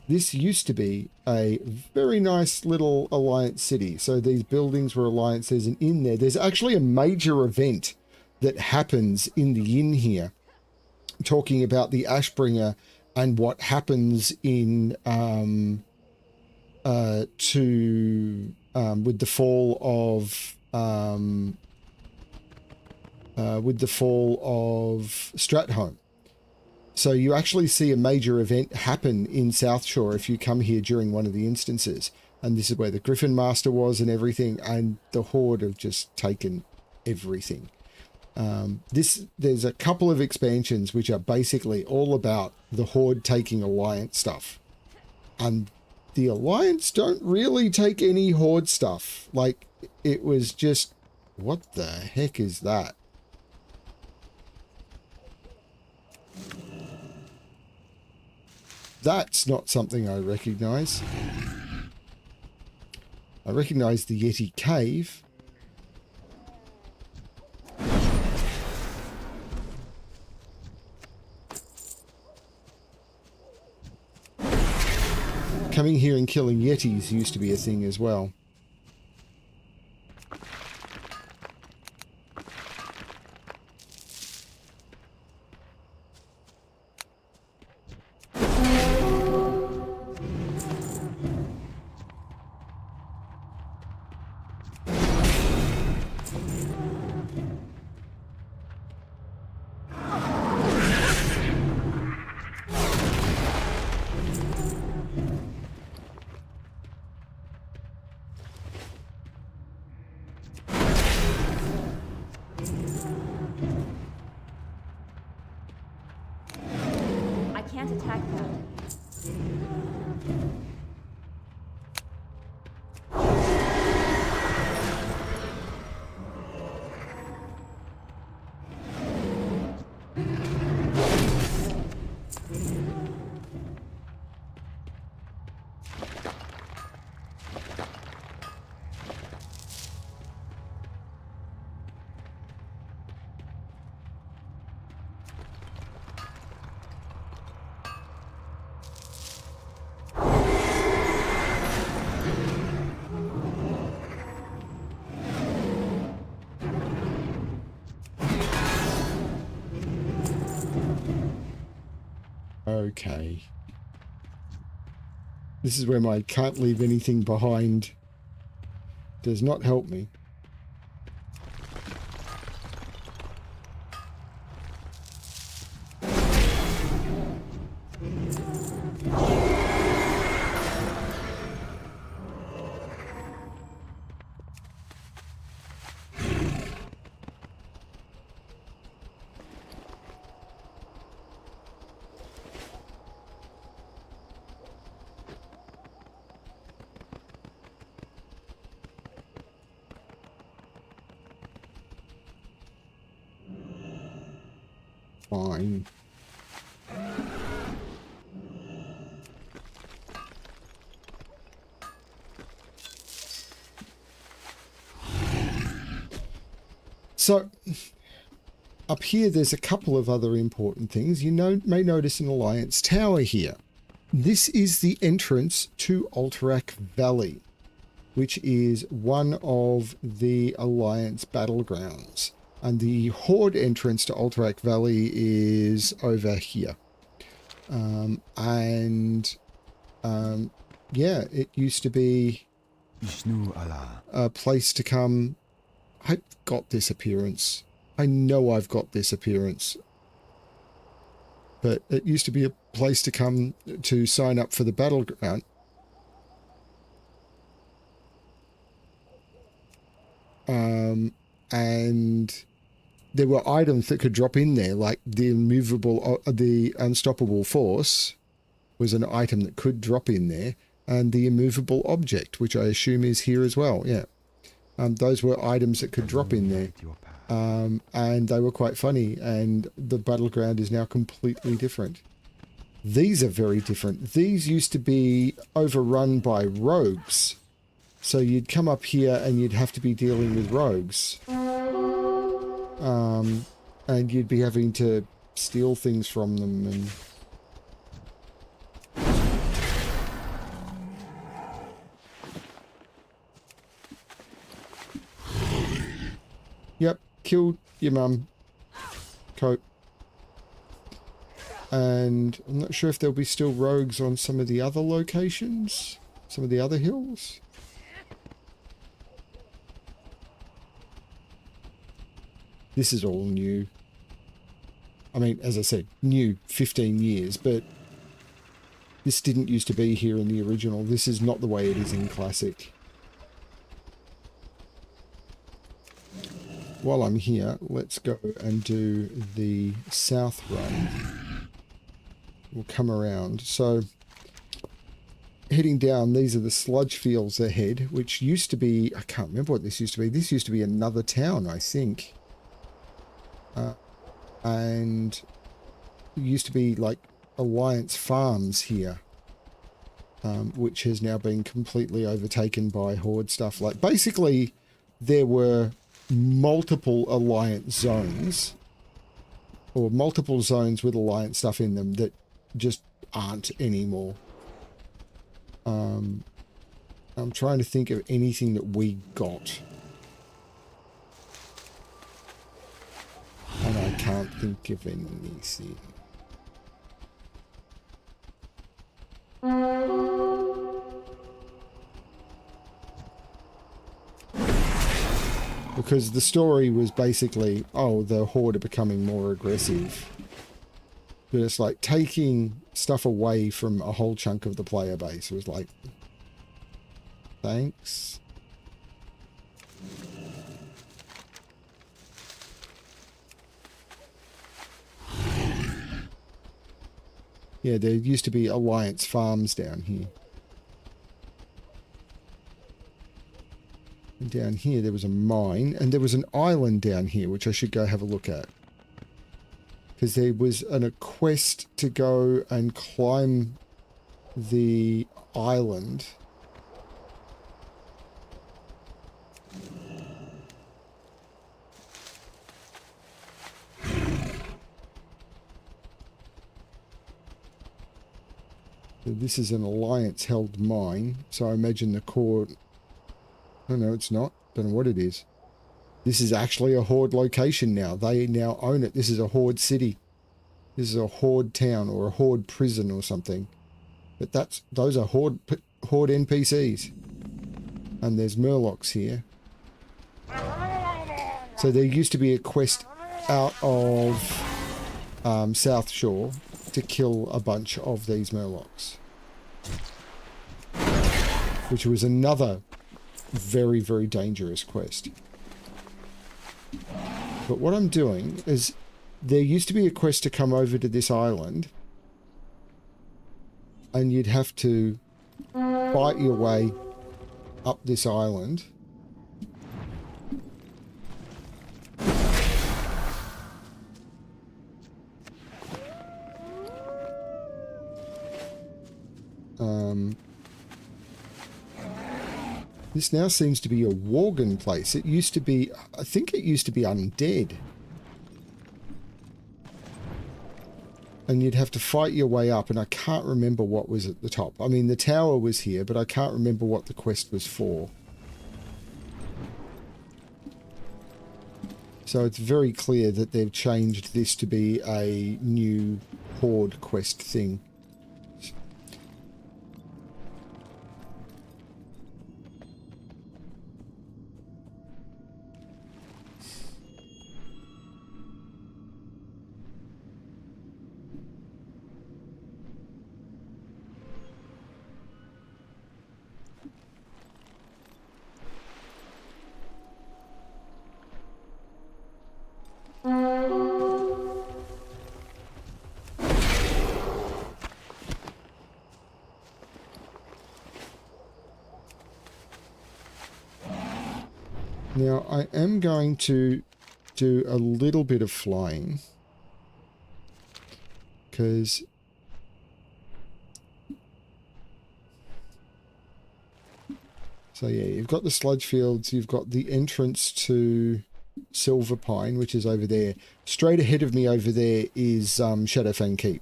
This used to be a very nice little Alliance city. So these buildings were Alliances, and in there, there's actually a major event that happens in the inn here, talking about the Ashbringer and what happens in with the fall of Stratholme. So you actually see a major event happen in South Shore if you come here during one of the instances. And this is where the Griffin Master was and everything, and the Horde have just taken everything. There's a couple of expansions which are basically all about the Horde taking Alliance stuff. And the Alliance don't really take any Horde stuff. Like, it was just, what the heck is that? That's not something I recognize. I recognize the Yeti Cave. Coming here and killing Yetis used to be a thing as well. Can't attack that. Okay. This is where my can't leave anything behind does not help me. fine. So, up here, there's a couple of other important things. You may notice an Alliance Tower here. This is the entrance to Alterac Valley, which is one of the Alliance battlegrounds. And the Horde entrance to Alterac Valley is over here. Yeah, it used to be a place to come. I've got this appearance. I know I've got this appearance. But it used to be a place to come to sign up for the battleground. And there were items that could drop in there, like the unstoppable force was an item that could drop in there, and the immovable object, which I assume is here as well. Yeah. Those were items that could drop in there. And they were quite funny, and the battleground is now completely different. These are very different. These used to be overrun by rogues. So you'd come up here and you'd have to be dealing with rogues. And you'd be having to steal things from them and... Yep, killed your mum. Cope. And I'm not sure if there'll be still rogues on some of the other locations. Some of the other hills. This is all new. I mean, as I said, new 15 years, but this didn't used to be here in the original. This is not the way it is in Classic. While I'm here, let's go and do the south run. We'll come around. So, heading down, these are the sludge fields ahead, which used to be... I can't remember what this used to be. This used to be another town, I think. And it used to be like Alliance Farms here, which has now been completely overtaken by Horde stuff. Like, basically, there were multiple Alliance zones, or multiple zones with Alliance stuff in them that just aren't anymore. I'm trying to think of anything that we got. And I can't think of anything. Because the story was basically, oh, the Horde are becoming more aggressive. But it's like taking stuff away from a whole chunk of the player base. It was like, thanks. Yeah, there used to be Alliance Farms down here. And down here there was a mine, and there was an island down here, which I should go have a look at. Because there was a quest to go and climb the island. This is an Alliance-held mine, so I imagine the core... Oh, no, it's not. Don't know what it is. This is actually a Horde location now. They now own it. This is a Horde city. This is a Horde town, or a Horde prison or something. But those are Horde NPCs. And there's Murlocs here. So there used to be a quest out of South Shore to kill a bunch of these Murlocs, which was another very, very dangerous quest. But what I'm doing is, there used to be a quest to come over to this island, and you'd have to fight your way up this island. This now seems to be a Worgen place. It used to be, I think it used to be undead. And you'd have to fight your way up, and I can't remember what was at the top. I mean, the tower was here, but I can't remember what the quest was for. So it's very clear that they've changed this to be a new Horde quest thing. Now, I am going to do a little bit of flying, because so yeah, you've got the sludge fields, you've got the entrance to Silver Pine, which is over there. Straight ahead of me over there is Shadowfang Keep.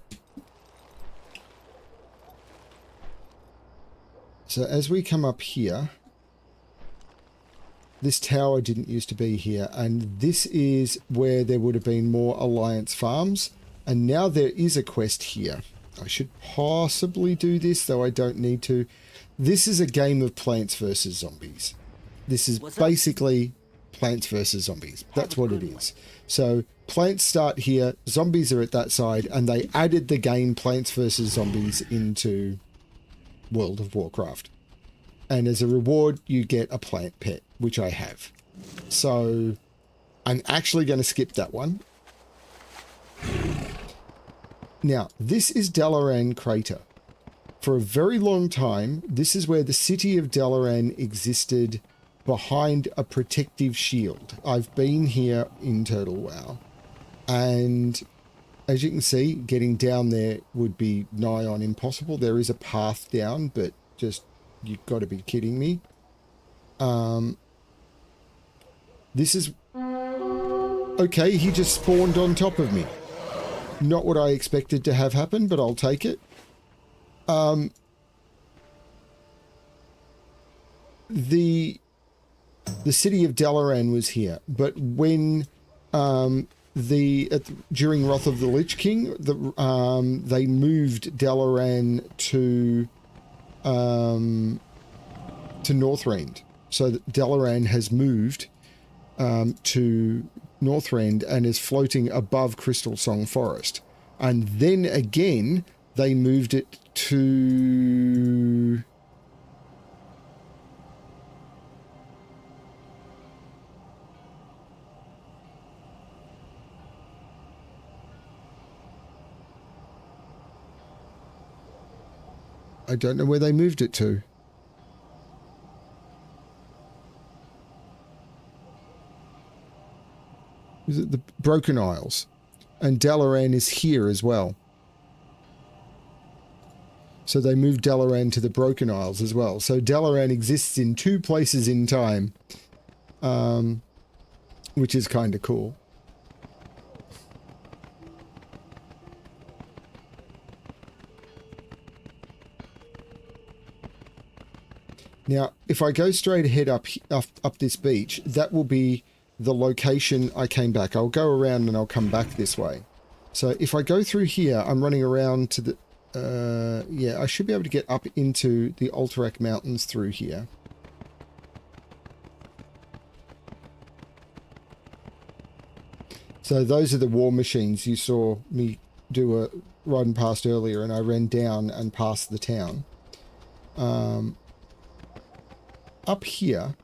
So as we come up here, this tower didn't used to be here, and this is where there would have been more Alliance farms, and now there is a quest here. I should possibly do this, though I don't need to. This is a game of Plants vs. Zombies. This is basically Plants vs. Zombies. That's what it is. So plants start here, zombies are at that side, and they added the game Plants vs. Zombies into World of Warcraft. And as a reward, you get a plant pet, which I have. So I'm actually going to skip that one. Now, this is Dalaran Crater. For a very long time, this is where the city of Dalaran existed behind a protective shield. I've been here in Turtle WoW. And as you can see, getting down there would be nigh on impossible. There is a path down, but just... you've got to be kidding me. This is... okay, he just spawned on top of me. Not what I expected to have happen, but I'll take it. The city of Dalaran was here, but when during Wrath of the Lich King, they moved Dalaran to Northrend. So that Dalaran has moved to Northrend and is floating above Crystal Song Forest. And then again, they moved it to... I don't know where they moved it to. Is it the Broken Isles? And Dalaran is here as well. So they moved Dalaran to the Broken Isles as well. So Dalaran exists in two places in time, which is kind of cool. Now, if I go straight ahead up this beach, that will be the location I came back. I'll go around and I'll come back this way. So if I go through here, I'm running around to the... yeah, I should be able to get up into the Alterac Mountains through here. So those are the war machines you saw me do a run past earlier, and I ran down and past the town. Up here,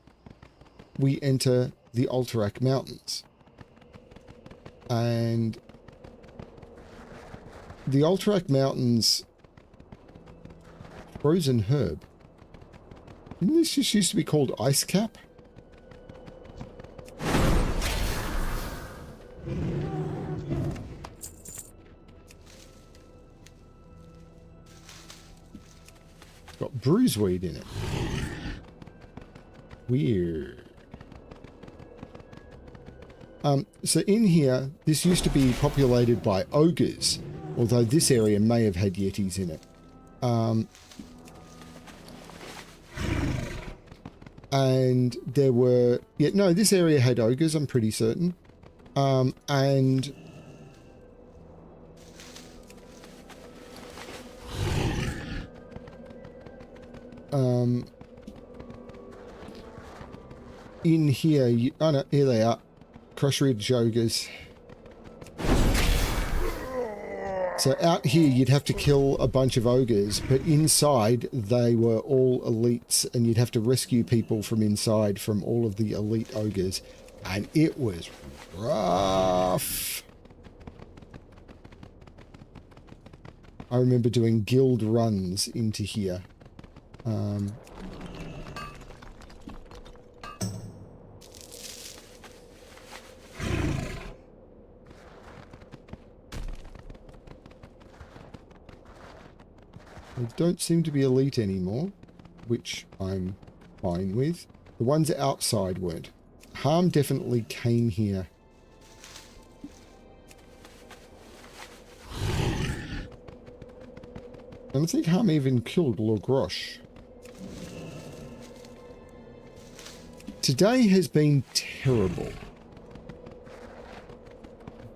we enter the Alterac Mountains. And the Alterac Mountains... Frozen Herb. Didn't this just used to be called Ice Cap? got bruiseweed in it. Weird. So in here, this used to be populated by ogres, although this area may have had yetis in it. And there were... Yeah, no, this area had ogres, I'm pretty certain. And... in here, oh no, here they are. Crush-ridge ogres. So out here you'd have to kill a bunch of ogres, but inside they were all elites, and you'd have to rescue people from inside from all of the elite ogres. And it was rough. I remember doing guild runs into here. They don't seem to be elite anymore, which I'm fine with. The ones outside weren't. Harm definitely came here. I don't think Harm even killed Logrosh. Today has been terrible.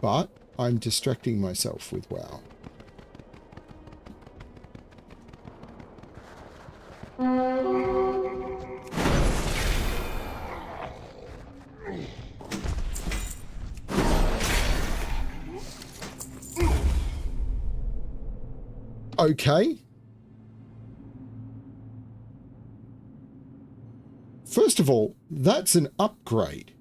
But I'm distracting myself with WoW. Okay. First of all, that's an upgrade.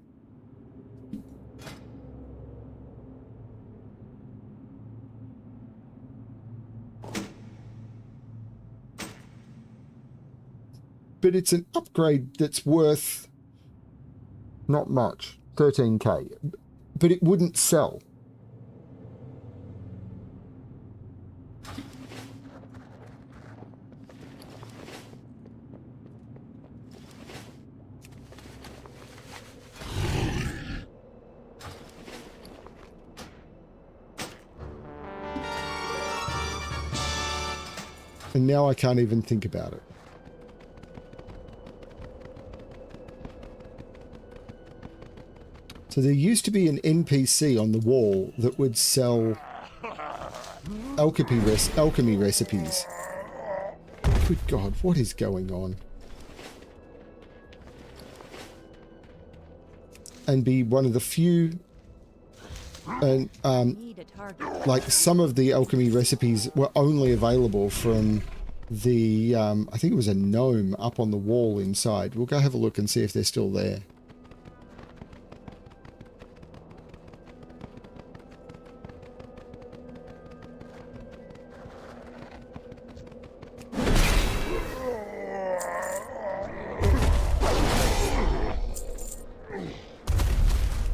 But it's an upgrade that's worth not much, 13k, but it wouldn't sell. And now I can't even think about it. So there used to be an NPC on the wall that would sell alchemy recipes. Good God, what is going on? And be one of the few... And, like, some of the alchemy recipes were only available from the, I think it was a gnome up on the wall inside. We'll go have a look and see if they're still there.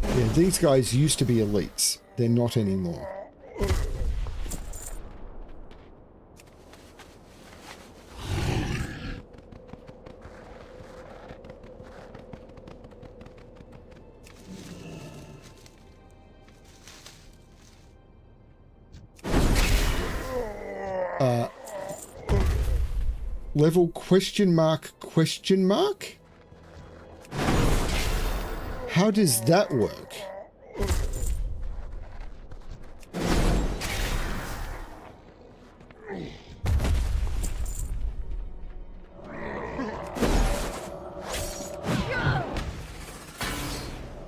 Yeah, these guys used to be elites. They're not anymore. Level question mark? How does that work?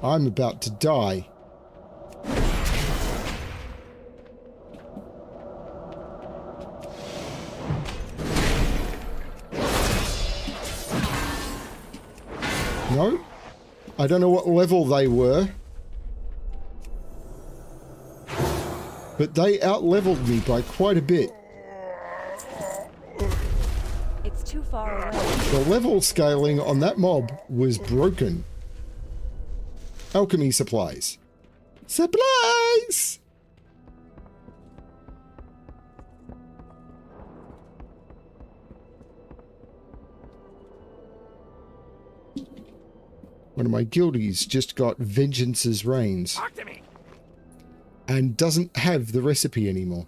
I'm about to die. No? I don't know what level they were. But they out-leveled me by quite a bit. It's too far away. The level scaling on that mob was broken. Alchemy supplies. Supplies! One of my guildies just got Vengeance's Reigns Talk to me. and doesn't have the recipe anymore.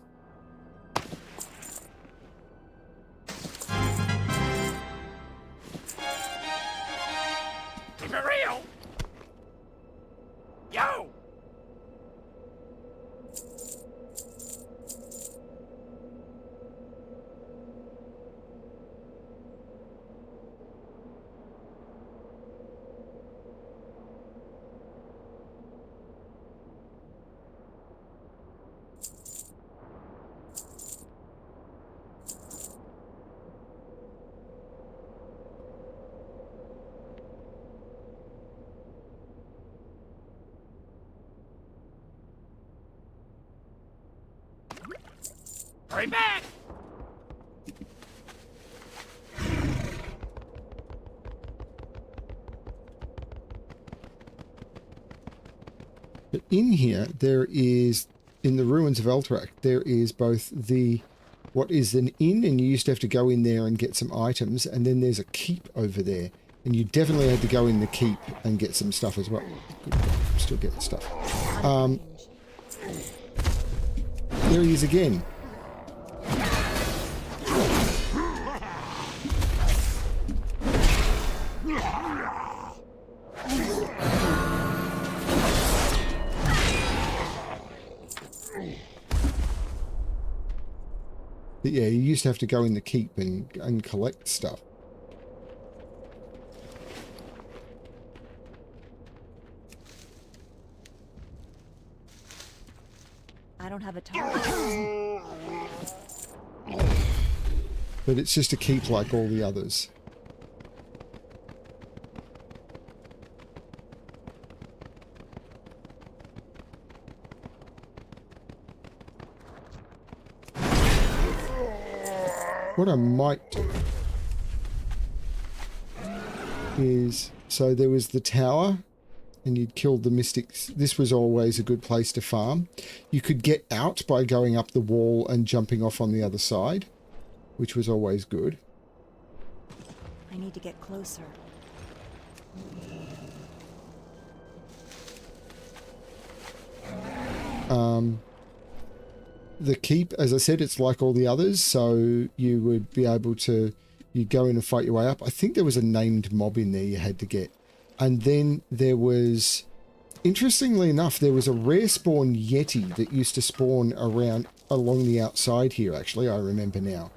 Keep it real. Yo. Hurry back. But in here, there is, in the ruins of Eltrak, there is both the, what is an inn, and you used to have to go in there and get some items, and then there's a keep over there. And you definitely had to go in the keep and get some stuff as well. Good, I'm still getting stuff. There he is again. But yeah, you used to have to go in the keep and collect stuff. I don't have a target. But it's just a keep like all the others. What I might do is, so there was the tower and you'd killed the mystics. This was always a good place to farm. You could get out by going up the wall and jumping off on the other side, which was always good. I need to get closer. The keep, as I said, it's like all the others, so you would be able to, you'd go in and fight your way up. I think there was a named mob in there you had to get. And then there was, interestingly enough, there was a rare spawn Yeti that used to spawn around along the outside here, actually, I remember now.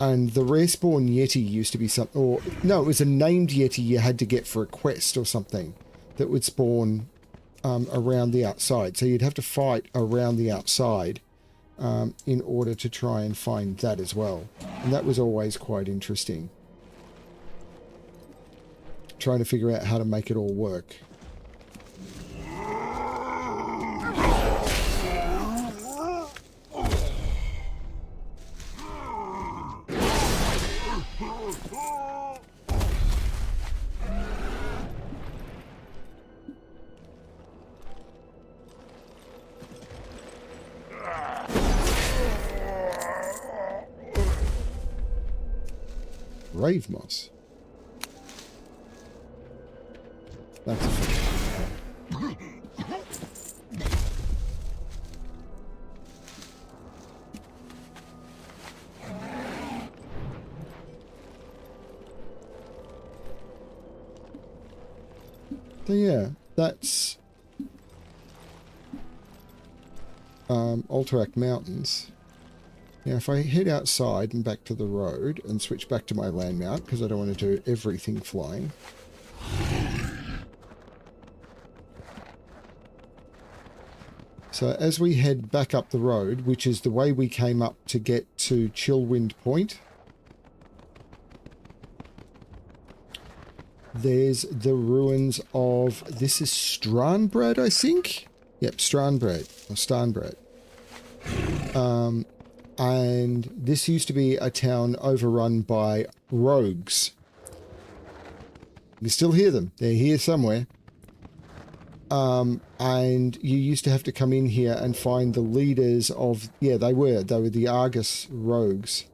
And the rare spawn Yeti used to be something, or no, it was a named Yeti you had to get for a quest or something that would spawn around the outside. So you'd have to fight around the outside in order to try and find that as well. And that was always quite interesting. Trying to figure out how to make it all work. Grave moss. That's a so yeah, that's Alterac Mountains. Now if I head outside and back to the road and switch back to my land mount, because I don't want to do everything flying. So as we head back up the road, which is the way we came up to get to Chillwind Point, there's the ruins of, this is Stranbrad, I think? Yep, Stranbrad, or Starnbrad. And this used to be a town overrun by rogues. You still hear them. They're here somewhere. And you used to have to come in here and find the leaders of, yeah, they were the Argus rogues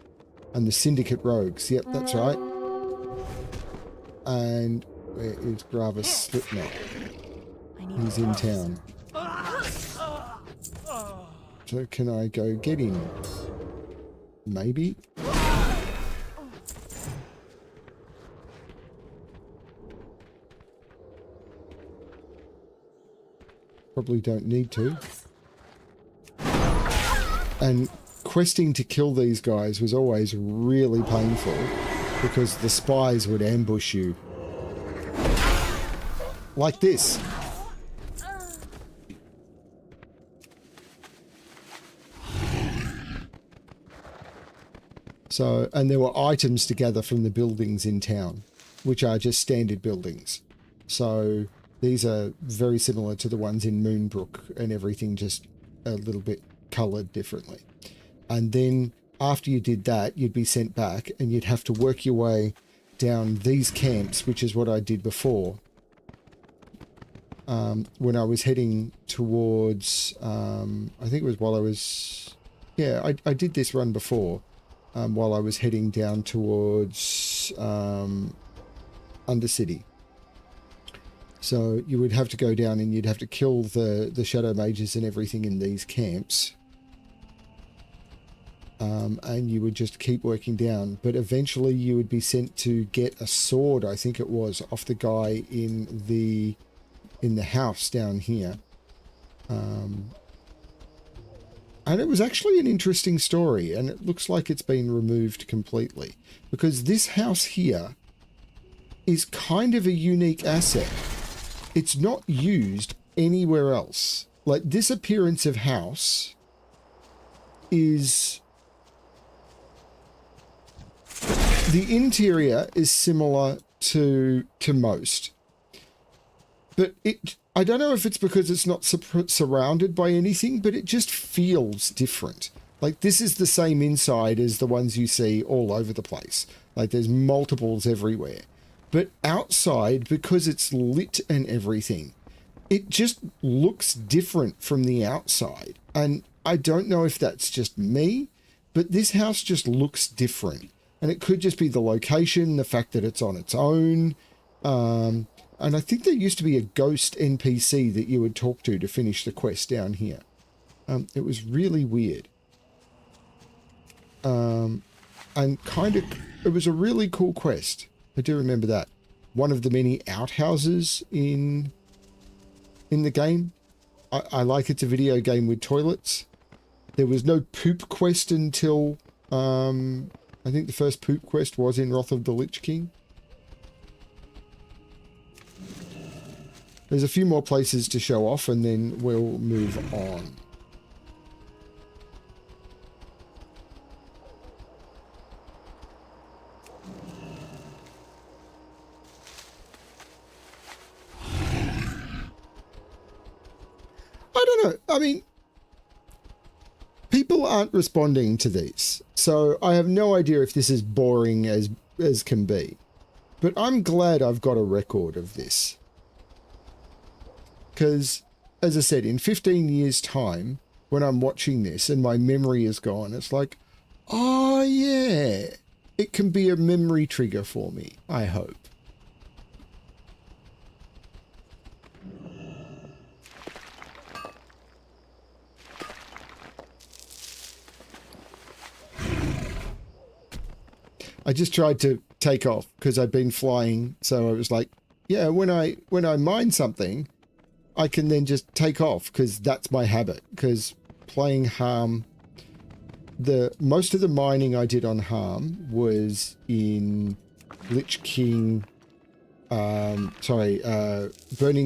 and the Syndicate rogues. Yep, that's right. And Where is Gravis Slipknot? I need He's to in get town. So can I go get him? Maybe? Probably don't need to. And questing to kill these guys was always really painful because the spies would ambush you. Like this. So, and there were items to gather from the buildings in town, which are just standard buildings. So these are very similar to the ones in Moonbrook and everything, just a little bit coloured differently. And then after you did that, you'd be sent back and you'd have to work your way down these camps, which is what I did before. When I was heading towards, I think it was while I was, yeah, I did this run before, while I was heading down towards Undercity. So you would have to go down and you'd have to kill the shadow mages and everything in these camps. And you would just keep working down. But eventually you would be sent to get a sword, I think it was, off the guy in the house down here. And it was actually an interesting story, and it looks like it's been removed completely. Because this house here is kind of a unique asset. It's not used anywhere else. Like, this appearance of house is... The interior is similar to most. But I don't know if it's because it's not surrounded by anything, but it just feels different. Like, this is the same inside as the ones you see all over the place. Like, there's multiples everywhere. But outside, because it's lit and everything, it just looks different from the outside. And I don't know if that's just me, but this house just looks different. And it could just be the location, the fact that it's on its own. And I think there used to be a ghost NPC that you would talk to finish the quest down here. It was really weird. And kind of, it was a really cool quest. I do remember that. One of the many outhouses in the game. I like it's a video game with toilets. There was no poop quest until, I think the first poop quest was in Wrath of the Lich King. There's a few more places to show off and then we'll move on. I don't know. I mean, people aren't responding to these. So I have no idea if this is boring as can be. But I'm glad I've got a record of this. Because, as I said, in 15 years' time, when I'm watching this and my memory is gone, it's like, oh yeah, it can be a memory trigger for me, I hope. I just tried to take off because I'd been flying, so I was like, yeah, when I mine something, I can then just take off because that's my habit. Because playing Harm, most of the mining I did on Harm was in Lich King, Burning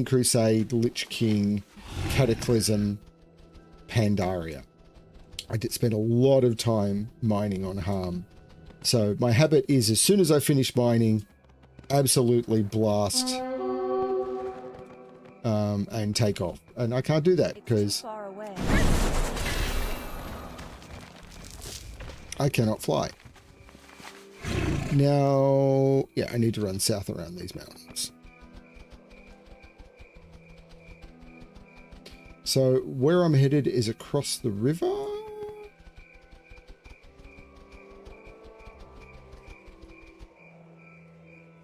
Crusade, Lich King, Cataclysm, Pandaria. I did spend a lot of time mining on Harm. So my habit is as soon as I finish mining, absolutely blast and take off. And I can't do that because I cannot fly. Now, yeah, I need to run south around these mountains. So where I'm headed is across the river.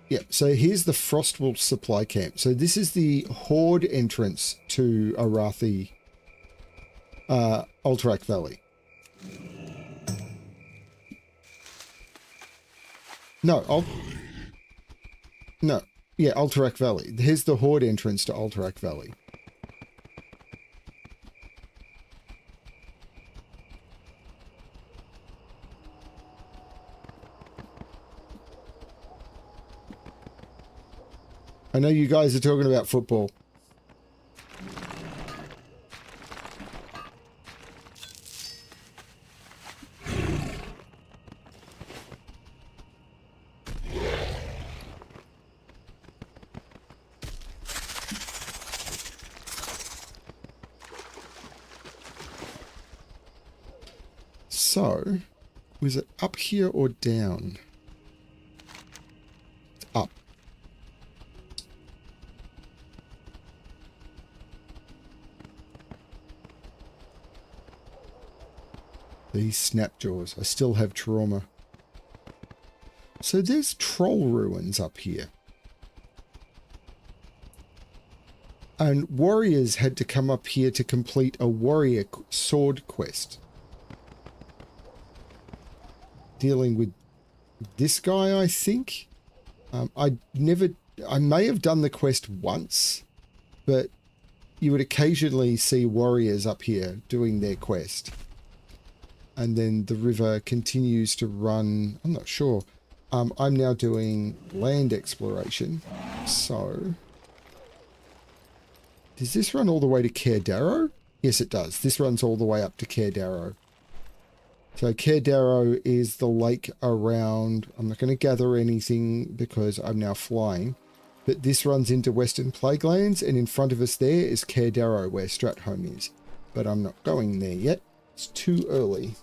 Yeah, so here's the Frostwolf supply camp. So this is the Horde entrance to Arathi, Alterac Valley. No, yeah, Alterac Valley. Here's the Horde entrance to Alterac Valley. I know you guys are talking about football. So, was it up here or down? It's up. These snapjaws. I still have trauma. So there's troll ruins up here. And warriors had to come up here to complete a warrior sword quest. Dealing with this guy, I think. I may have done the quest once, but you would occasionally see warriors up here doing their quest. And then the river continues to run. I'm not sure. I'm now doing land exploration. So, does this run all the way to Caer Darrow? Yes, it does. This runs all the way up to Caer Darrow. So Caer Darrow is the lake around. I'm not going to gather anything because I'm now flying. But this runs into Western Plaguelands, and in front of us there is Caer Darrow, where Stratholme is. But I'm not going there yet. It's too early.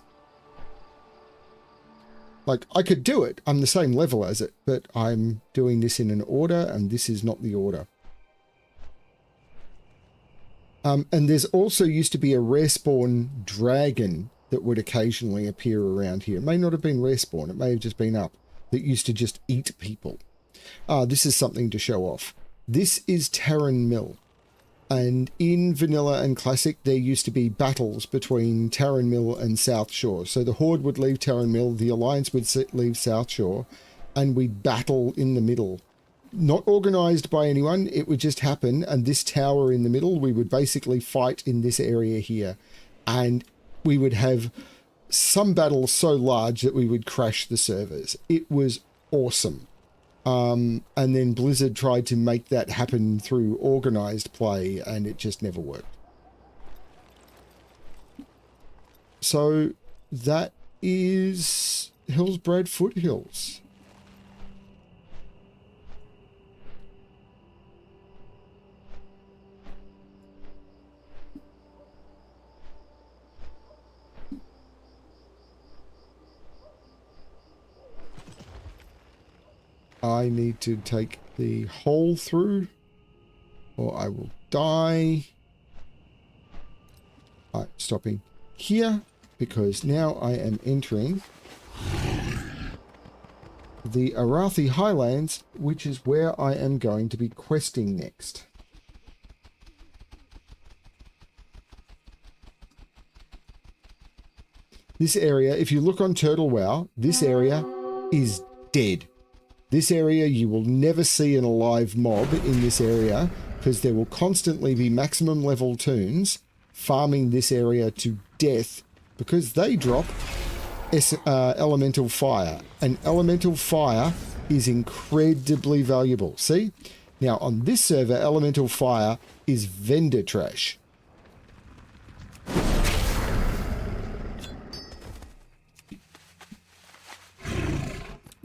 Like, I could do it. I'm the same level as it, but I'm doing this in an order, and this is not the order. And there's also used to be a rare spawn dragon that would occasionally appear around here. It may not have been rare spawn. It may have just been up. That used to just eat people. This is something to show off. This is Terran Mill. And in Vanilla and Classic, there used to be battles between Terran Mill and South Shore. So the Horde would leave Terran Mill, the Alliance would leave South Shore, and we'd battle in the middle. Not organised by anyone, it would just happen, and this tower in the middle, we would basically fight in this area here. And we would have some battles so large that we would crash the servers. It was awesome. And then Blizzard tried to make that happen through organised play, and it just never worked. So that is Hillsbrad Foothills. I need to take the hole through, or I will die. Alright, stopping here, because now I am entering the Arathi Highlands, which is where I am going to be questing next. This area, if you look on Turtle WoW, this area is dead. This area, you will never see an alive mob in this area, because there will constantly be maximum level toons farming this area to death, because they drop elemental fire. And elemental fire is incredibly valuable. See? Now, on this server, elemental fire is vendor trash.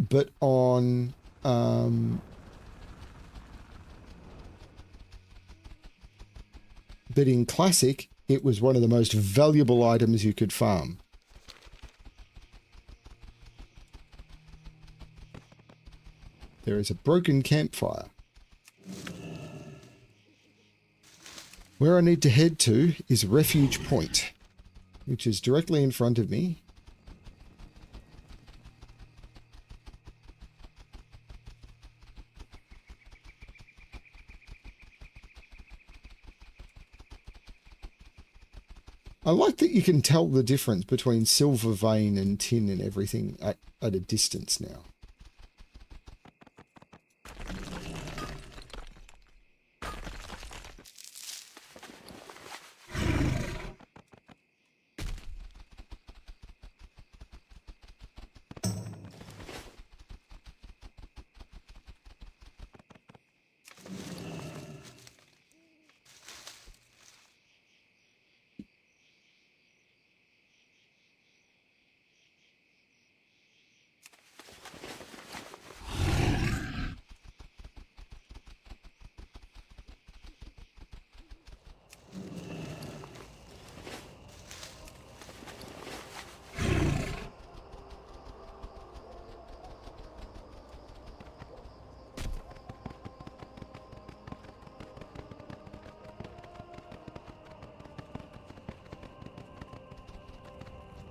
But on but in Classic, it was one of the most valuable items you could farm. There is a broken campfire. Where I need to head to is Refuge Point, which is directly in front of me. like that you can tell the difference between silver vein and tin and everything at a distance now.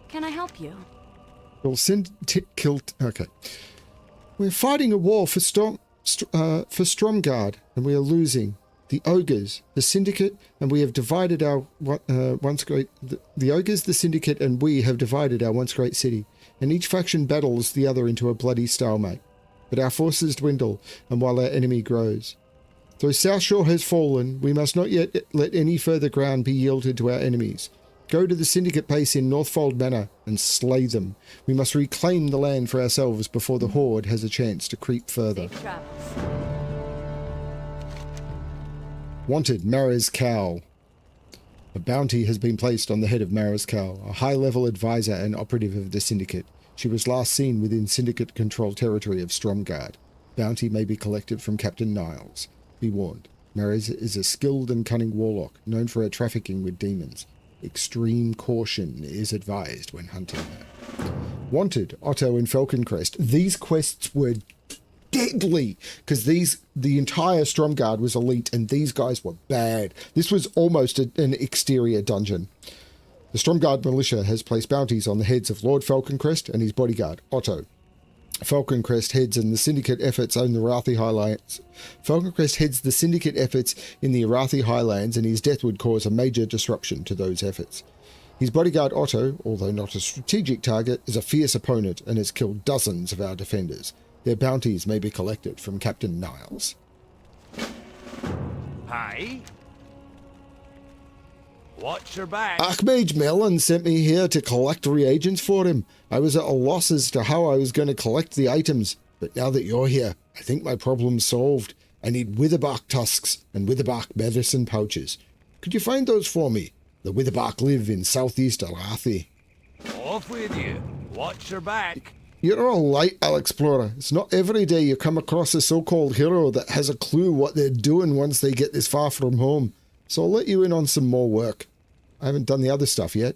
Can I help you? We'll send kilt. Okay, we're fighting a war for Stromgarde, and we are losing. The ogres, the syndicate, and we have divided our once great. The ogres, the syndicate, and we have divided our once great city, and each faction battles the other into a bloody stalemate. But our forces dwindle, and while our enemy grows. Though South Shore has fallen, we must not yet let any further ground be yielded to our enemies. Go to the Syndicate base in Northfold Manor and slay them. We must reclaim the land for ourselves before the Horde has a chance to creep further. Safe travels. Wanted, Mara's Cowl. A bounty has been placed on the head of Mara's Cowl, a high-level advisor and operative of the Syndicate. She was last seen within Syndicate-controlled territory of Stromgarde. Bounty may be collected from Captain Niles. Be warned, Mara is a skilled and cunning warlock, known for her trafficking with demons. Extreme caution is advised when hunting her. Wanted, Otto and Falconcrest. These quests were deadly, because the entire Stromgarde was elite, and these guys were bad. This was almost an exterior dungeon. The Stromgarde militia has placed bounties on the heads of Lord Falconcrest and his bodyguard, Otto. Falconcrest heads in the Syndicate efforts in the Arathi Highlands. Falconcrest heads the Syndicate efforts in the Arathi Highlands, and his death would cause a major disruption to those efforts. His bodyguard Otto, although not a strategic target, is a fierce opponent and has killed dozens of our defenders. Their bounties may be collected from Captain Niles. Hi. Watch your back. Archmage Melon sent me here to collect reagents for him. I was at a loss as to how I was going to collect the items, but now that you're here, I think my problem's solved. I need witherbark tusks and witherbark medicine pouches. Could you find those for me? The witherbark live in southeast Arathi. Off with you. Watch your back. You're all right, Alexplorer. It's not every day you come across a so-called hero that has a clue what they're doing once they get this far from home. So I'll let you in on some more work. I haven't done the other stuff yet.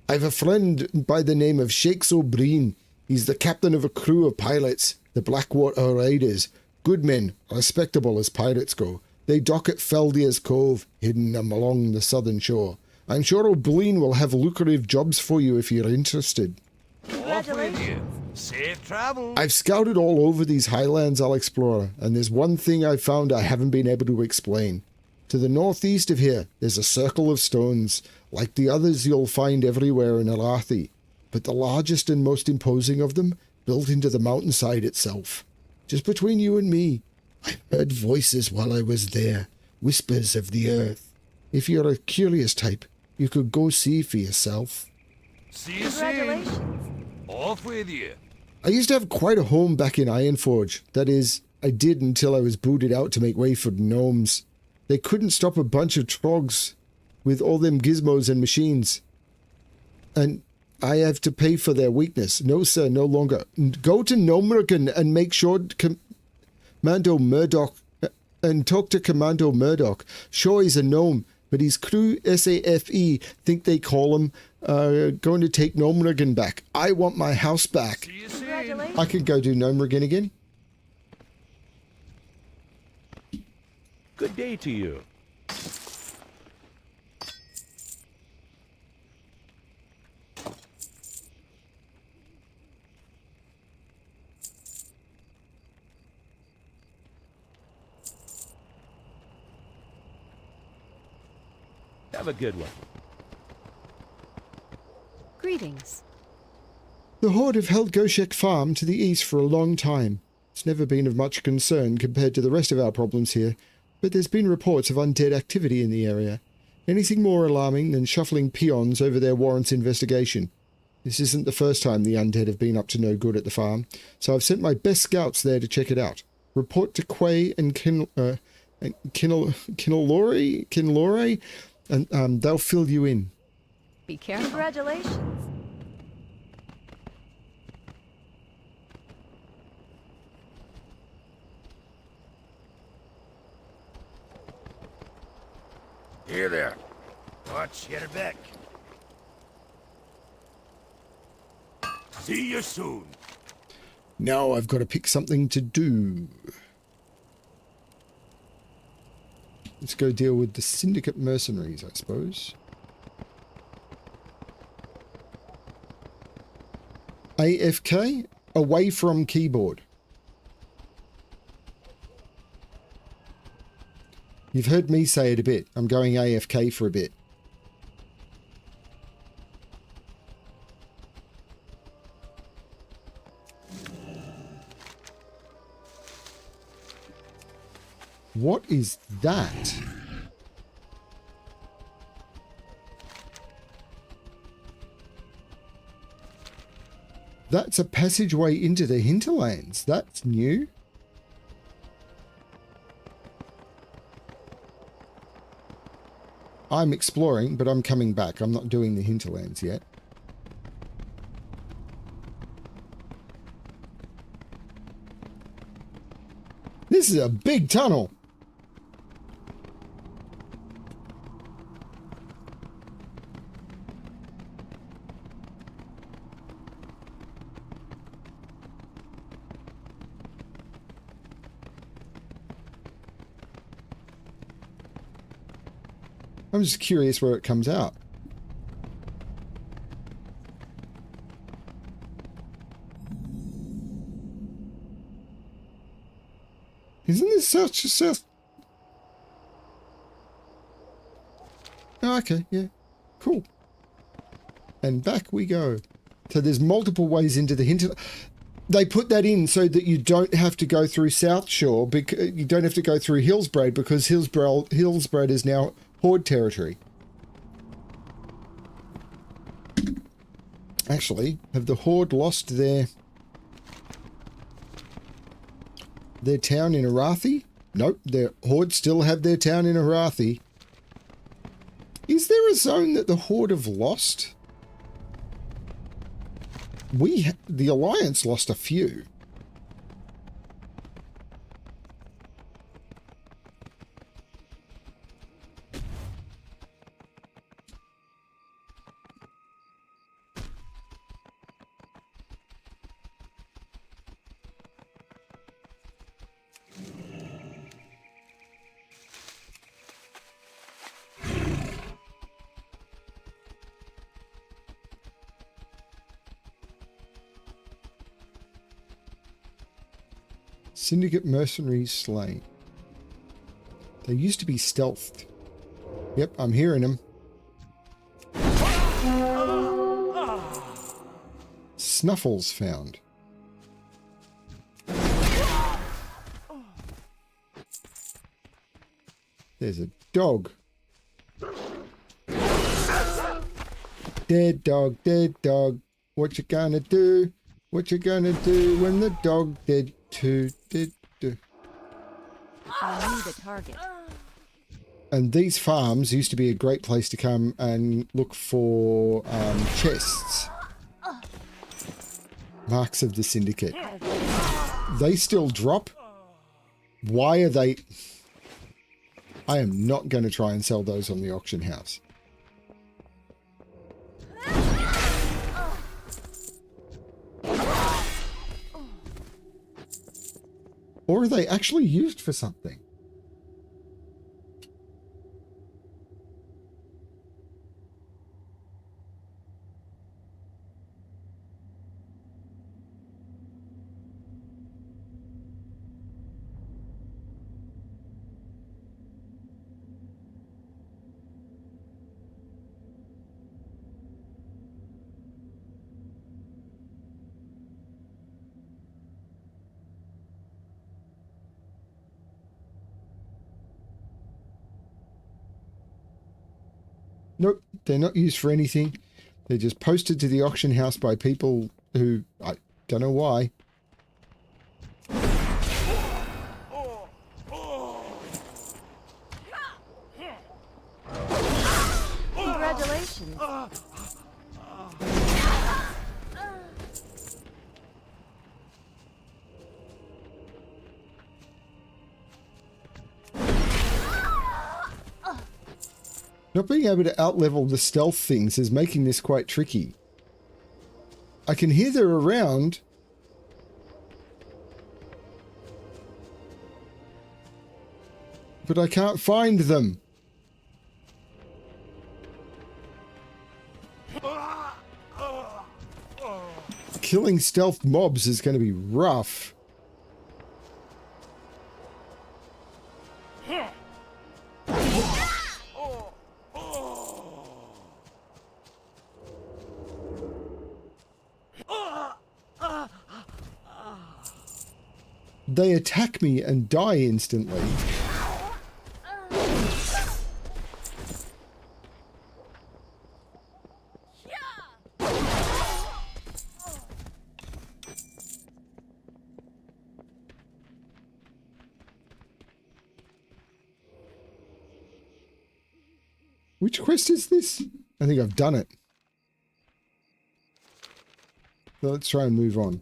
I've a friend by the name of Shakes O'Brien. He's the captain of a crew of pilots, the Blackwater Raiders. Good men, respectable as pirates go. They dock at Feldia's Cove, hidden along the southern shore. I'm sure O'Brien will have lucrative jobs for you if you're interested. Off with you. Safe travel. I've scouted all over these highlands, Alexplorer, and there's one thing I've found I haven't been able to explain. To the northeast of here, there's a circle of stones, like the others you'll find everywhere in Arathi, but the largest and most imposing of them built into the mountainside itself. Just between you and me, I heard voices while I was there, whispers of the earth. If you're a curious type, you could go see for yourself. See you soon. Off with you. I used to have quite a home back in Ironforge. That is, I did until I was booted out to make way for gnomes. They couldn't stop a bunch of trogs with all them gizmos and machines. And I have to pay for their weakness. No, sir, no longer. Go to Gnomrigan and make sure Commando Murdoch and talk to Commando Murdoch. Sure, he's a gnome, but his crew, SAFE, think they call him going to take Gnomrigan back. I want my house back. See you soon. I can go do Gnomrigan again. Good day to you. Have a good one. Greetings. The Horde have held Goshek Farm to the east for a long time. It's never been of much concern compared to the rest of our problems here, but there's been reports of undead activity in the area. Anything more alarming than shuffling peons over there warrants investigation. This isn't the first time the undead have been up to no good at the farm, so I've sent my best scouts there to check it out. Report to Quay and Kinlore, and they'll fill you in. Be careful. Congratulations. Here there. Watch your back. See you soon. Now I've got to pick something to do. Let's go deal with the Syndicate mercenaries, I suppose. AFK? Away from keyboard. You've heard me say it a bit. I'm going AFK for a bit. What is that? That's a passageway into the hinterlands. That's new. I'm exploring, but I'm coming back. I'm not doing the hinterlands yet. This is a big tunnel. I'm just curious where it comes out. Isn't this such a south? Oh, okay, yeah. Cool. And back we go. So there's multiple ways into the hinter. They put that in so that you don't have to go through South Shore, because you don't have to go through Hillsbraid, because Hillsbraid is now Horde territory. Actually, have the Horde lost their town in Arathi? Nope, their Horde still have their town in Arathi. Is there a zone that the Horde have lost? The Alliance lost a few. Syndicate mercenaries slain. They used to be stealthed. Yep, I'm hearing them. Snuffles found. There's a dog. Dead dog, dead dog. What you gonna do? What you gonna do when the dog dead too? Dead do. I need a target. And these farms used to be a great place to come and look for chests. Marks of the Syndicate. They still drop? Why are they... I am not going to try and sell those on the auction house. Or are they actually used for something? Nope, they're not used for anything. They're just posted to the auction house by people who, I don't know why. Congratulations. Not being able to outlevel the stealth things is making this quite tricky. I can hear they're around. But I can't find them. Killing stealth mobs is going to be rough. They attack me and die instantly. Which quest is this? I think I've done it. So let's try and move on.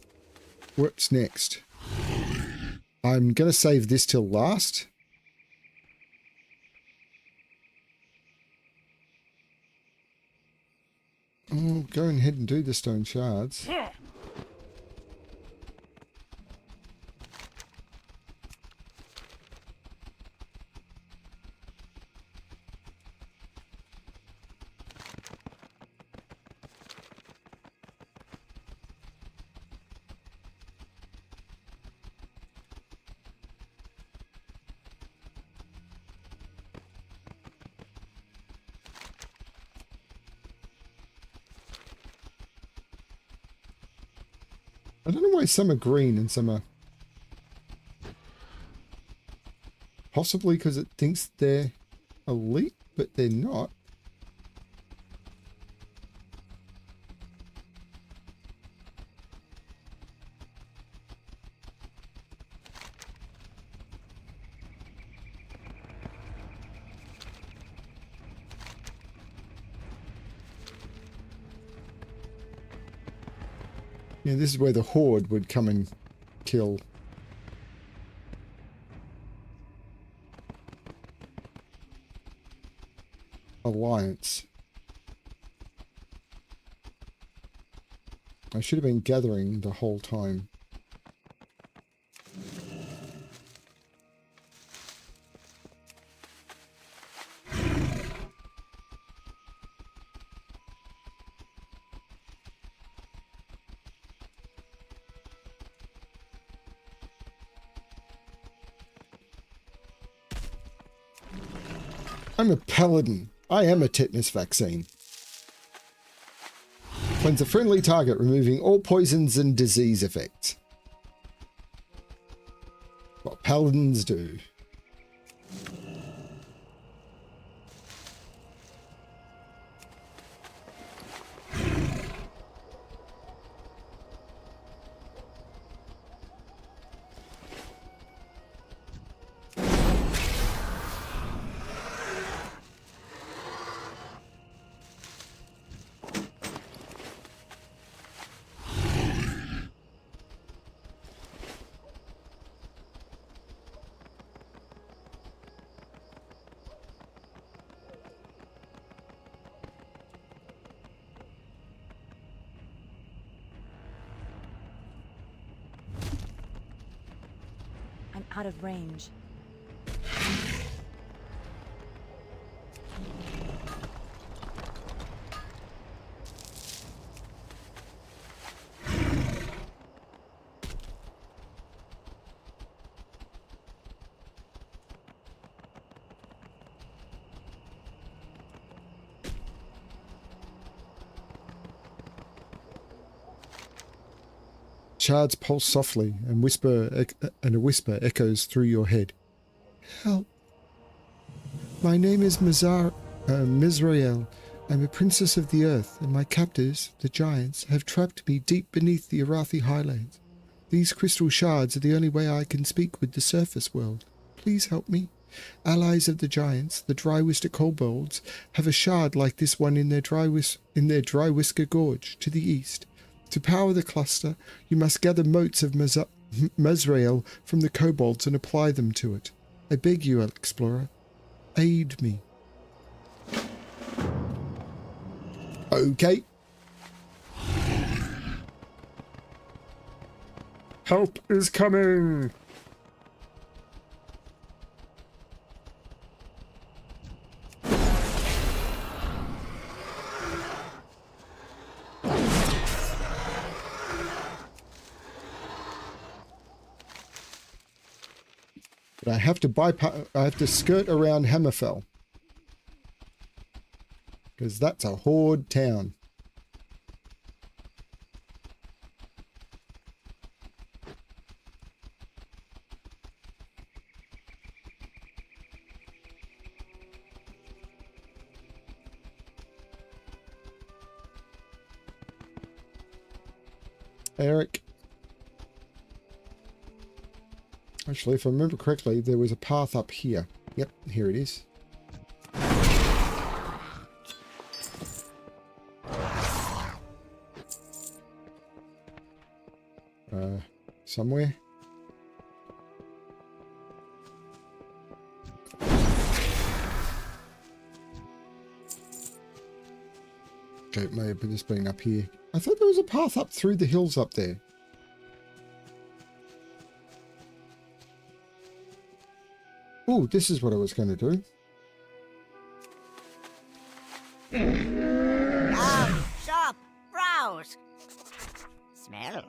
What's next? I'm going to save this till last. Oh, go ahead and do the stone shards. I don't know why some are green and some are... Possibly because it thinks they're elite, but they're not. Yeah, this is where the Horde would come and kill. Alliance. I should have been gathering the whole time. I'm a Paladin. I am a tetanus vaccine. Cleanse a friendly target, removing all poisons and disease effects. What Paladins do. I'm out of range. Shards pulse softly, and a whisper echoes through your head. Help! My name is Mizrael. I'm a princess of the earth, and my captors, the giants, have trapped me deep beneath the Arathi highlands. These crystal shards are the only way I can speak with the surface world. Please help me. Allies of the giants, the Dry Whisker kobolds, have a shard like this one in their Dry Whisker Gorge to the east. To power the cluster, you must gather motes of Mazrael from the kobolds and apply them to it. I beg you, Alexplorer, aid me. Okay. Help is coming. But I have to skirt around Hammerfell. Because that's a horde town. Eric. Actually, if I remember correctly, there was a path up here. Yep, here it is. Somewhere. Okay, it may have just been up here. I thought there was a path up through the hills up there. Oh, this is what I was going to do. Shop, browse, smell.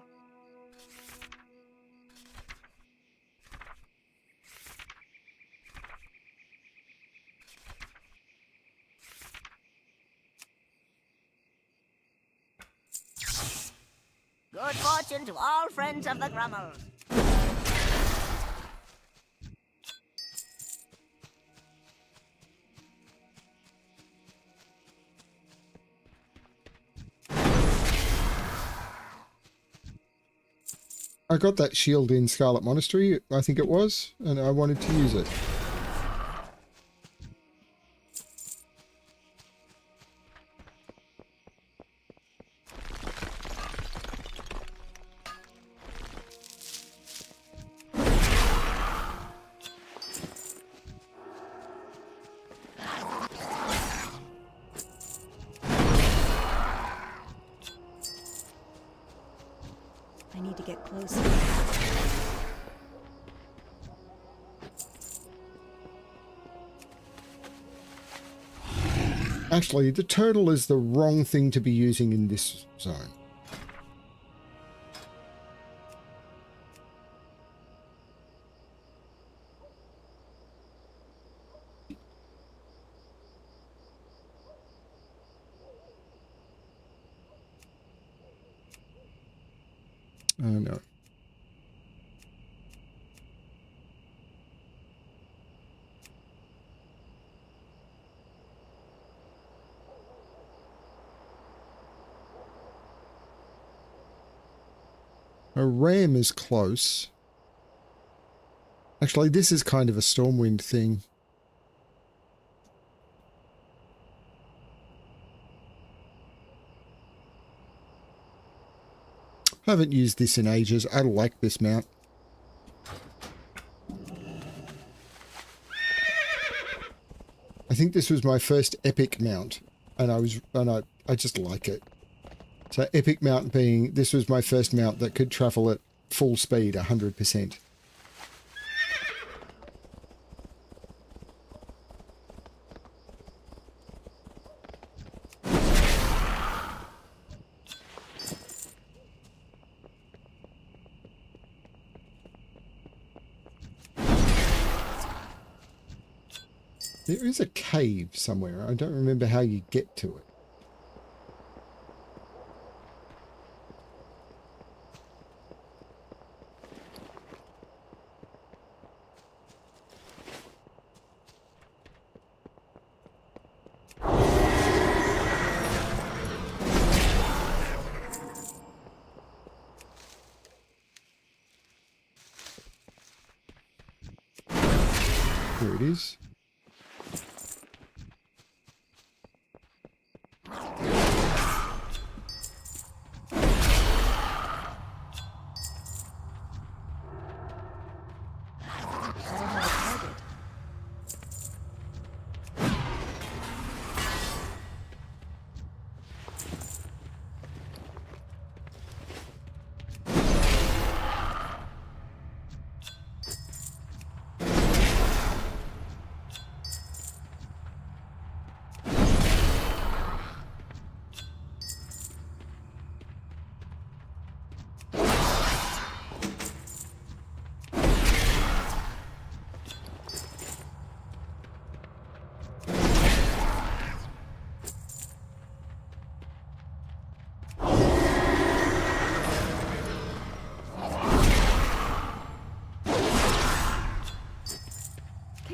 Good fortune to all friends of the Grummels. I got that shield in Scarlet Monastery, I think it was, and I wanted to use it. I need to get closer. Actually, the turtle is the wrong thing to be using in this zone. No. A ram is close. Actually, this is kind of a Stormwind thing. I haven't used this in ages. I like this mount. I think this was my first epic mount, and I just like it. So epic mount being, this was my first mount that could travel at full speed, 100%. There is a cave somewhere. I don't remember how you get to it. Here it is.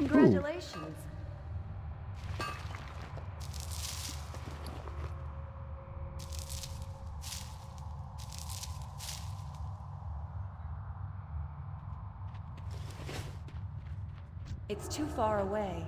Congratulations. It's too far away.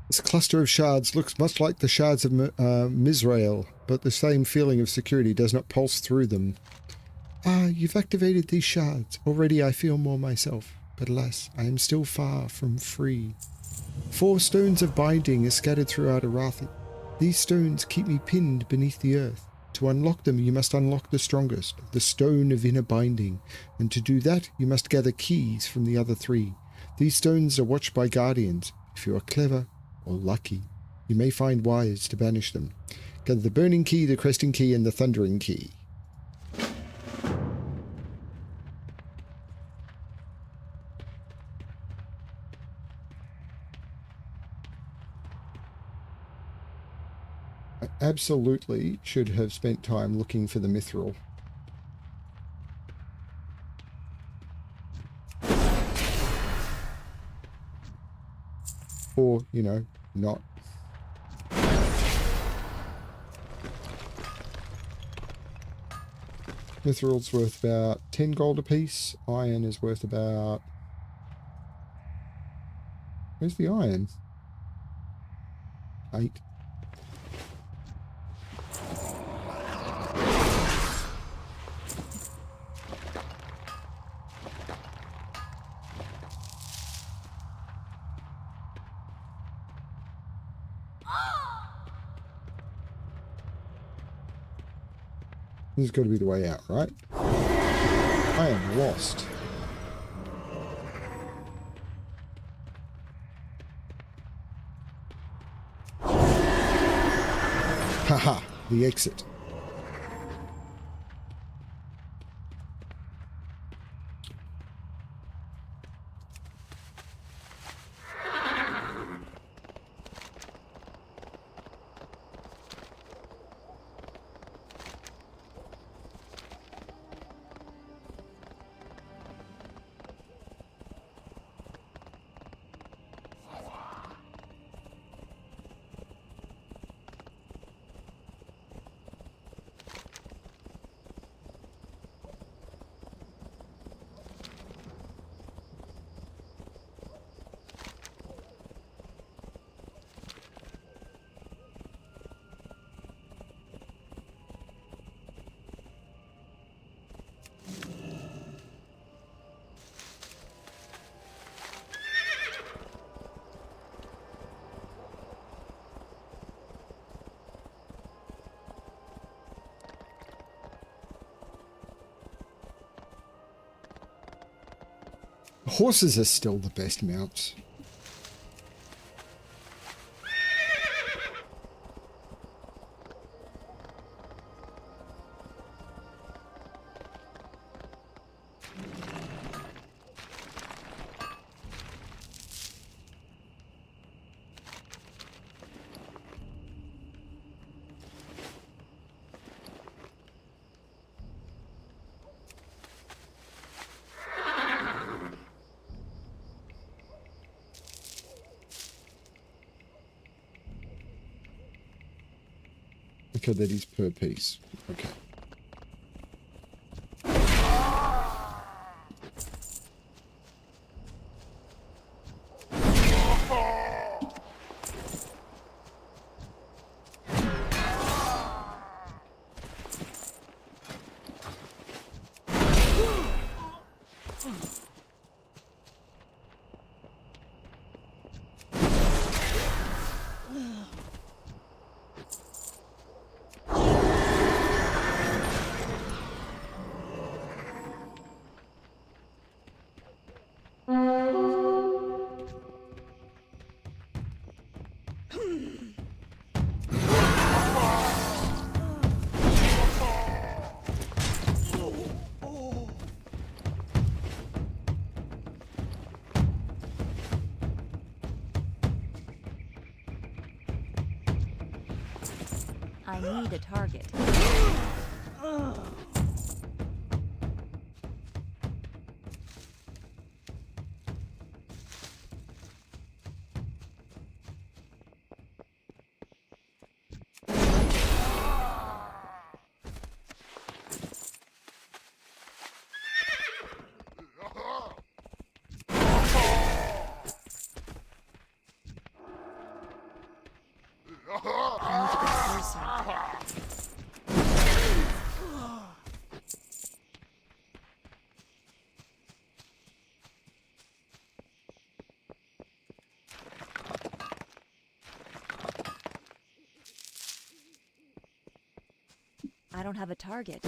This cluster of shards looks much like the shards of Mizrael, but the same feeling of security does not pulse through them. Ah, you've activated these shards. Already I feel more myself, but alas, I am still far from free. 4 stones of binding are scattered throughout Arathi. These stones keep me pinned beneath the earth. To unlock them, you must unlock the strongest, the stone of inner binding, and to do that, you must gather keys from the other 3. These stones are watched by guardians. If you are clever or lucky, you may find wise to banish them. Gather the burning key, the cresting key, and the thundering key. I absolutely should have spent time looking for the mithril. Or, you know, not. Mithril's worth about 10 gold apiece. Iron is worth about... Where's the iron? 8. This has got to be the way out, right? I am lost. Haha, the exit. Horses are still the best mounts. Okay, that is per piece. Okay. I need a target. I need to get closer. I don't have a target.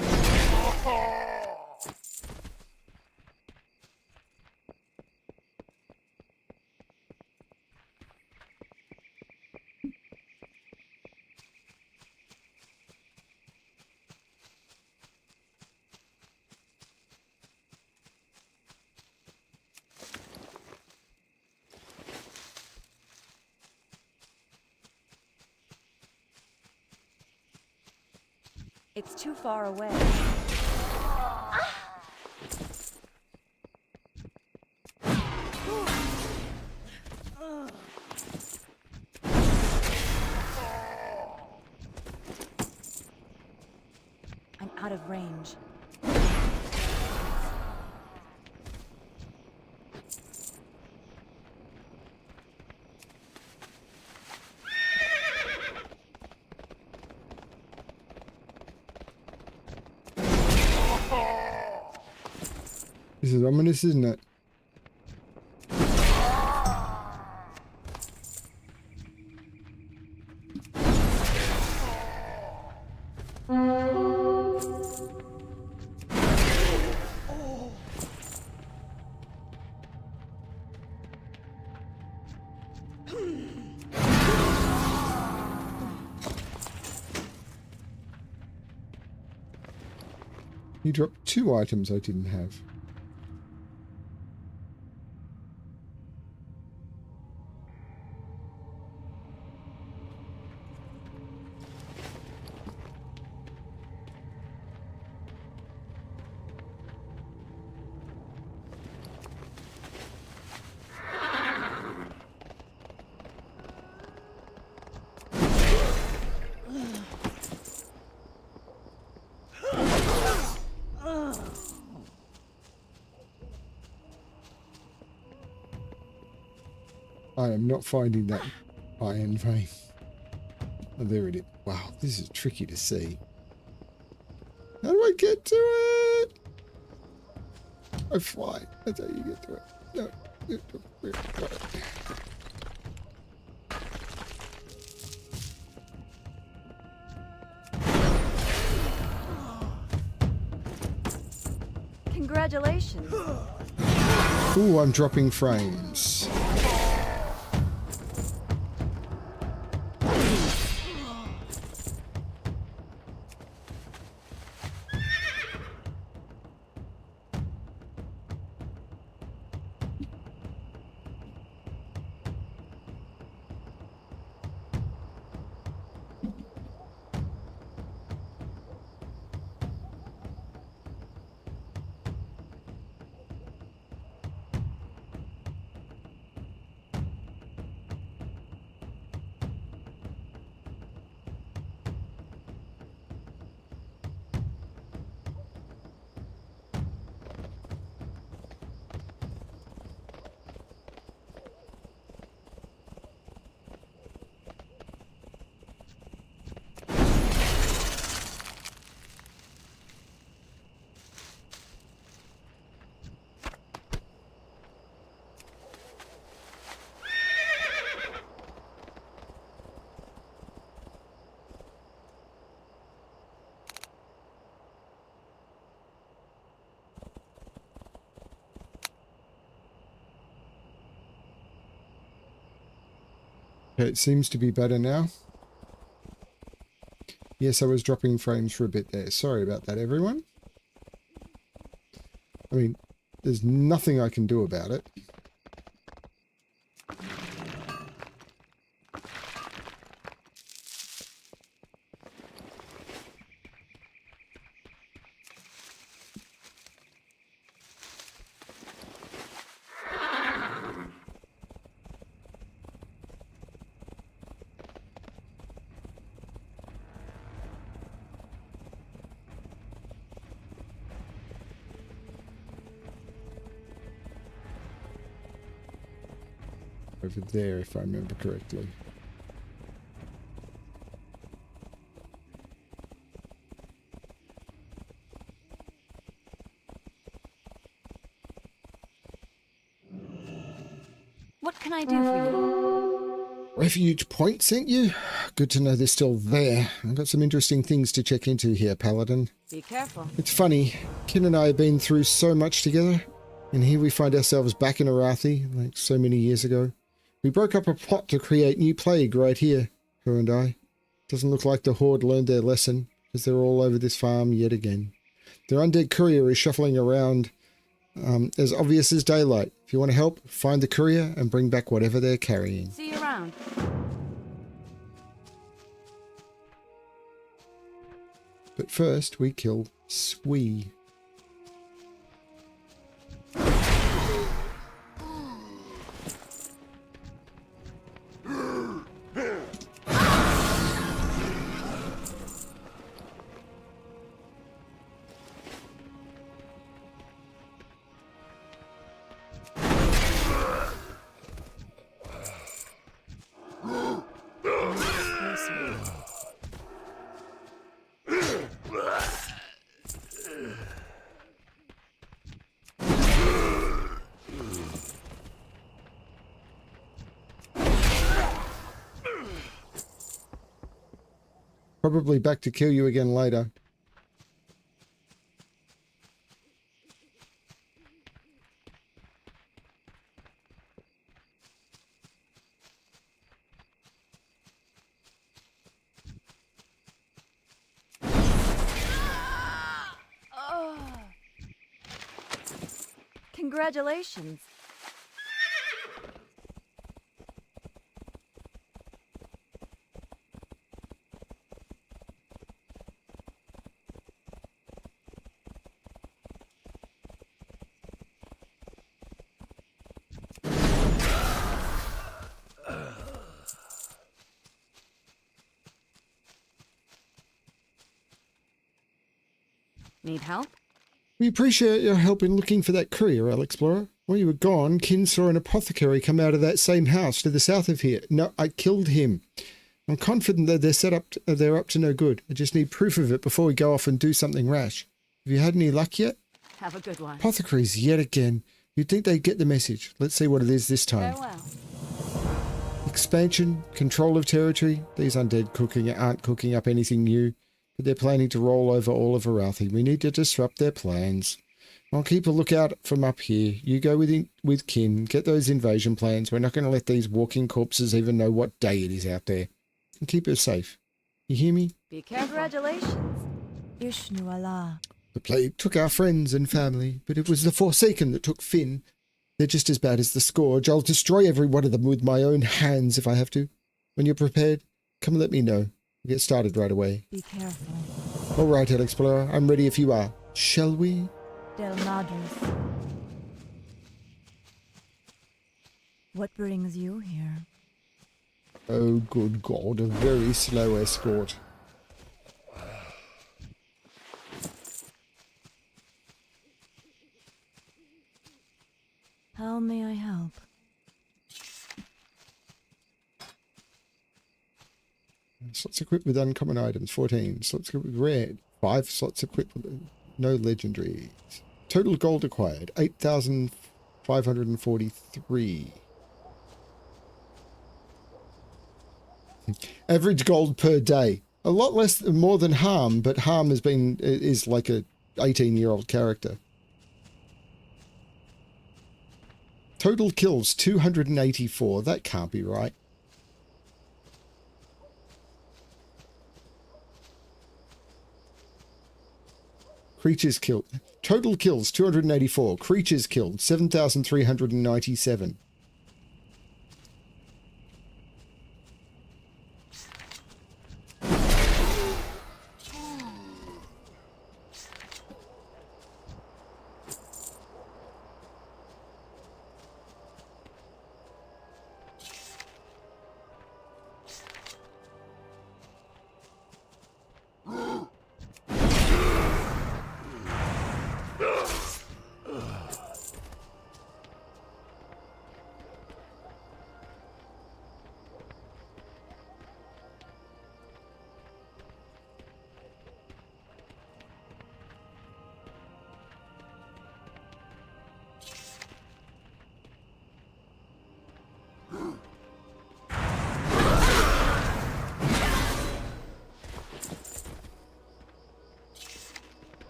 It's too far away. I'm out of range. This is ominous, isn't it? You dropped 2 items I didn't have. I am not finding that iron vein. Oh, there it is. Wow, this is tricky to see. How do I get to it? I fly. That's how you get to it. No. Congratulations. Ooh, I'm dropping frames. Okay, it seems to be better now. Yes, I was dropping frames for a bit there. Sorry about that, everyone. I mean, there's nothing I can do about it. Over there, if I remember correctly. What can I do for you? Refuge Point sent you? Good to know they're still there. I've got some interesting things to check into here, Paladin. Be careful. It's funny, Kin and I have been through so much together, and here we find ourselves back in Arathi, like so many years ago. We broke up a plot to create new plague right here, her and I. Doesn't look like the Horde learned their lesson, because they're all over this farm yet again. Their undead courier is shuffling around as obvious as daylight. If you want to help, find the courier and bring back whatever they're carrying. See you around. But first, we kill Swee. Probably back to kill you again later. Congratulations. Need help? We appreciate your help in looking for that courier, Alexplorer. While you were gone, Kin saw an apothecary come out of that same house to the south of here. No, I killed him. I'm confident that they're up to no good. I just need proof of it before we go off and do something rash. Have you had any luck yet? Have a good one. Apothecaries yet again. You'd think they'd get the message. Let's see what it is this time. Farewell. Expansion, control of territory. These undead aren't cooking up anything new, but they're planning to roll over all of Arathi. We need to disrupt their plans. I'll keep a lookout from up here. You go with Kin, get those invasion plans. We're not going to let these walking corpses even know what day it is out there. And keep her safe. You hear me? Be careful. Congratulations. Ishnu Allah. The plague took our friends and family, but it was the Forsaken that took Finn. They're just as bad as the Scourge. I'll destroy every one of them with my own hands if I have to. When you're prepared, come and let me know. We'll get started right away. Be careful. All right, Alexplorer. I'm ready if you are. Shall we? Del Madras. What brings you here? Oh, good God. A very slow escort. How may I help? Slots equipped with uncommon items, 14. Slots equipped with rare, 5 slots equipped with no legendaries. Total gold acquired, 8,543. Average gold per day. A lot more than Harm, but Harm is like a 18-year-old character. Total kills, 284. That can't be right. Creatures killed. Total kills 284. Creatures killed 7,397.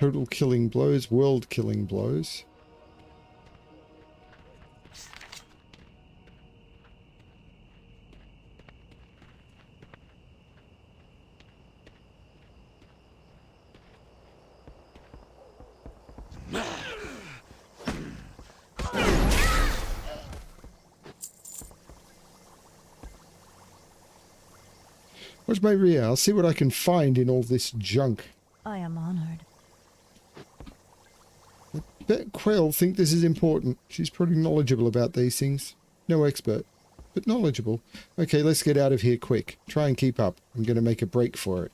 Total killing blows, world killing blows. Watch my rear. I'll see what I can find in all this junk. I am honored. Bet Quail think this is important. She's pretty knowledgeable about these things. No expert, but knowledgeable. Okay, let's get out of here quick. Try and keep up. I'm going to make a break for it.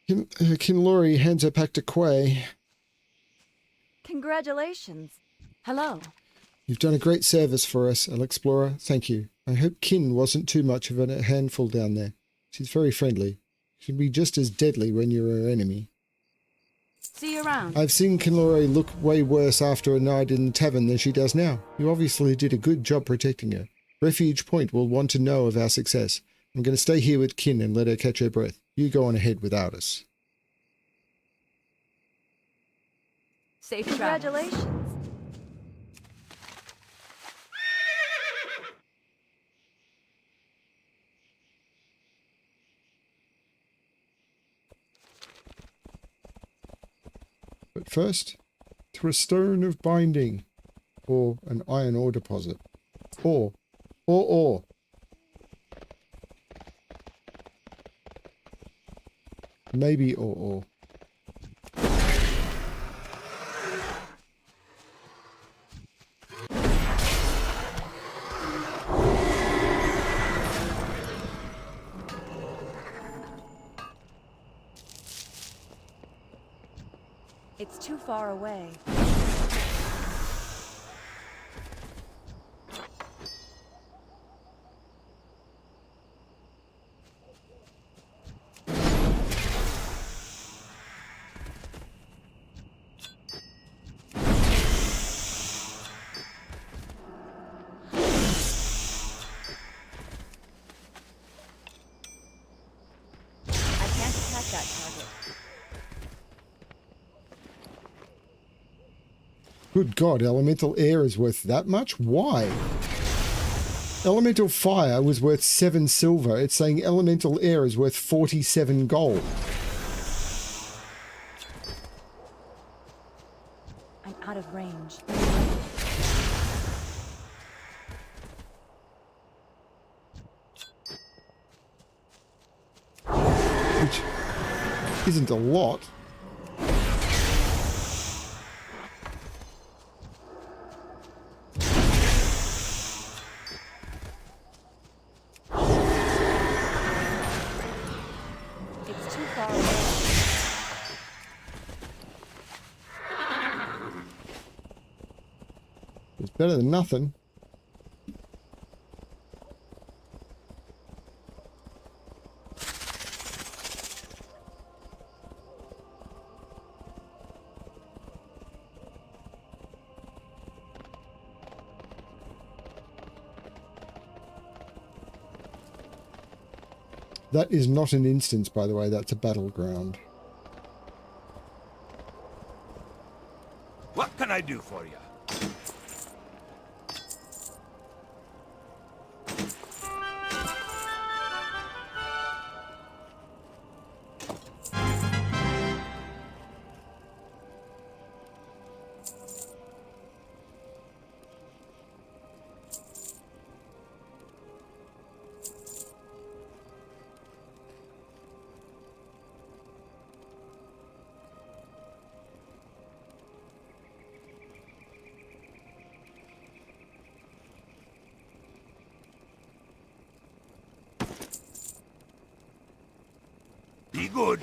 Kinlori hands her back to Quay. Congratulations. Hello. You've done a great service for us, Alexplorer. Thank you. I hope Kin wasn't too much of a handful down there. She's very friendly. She can be just as deadly when you're her enemy. See you around. I've seen Kinlori look way worse after a night in the tavern than she does now. You obviously did a good job protecting her. Refuge Point will want to know of our success. I'm going to stay here with Kin and let her catch her breath. You go on ahead without us. Safe Congratulations. But first, to a stone of binding, or an iron ore deposit, or. Maybe or. It's too far away. Good God, elemental air is worth that much? Why? Elemental fire was worth 7 silver. It's saying elemental air is worth 47 gold. I'm out of range. Which isn't a lot. Better than nothing. That is not an instance, by the way. That's a battleground. What can I do for you? Be good.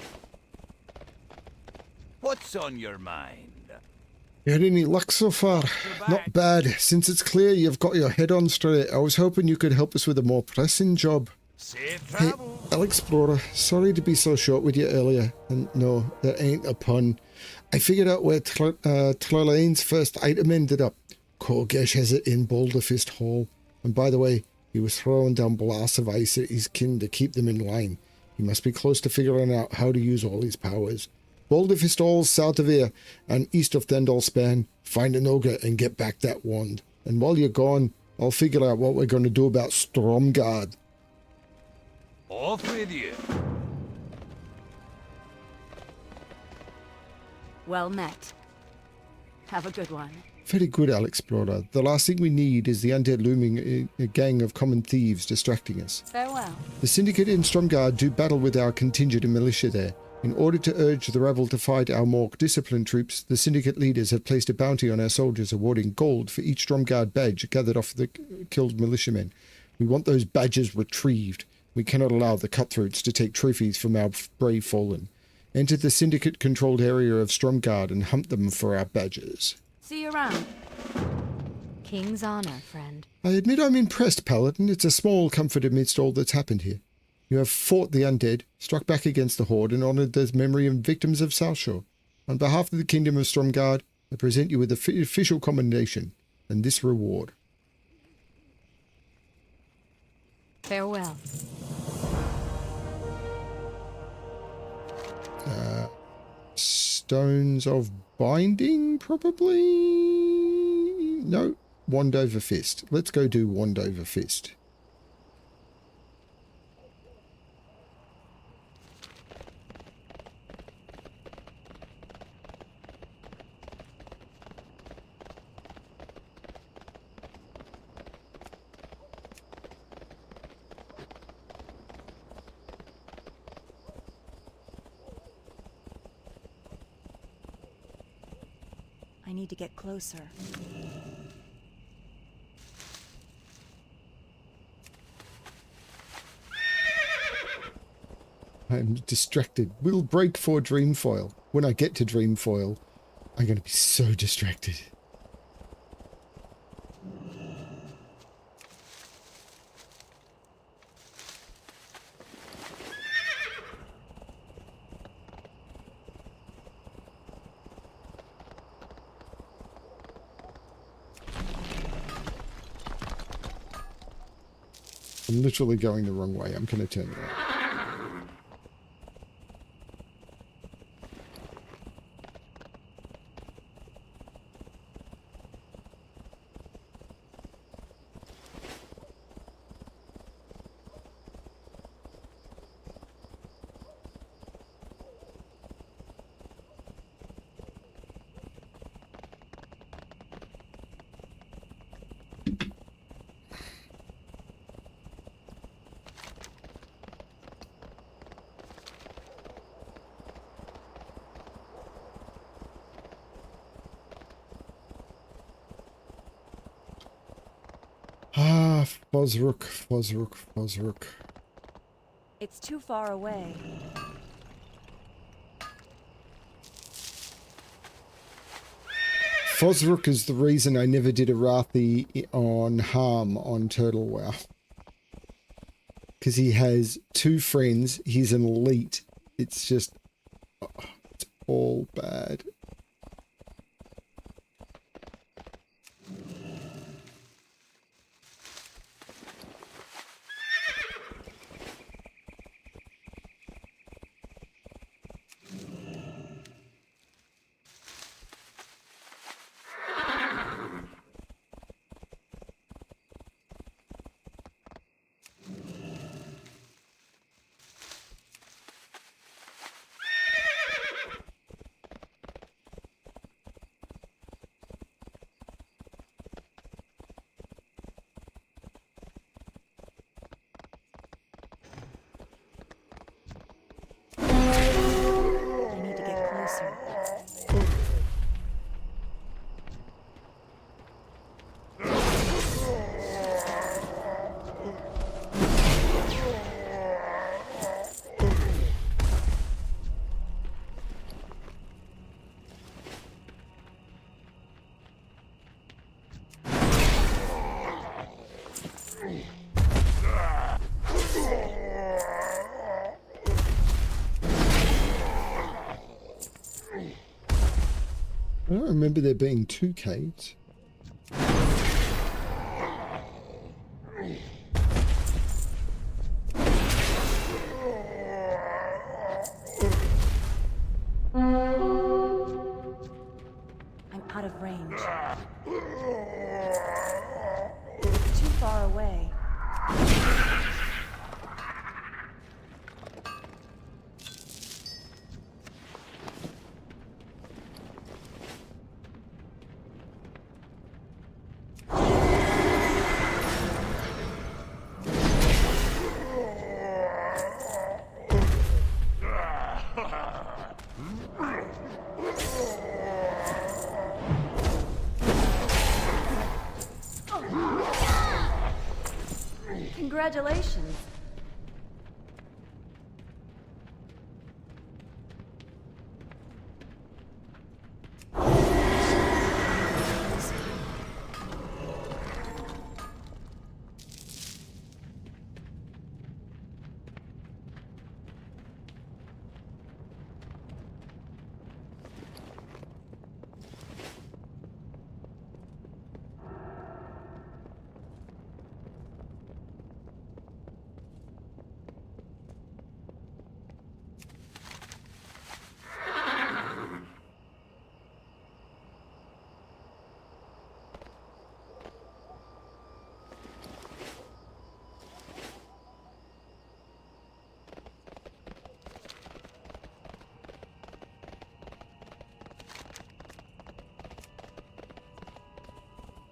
What's on your mind? You had any luck so far? Not bad. Since it's clear you've got your head on straight, I was hoping you could help us with a more pressing job. Safe Hey, travel. Alexplorer, sorry to be so short with you earlier. And no, that ain't a pun. I figured out where Tlalane's first item ended up. Korgesh has it in Boulderfist Hall. And by the way, he was throwing down blasts of ice at his kin to keep them in line. He must be close to figuring out how to use all his powers. Boulderfist Hall south of here and east of Thendalspan. Find an ogre and get back that wand. And while you're gone, I'll figure out what we're going to do about Stromgard. Off with you. Well met. Have a good one. Very good, Alexplorer. The last thing we need is the undead looming a gang of common thieves distracting us. Farewell. The Syndicate in Stromgard do battle with our contingent and militia there. In order to urge the rebel to fight our more disciplined troops, the Syndicate leaders have placed a bounty on our soldiers, awarding gold for each Stromgard badge gathered off the killed militiamen. We want those badges retrieved. We cannot allow the cutthroats to take trophies from our brave fallen. Enter the Syndicate-controlled area of Stromgard and hunt them for our badges. See you around. King's honor, friend. I admit I'm impressed, Paladin. It's a small comfort amidst all that's happened here. You have fought the undead, struck back against the Horde, and honoured the memory of victims of Southshore. On behalf of the Kingdom of Stromgard, I present you with the official commendation and this reward. Farewell. Stones of Binding, probably? No, Wand over Fist. Let's go do Wand over Fist. I need to get closer. I'm distracted. We'll break for Dreamfoil. When I get to Dreamfoil, I'm going to be so distracted. I'm literally going the wrong way. I'm going to turn around. Ah, Fosrook. It's too far away. Fosrook is the reason I never did Arathi on Harm on Turtle WoW. Because he has 2 friends, he's an elite. It's just, it's all bad. I don't remember there being 2 caves. I'm out of range. It's too far away. Congratulations.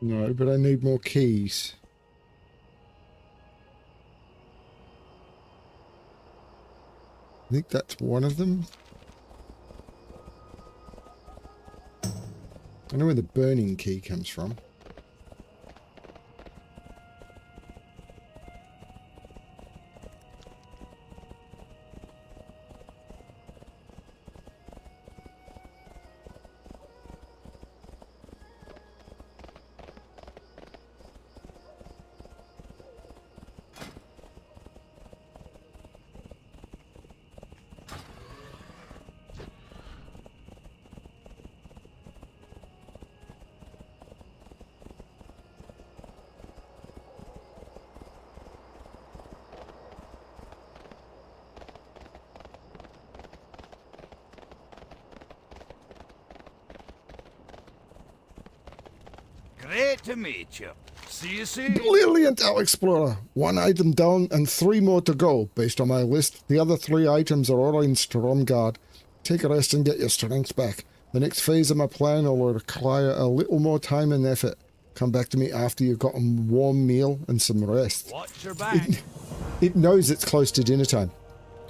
No, but I need more keys. I think that's one of them. I know where the burning key comes from. Great to meet you. See you soon. Brilliant, Alexplorer. 1 item down and 3 more to go. Based on my list, the other 3 items are all in Stromgarde. Take a rest and get your strength back. The next phase of my plan will require a little more time and effort. Come back to me after you've got a warm meal and some rest. Watch your back. It knows it's close to dinner time.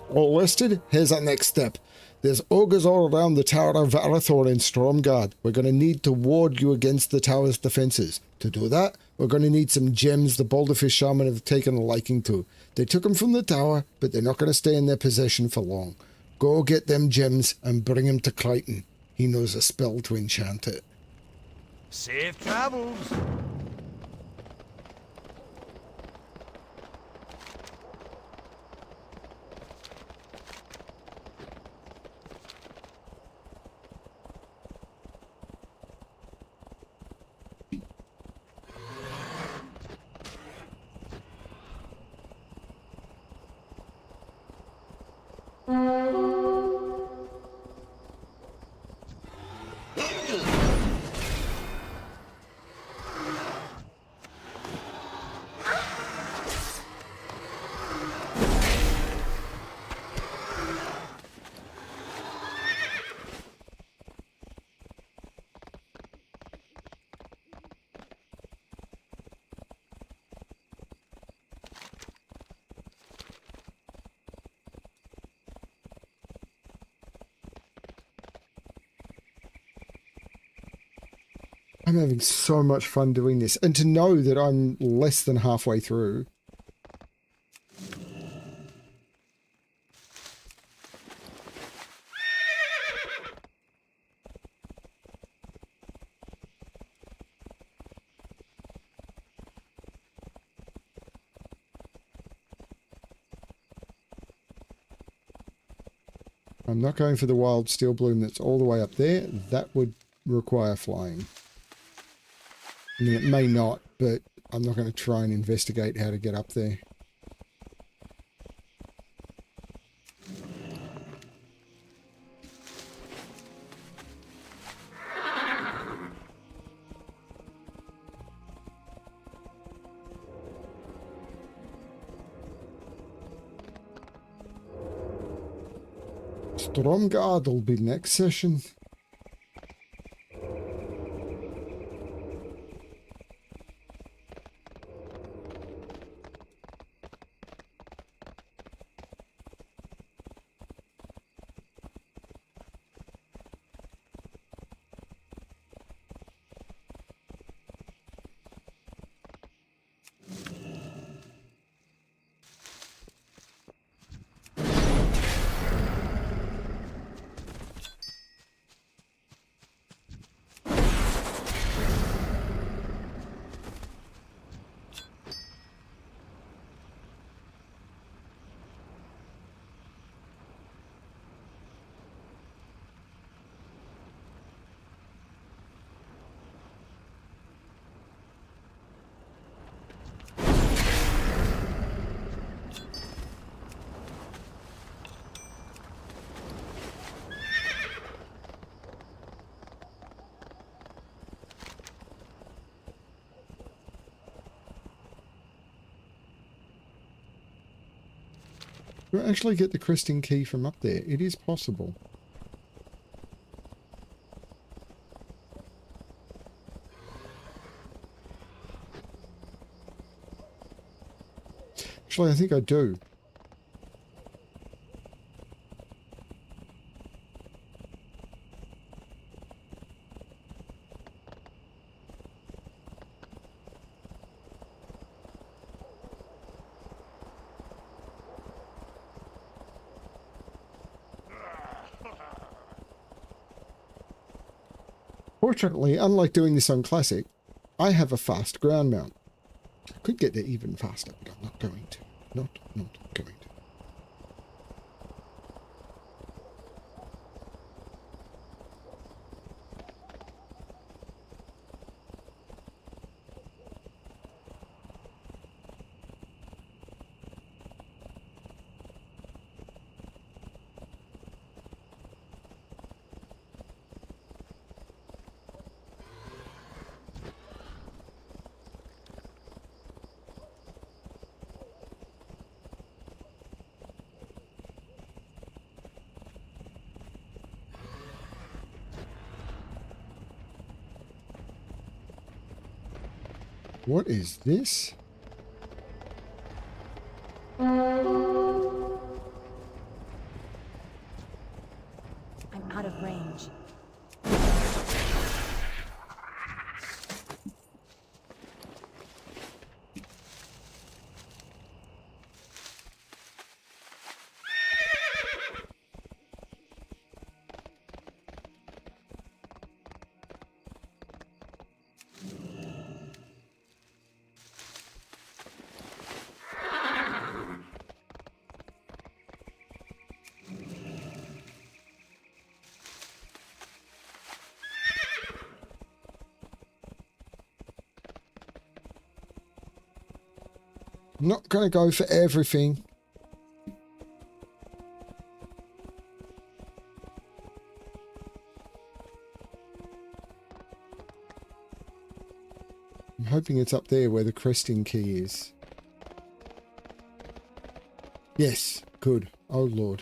All rested? Here's our next step. There's ogres all around the Tower of Arathor in Stromgarde. We're going to need to ward you against the tower's defenses. To do that, we're going to need some gems the Boulderfish Shaman have taken a liking to. They took them from the tower, but they're not going to stay in their possession for long. Go get them gems and bring them to Clayton. He knows a spell to enchant it. Safe travels. I'm having so much fun doing this. And to know that I'm less than halfway through. I'm not going for the wild steel bloom that's all the way up there. That would require flying. I mean, it may not, but I'm not going to try and investigate how to get up there. Stormguard will be next session. Do I actually get the cresting key from up there? It is possible. Actually, I think I do. Fortunately, unlike doing this on Classic, I have a fast ground mount. I could get there even faster, but I'm not going to. Not going to. What is this? I'm out of range. Not going to go for everything. I'm hoping it's up there where the cresting key is. Yes, good. Oh Lord.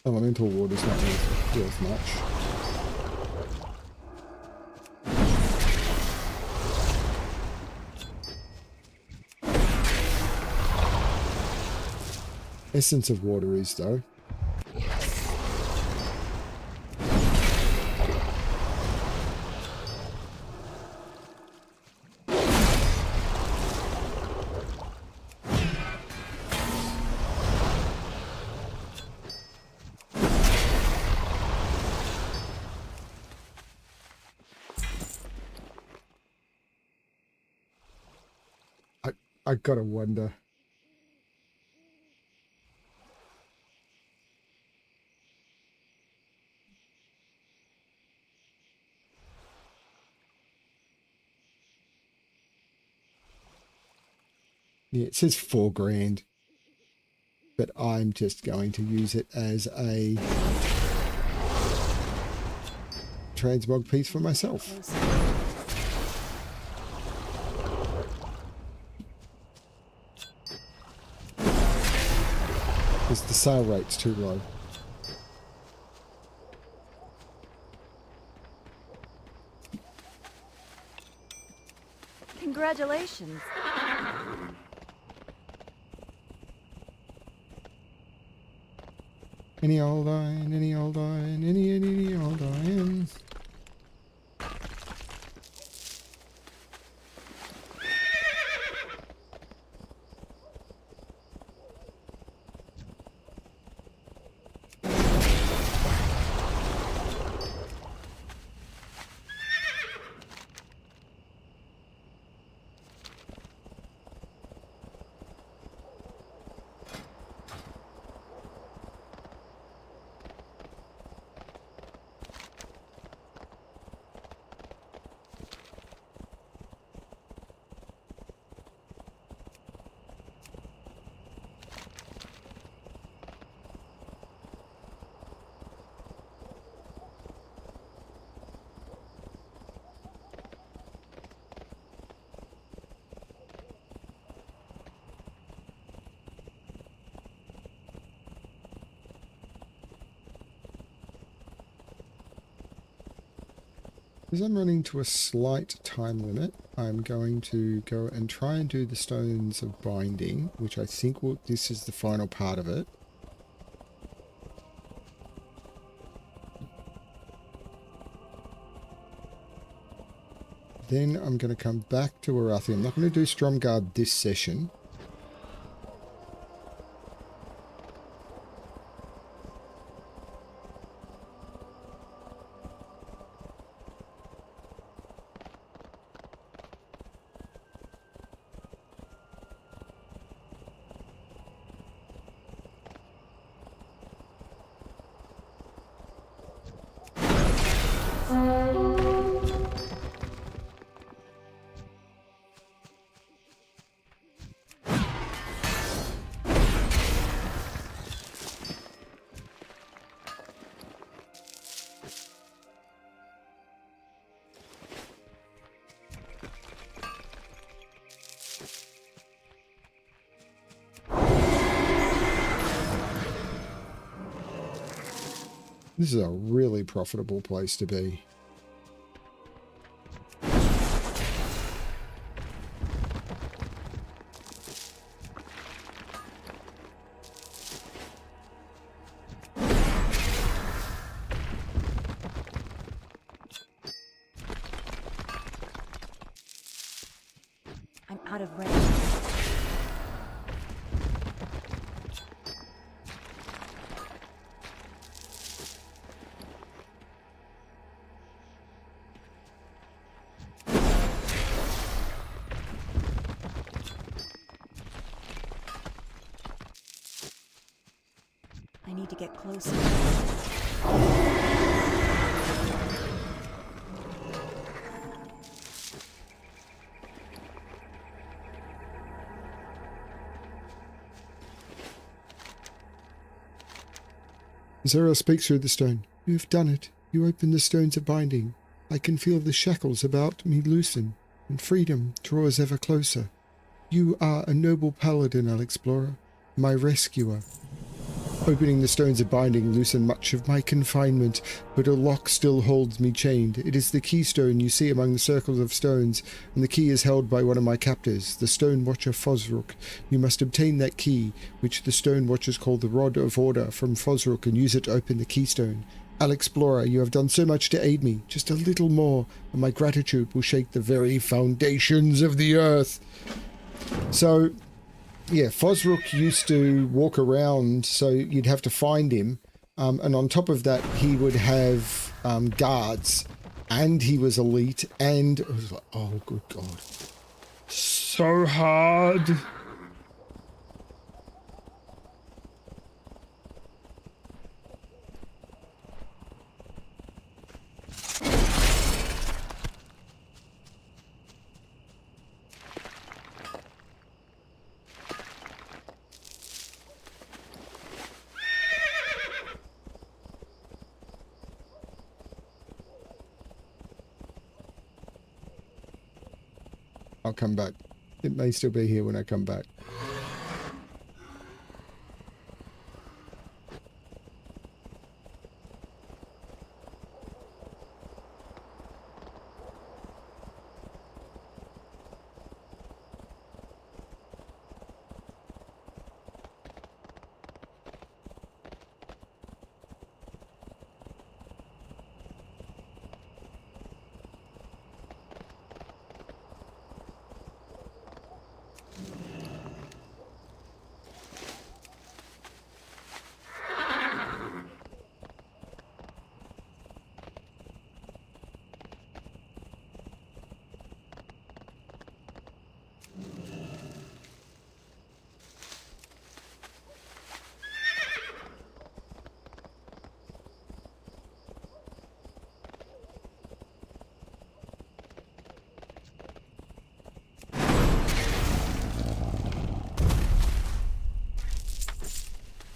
Elemental water's not worth much. Essence of water is, though. I gotta wonder. Yeah, it says 4 grand, but I'm just going to use it as a transmog piece for myself. Because the sale rate's too low. Congratulations. Any old iron, any old iron, any old iron. Because I'm running to a slight time limit, I'm going to go and try and do the Stones of Binding, which I think this is the final part of it. Then I'm going to come back to Arathi. I'm not going to do Stromgarde this session. This is a really profitable place to be. I'm out of range. to get closer. Zera speaks through the stone. You have done it. You open the stones of binding. I can feel the shackles about me loosen, and freedom draws ever closer. You are a noble paladin, Alexplorer, my rescuer. Opening the stones of binding loosen much of my confinement, but a lock still holds me chained. It is the keystone you see among the circles of stones, and the key is held by one of my captors, the stone watcher Fosrook. You must obtain that key, which the stone watchers call the Rod of Order, from Fosrook, and use it to open the keystone. Alexplorer, you have done so much to aid me. Just a little more, and my gratitude will shake the very foundations of the earth. So, yeah, Fosrook used to walk around, so you'd have to find him. And on top of that, he would have guards. And he was elite. And it was like, oh, good God. So hard. I'll come back. It may still be here when I come back.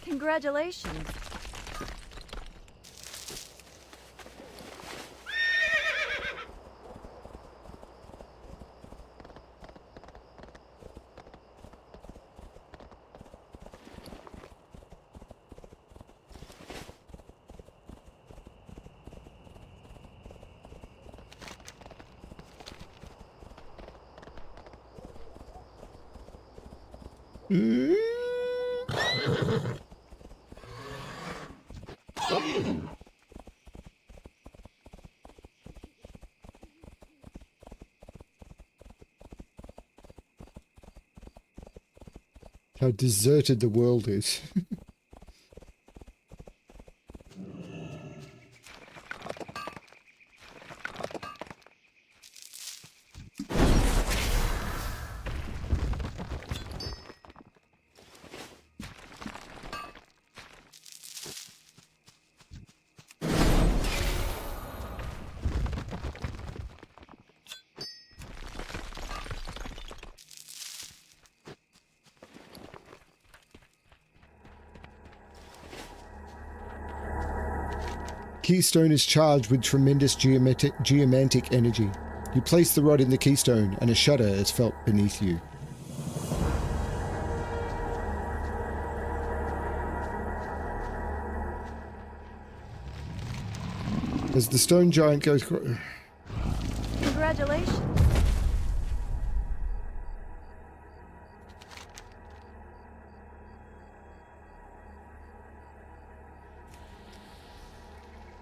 Congratulations. How deserted the world is. Keystone is charged with tremendous geomantic energy. You place the rod in the keystone, and a shudder is felt beneath you. As the stone giant goes... Congratulations.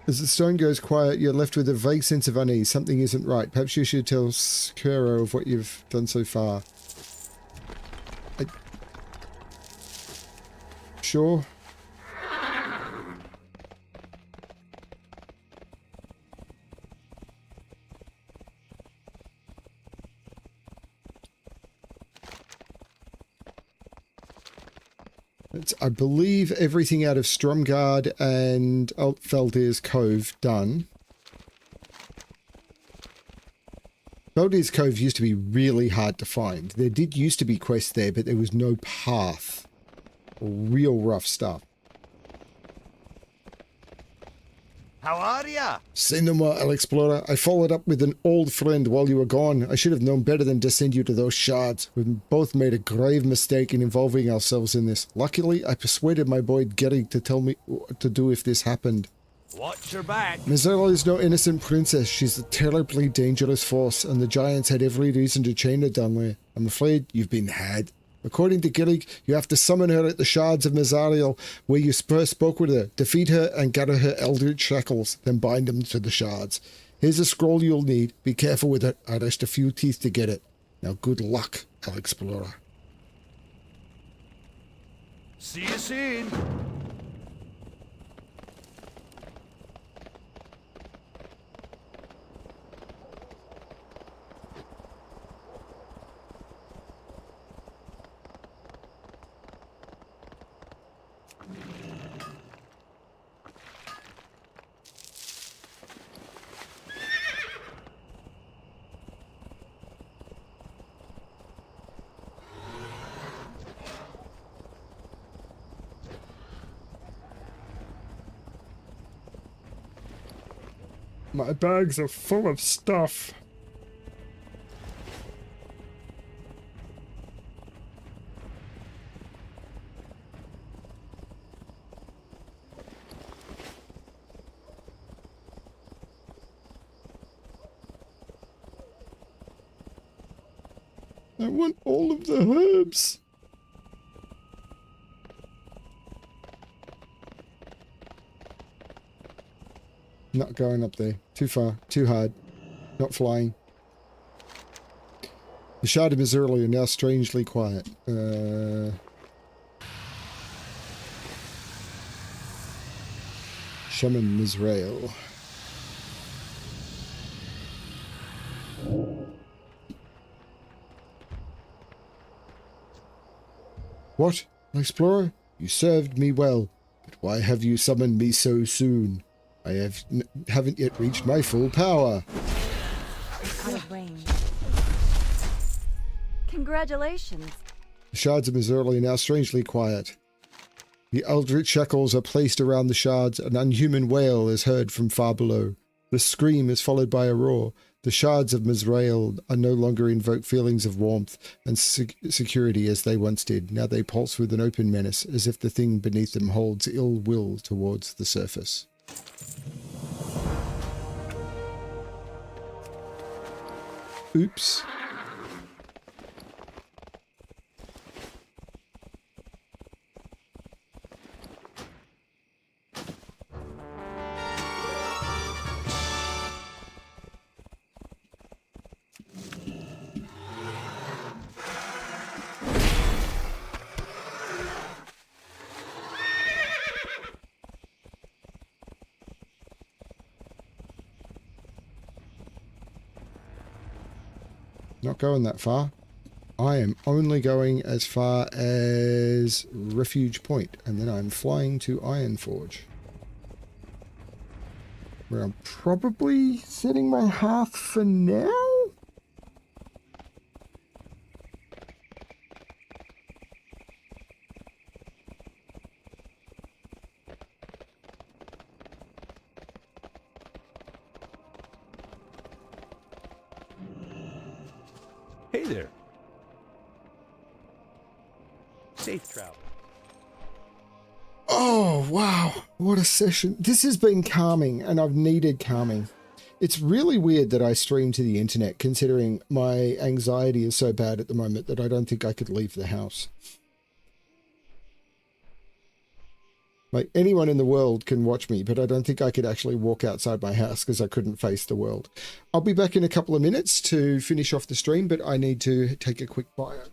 As the stone goes quiet, you're left with a vague sense of unease. Something isn't right. Perhaps you should tell Skuro of what you've done so far. Sure. It's, I believe, everything out of Stromgard and Feldir's Cove done. Feldir's Cove used to be really hard to find. There did used to be quests there, but there was no path. Real rough stuff. How are ya? Say no more, Alexplorer. I followed up with an old friend while you were gone. I should have known better than to send you to those shards. We both made a grave mistake in involving ourselves in this. Luckily, I persuaded my boy Gary to tell me what to do if this happened. Watch your back. Mizella is no innocent princess. She's a terribly dangerous force, and the giants had every reason to chain her down there. I'm afraid you've been had. According to Gillig, you have to summon her at the shards of Mizariel, where you first spoke with her, defeat her and gather her eldritch shackles, then bind them to the shards. Here's a scroll you'll need. Be careful with it. I lost a few teeth to get it. Now good luck, Alexplorer. See you soon. My bags are full of stuff. I want all of the herbs. Not going up there. Too far. Too hard. Not flying. The Shard of Mizrael are now strangely quiet. Shaman Mizrael. What? Explorer? You served me well, but why have you summoned me so soon? I haven't yet reached my full power. Out of range. Congratulations. The shards of Mizrael are now strangely quiet. The eldritch shackles are placed around the shards. An unhuman wail is heard from far below. The scream is followed by a roar. The shards of Mizrael are no longer invoke feelings of warmth and security as they once did. Now they pulse with an open menace, as if the thing beneath them holds ill will towards the surface. Oops. Not going that far. I am only going as far as Refuge Point, and then I'm flying to Ironforge, where I'm probably setting my hearth for now. Hey there. Safe travel. Oh, wow. What a session. This has been calming, and I've needed calming. It's really weird that I stream to the internet, considering my anxiety is so bad at the moment that I don't think I could leave the house. Like, anyone in the world can watch me, but I don't think I could actually walk outside my house because I couldn't face the world. I'll be back in a couple of minutes to finish off the stream, but I need to take a quick bio.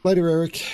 Later, Eric.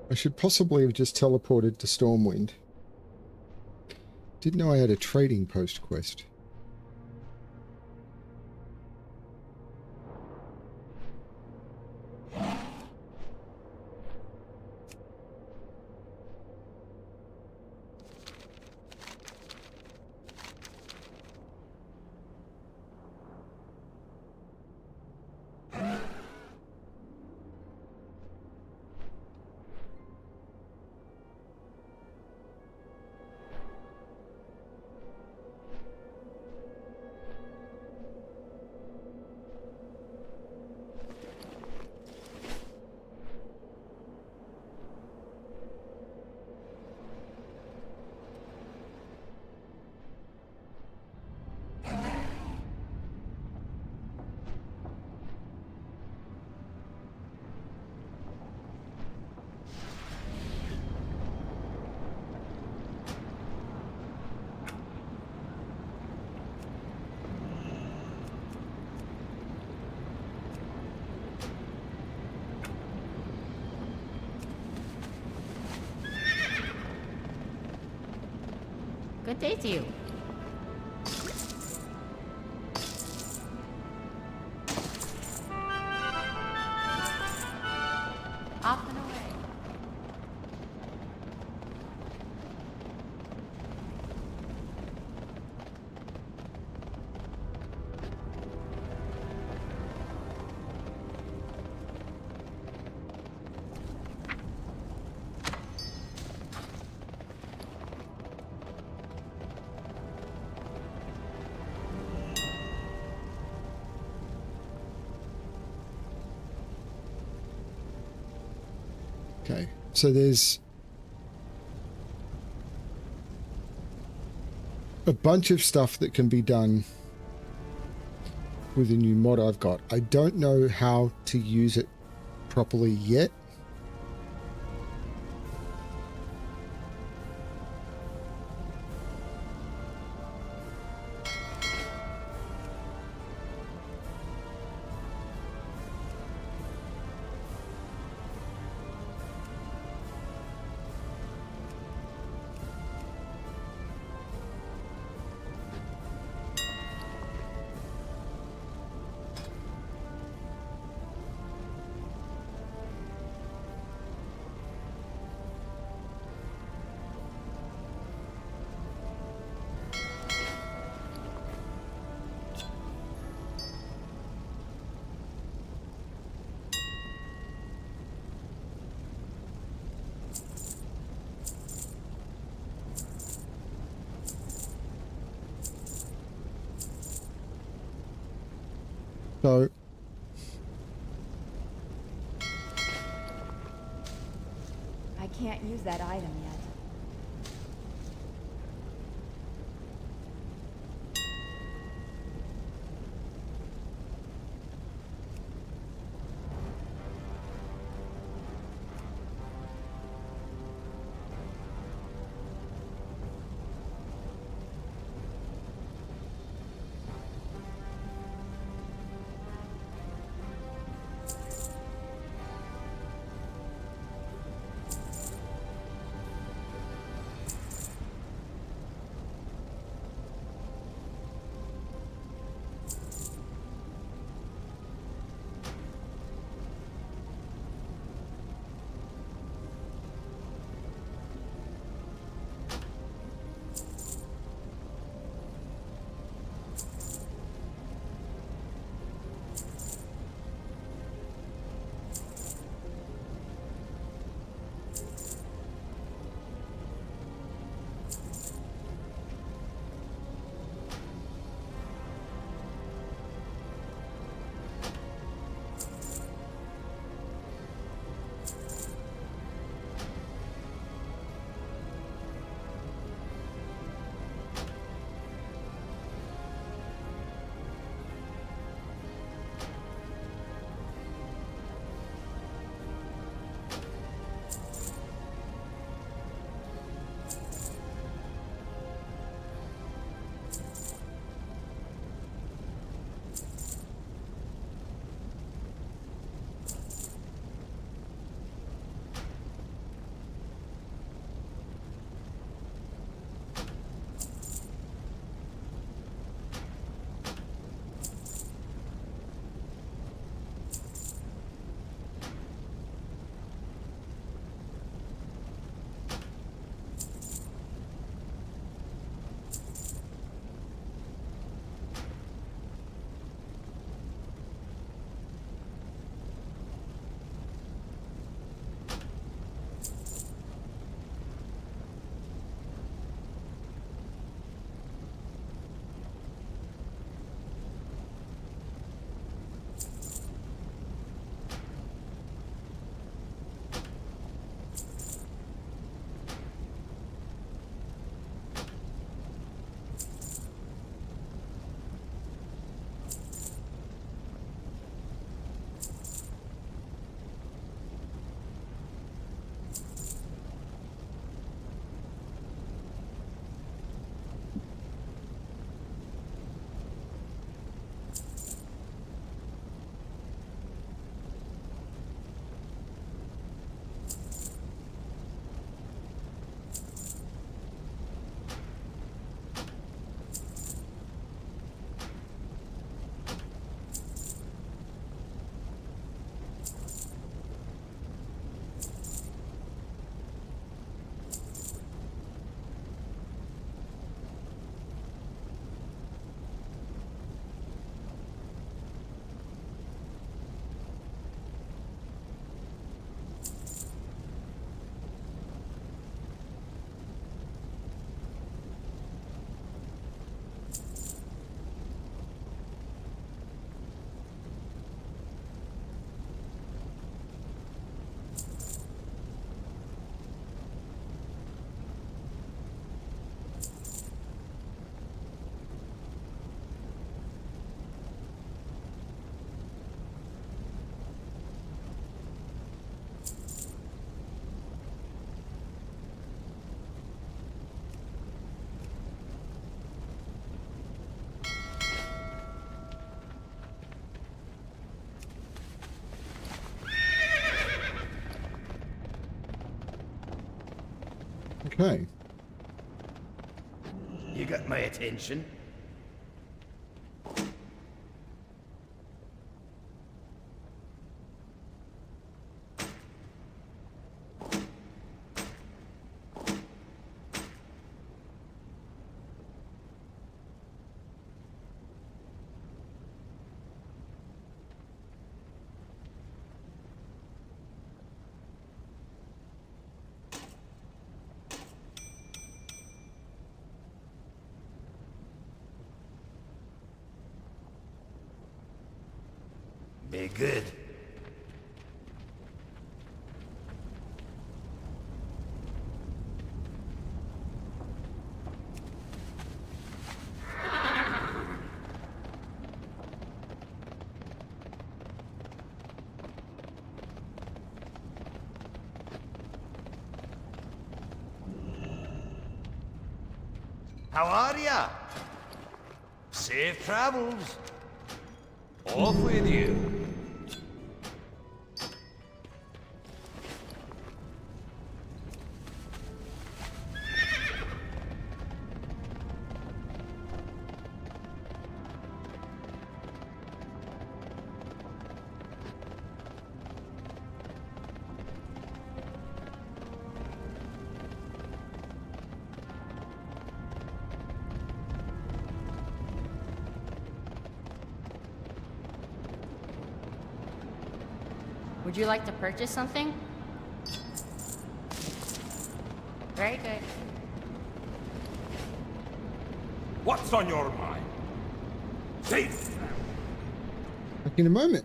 I should possibly have just teleported to Stormwind. Didn't know I had a trading post quest. Good day to you. Off and away. Okay, so there's a bunch of stuff that can be done with a new mod I've got. I don't know how to use it properly yet. So I can't use that item yet. hey. You got my attention. Be good. How are ya? Safe travels. Off with you. Would you like to purchase something? Very good. What's on your mind? Safe. Back in a moment.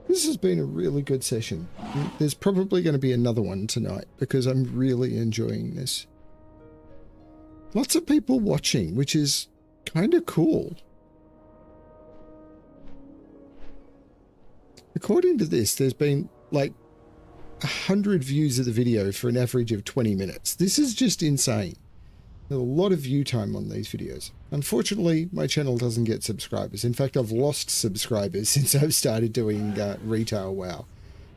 This has been a really good session. There's probably going to be another one tonight because I'm really enjoying this. Lots of people watching, which is kind of cool. According to this, there's been like 100 views of the video for an average of 20 minutes. This is just insane. There's a lot of view time on these videos. Unfortunately, my channel doesn't get subscribers. In fact, I've lost subscribers since I've started doing Retail WoW.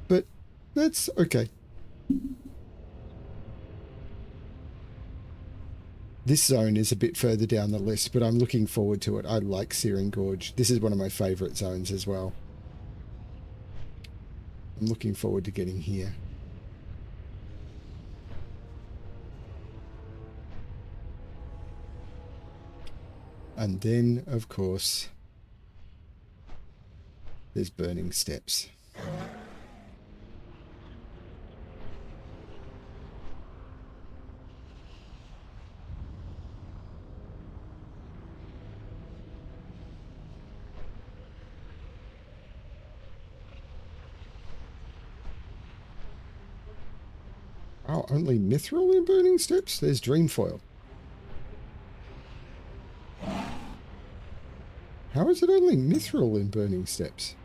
But that's okay. This zone is a bit further down the list, but I'm looking forward to it. I like Searing Gorge. This is one of my favourite zones as well. I'm looking forward to getting here. And then, of course, there's Burning Steps. Oh, only Mithril in Burning Steps? There's Dreamfoil. How is it only Mithril in Burning Steps?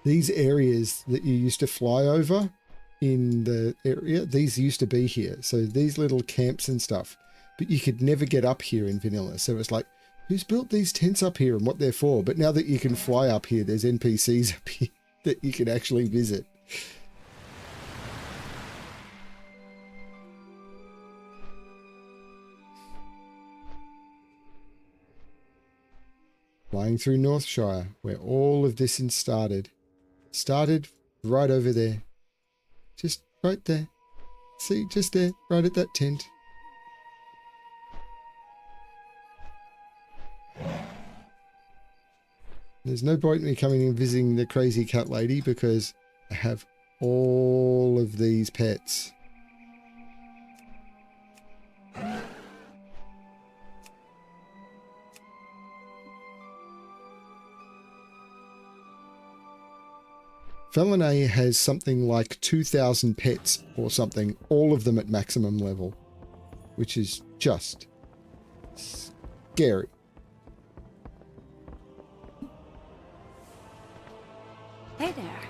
These areas that you used to fly over in the area, these used to be here. So these little camps and stuff, but you could never get up here in vanilla. So it's like, who's built these tents up here and what they're for? But now that you can fly up here, there's NPCs up here that you can actually visit. Flying through Northshire, where all of this started. Started right over there. Just right there. See, just there, right at that tent. There's no point in me coming and visiting the crazy cat lady because I have all of these pets. Felinae has something like 2,000 pets or something, all of them at maximum level, which is just scary. Hey there.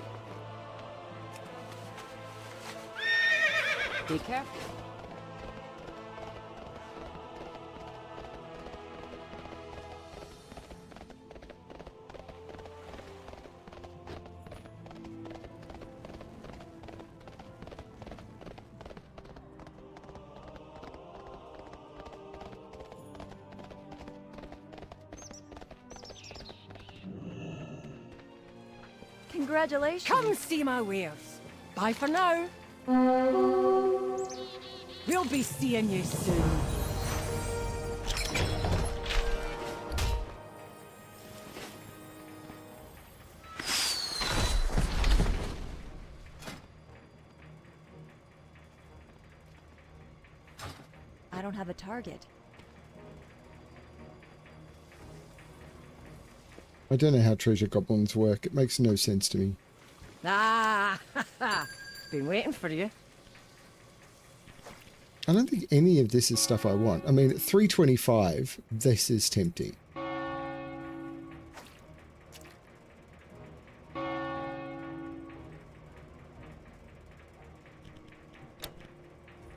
Be careful. Congratulations. Come see my wares. Bye for now. We'll be seeing you soon. I don't have a target. I don't know how treasure goblins work. It makes no sense to me. Ah, been waiting for you. I don't think any of this is stuff I want. I mean, at 325, this is tempting.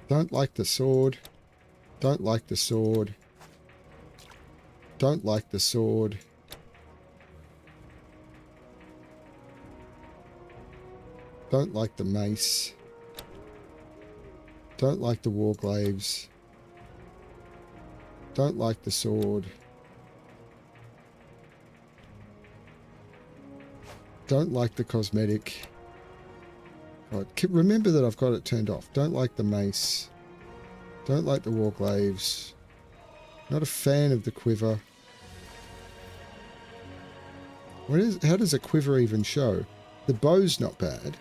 Don't like the sword. Don't like the sword. Don't like the sword. Don't like the mace. Don't like the warglaives. Don't like the sword. Don't like the cosmetic. God, remember that I've got it turned off. Don't like the mace. Don't like the warglaives. Not a fan of the quiver. How does a quiver even show? The bow's not bad.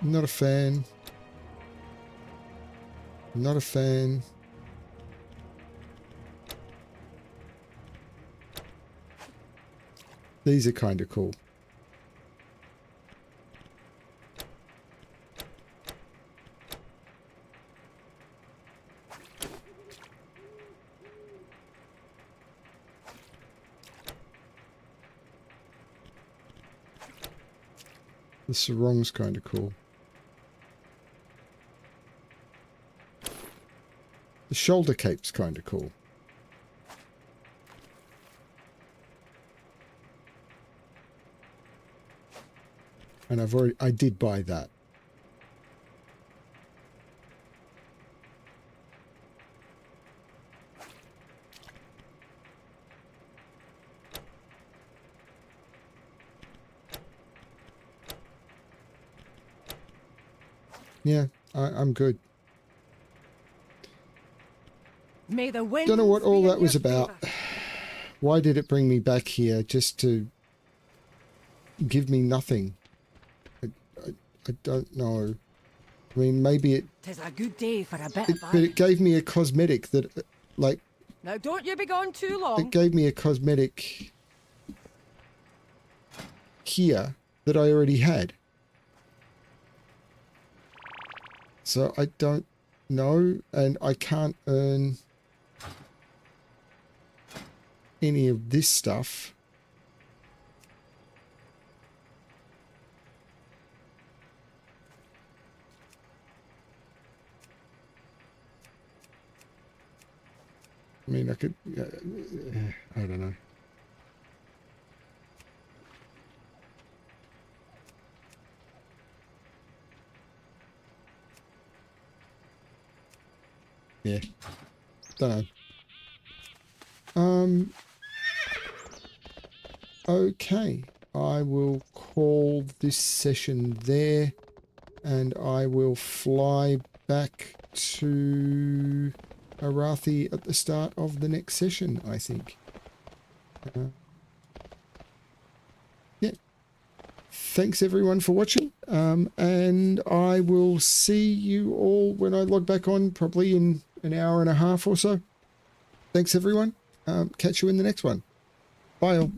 Not a fan. Not a fan. These are kind of cool. The sarong's kind of cool. The shoulder cape's kind of cool. And I did buy that. Yeah, I'm good. May the wind Don't know what all that was about. Why did it bring me back here just to give me nothing? I don't know. I mean, maybe it... 'Tis a good day for a bit of But it gave me a cosmetic that, like... Now don't you be gone too long. It gave me a cosmetic here that I already had. So I don't know, and I can't earn any of this stuff. I mean, I could, I don't know. Yeah, don't know. Okay, I will call this session there, and I will fly back to Arathi at the start of the next session, I think. Yeah. Thanks everyone for watching, and I will see you all when I log back on, probably in an hour and a half or so. Thanks everyone. Catch you in the next one. Bye all.